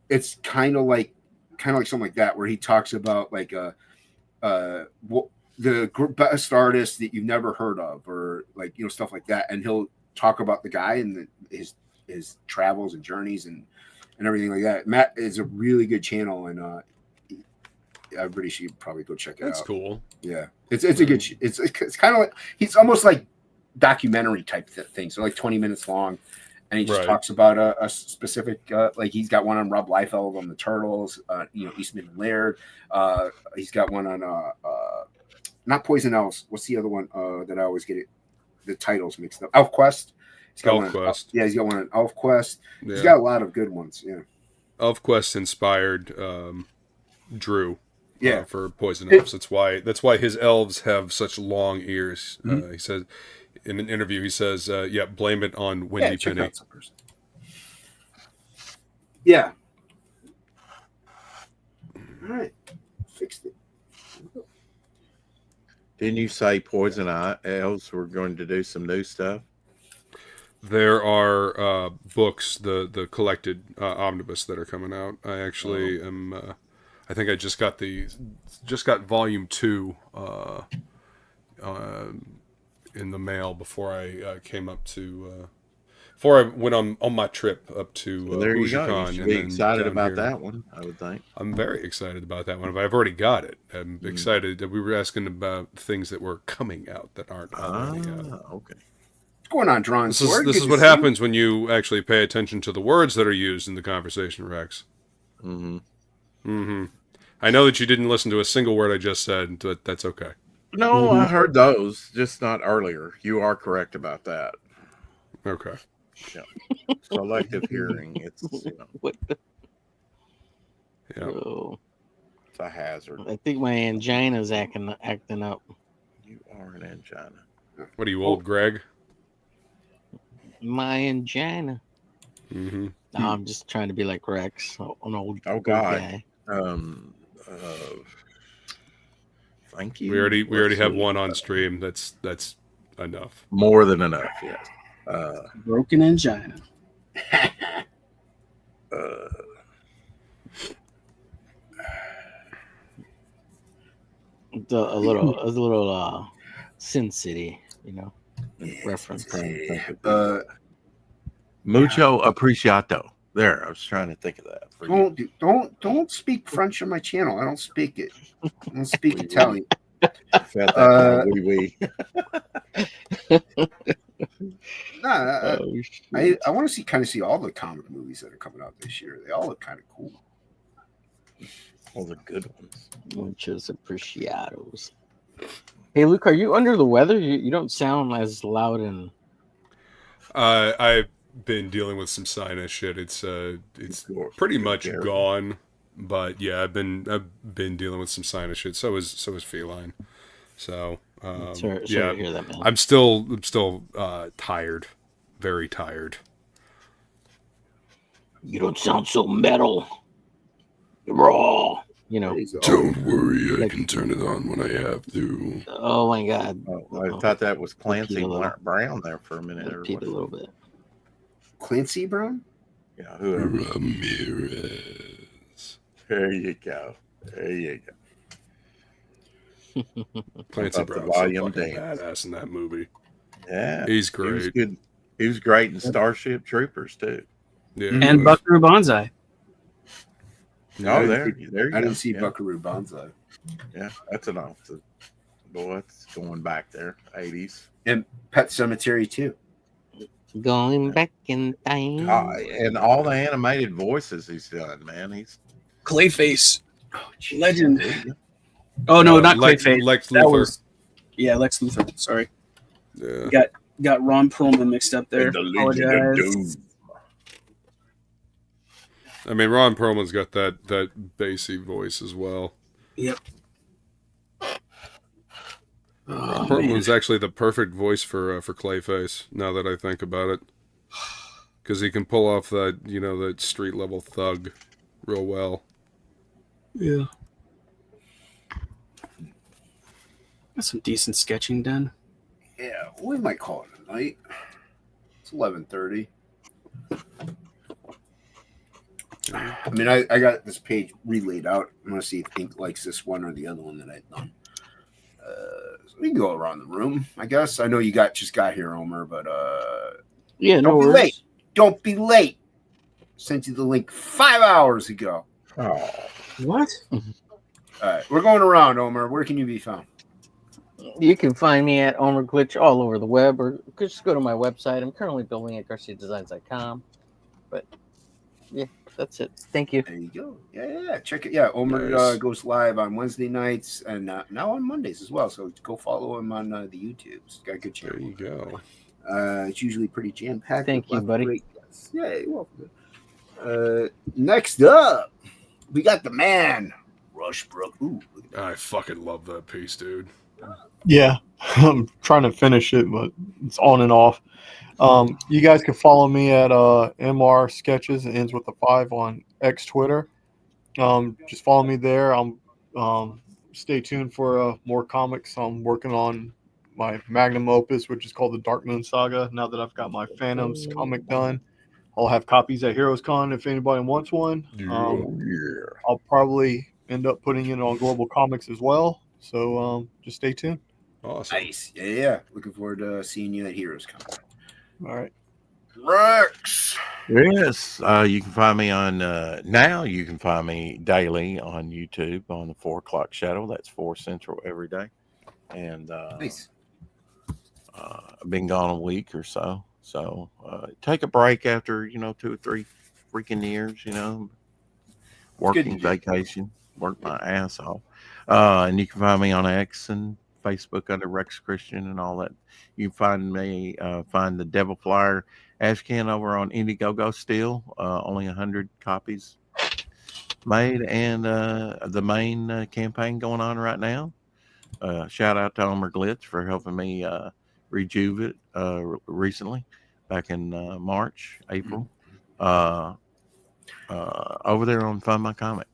It's kind of like something like that, where he talks about like the best artist that you've never heard of, or like, you know, stuff like that. And he'll talk about the guy and his travels and journeys and everything like that. Matt is a really good channel, and everybody should probably go check it out. That's cool. Yeah, it's a good. It's kind of like he's almost like documentary type thing. So like 20 minutes long, and he just talks about a specific. Like he's got one on Rob Liefeld on the Turtles. Eastman and Laird. He's got one on not Poison Elves. What's the other one that I always get the titles mixed up? ElfQuest. He's got ElfQuest. He's got one on ElfQuest. Yeah. He's got a lot of good ones. Yeah. ElfQuest inspired Drew. Yeah. For Poison Elves. That's why his elves have such long ears. He says in an interview, he says, blame it on Wendy Penny. Yeah. All right. Fixed it. Didn't you say Poison Elves were going to do some new stuff? There are books, the collected omnibus that are coming out. I actually am. I think I just got volume 2 in the mail before I came up to. Before I went on my trip up to well, there you go. You should be excited about here. that one, I would think. I'm very excited about that one, but I've already got it. I'm excited. We were asking about things that were coming out that aren't already out. Okay. What's going on, Drawn Sword? This is what happens when you actually pay attention to the words that are used in the conversation, Rex. I know that you didn't listen to a single word I just said, but that's okay. No, I heard those, just not earlier. You are correct about that. Okay. Yeah. Selective hearing. It's Yeah. Oh. It's a hazard. I think my angina's acting up. You are an angina. What are you, old Greg? My angina. Mm-hmm. No, I'm just trying to be like Rex, an old guy. Thank you. We already have one on stream. That's enough. More than enough. Yes. Broken angina. A little Sin City, reference. Mucho apreciato. There, I was trying to think of that. Don't speak French on my channel. I don't speak it. I don't speak Italian. I want to see all the comic movies that are coming out this year. They all look kind of cool. All the good ones. Muchos apreciados. Hey, Luke, are you under the weather? You don't sound as loud and. I've been dealing with some sinus shit. It's pretty much gone, but yeah, I've been dealing with some sinus shit. So is Feline. So sorry to hear that, man. I'm still tired, very tired. You don't sound so metal. Raw. Don't worry, I can turn it on when I have to. Oh my God! I thought that was Clancy Brown there for a minute. Repeat a little bit. Clancy Brown? Yeah, whoever. Ramirez. There you go. Clancy Brown's so fucking badass in that movie. Yeah, he's great. He was good. He was great in Starship Troopers too. Yeah, and Buckaroo Banzai. Oh, there you go. I didn't see Buckaroo Banzai. Yeah, that's an option. Boy, it's going back there, 80s. And Pet Sematary too. Going back in time. And all the animated voices he's done, man. He's Clayface. Legend. Oh no, not Clayface. Lex Luthor. Lex Luthor. Sorry. Yeah. Got Ron Perlman mixed up there. Apologize. I mean, Ron Perlman's got that bassy voice as well. Yep. Perlman's actually the perfect voice for Clayface. Now that I think about it, because he can pull off that that street level thug real well. Yeah. Got some decent sketching done. Yeah, we might call it a night. It's 11:30. I mean, I got this page relaid out. I'm going to see if Ink likes this one or the other one that I've done. So we can go around the room, I guess. I know you just got here, Omer, but yeah, don't be late. Don't be late. Sent you the link 5 hours ago. Oh, what? All right, we're going around, Omer. Where can you be found? You can find me at Omer Glitch all over the web, or just go to my website. I'm currently building at GarciaDesigns.com. But yeah, that's it. Thank you. There you go. Yeah. Check it. Yeah, Omer Nice. goes live on Wednesday nights and now on Mondays as well. So go follow him on the YouTubes. He's got a good channel. There you go. It's usually pretty jam packed. Thank you, buddy. Great guests. Yeah, you're welcome. Next up, we got the man, Rushbrook. Ooh, look at that. I fucking love that piece, dude. Yeah, I'm trying to finish it, but it's on and off. You guys can follow me at MR Sketches. It ends with a 5 on X Twitter. Just follow me there. Stay tuned for more comics. I'm working on my magnum opus, which is called the Dark Moon Saga. Now that I've got my Phantoms comic done, I'll have copies at Heroes Con if anybody wants one. I'll probably end up putting it on Global Comics as well. So just stay tuned. Awesome. Nice. Yeah. Looking forward to seeing you at Heroes Con. All right. Rex. Yes, you can find me on now. You can find me daily on YouTube on the 4 o'clock shadow. That's 4 Central every day, and Nice. I've been gone a week or so. So take a break after 2 or 3 freaking years. Working vacation, work my ass off, and you can find me on X and Facebook under Rex Christian and all that. You can find me find the Devil Flyer Ashcan over on Indiegogo still. Only 100 copies made, and the main campaign going on right now. Shout out to Omer Glitch for helping me rejuve it recently, back in March, April. Over there on Find My Comic.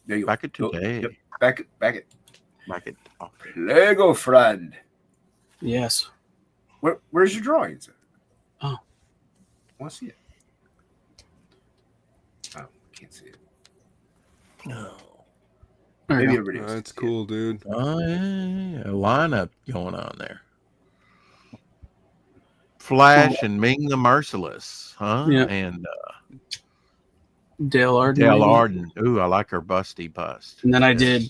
There you back it today. Yep. Back it. Back it. Lego friend. Yes. Where's your drawings? Oh. I want to see it. Oh, can't see it. No. Maybe everybody else. That's cool, dude. Oh, yeah. A lineup going on there. Flash and Ming the Merciless, huh? Yeah. And Dale Arden. Dale maybe? Arden. Ooh, I like her busty bust. And then I did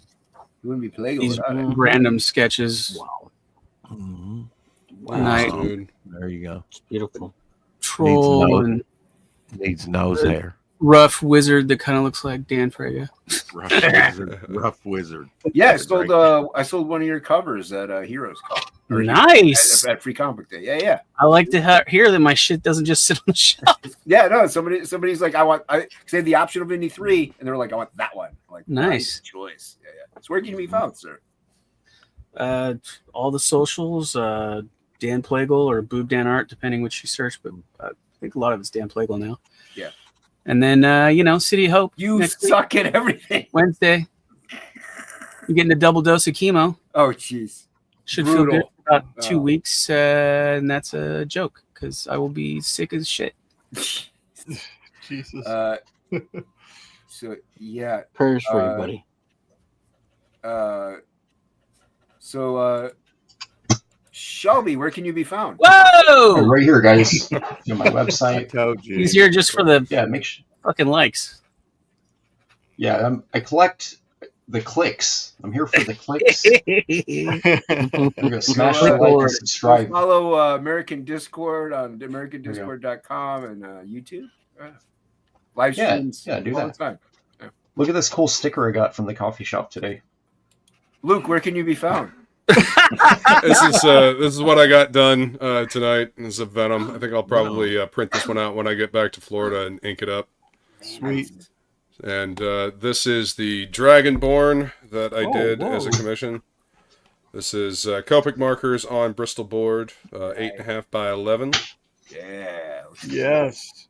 You wouldn't be Plegel these without it. random sketches. Wow. Mhm. Nice. Dude. There you go. It's beautiful. Troll nose. and Needs nose hair. rough wizard that kind of looks like Dan Frega. Rough wizard. Yeah, I sold one of your covers at Heroes Con. Or Nice. At Free Comic Day. Yeah. I like to hear that my shit doesn't just sit on the shelf. Yeah, no, somebody's like, I they had the option of any 3, and they were like, I want that one. I'm like, Nice choice. Yeah. So where can you be found, sir? All the socials, Dan Plegel or Boob Dan Art, depending which you search, but I think a lot of it's Dan Plegel now. Yeah. And then City of Hope. You next suck at everything. Wednesday. You're getting a double dose of chemo. Oh, jeez. Should Brutal. feel good for about 2 weeks, and that's a joke because I will be sick as shit. Jesus. So yeah. Prayers for you, buddy. Shelby, where can you be found? Whoa! Right here, guys. On my website. I told you. He's here just for the Make sure. fucking likes. Yeah, I collect the clicks. I'm here for the clicks. I'm gonna smash the like and subscribe. Follow American Discord on AmericanDiscord.com and YouTube. Live streams. Yeah, do all that. the time. Yeah. Look at this cool sticker I got from the coffee shop today. Luke, where can you be found? This is what I got done tonight. This is a Venom. I think I'll probably print this one out when I get back to Florida and ink it up. Sweet. And this is the Dragonborn that I did as a commission. This is Copic markers on Bristol board, 8.5 by 11. Yeah. Yes.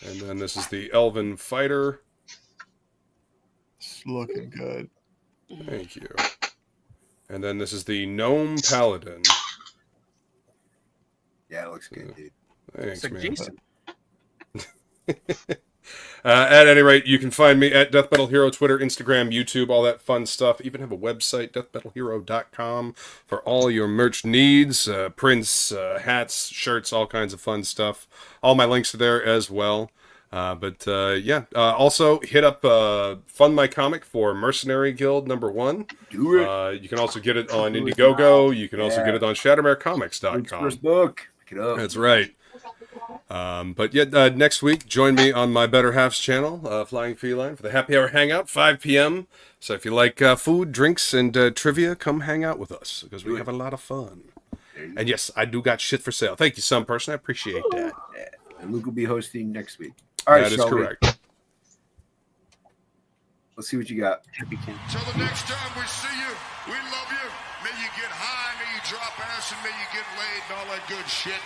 And then this is the Elven Fighter. It's looking good. Thank you. And then this is the Gnome Paladin. Yeah, it looks good, dude. Thanks, Like man. Jason. At any rate, you can find me at Death Metal Hero, Twitter, Instagram, YouTube, all that fun stuff. Even have a website, deathmetalhero.com, for all your merch needs, prints, hats, shirts, all kinds of fun stuff. All my links are there as well. Also hit up Fund My Comic for Mercenary Guild #1. Do it. You can also get it on Indiegogo. You can also get it on ShattermareComics.com. First book. Pick it up. That's right. Next week, join me on my Better Halves channel, Flying Feline, for the Happy Hour Hangout, 5 p.m. So if you like food, drinks, and trivia, come hang out with us, because we have a lot of fun. And yes, I do got shit for sale. Thank you, some person. I appreciate that. And Luke will be hosting next week. All right, that is Shelby. correct. Let's see what you got. Till the next time we see you, we love you. May you get high, may you drop ass, and may you get laid and all that good shit.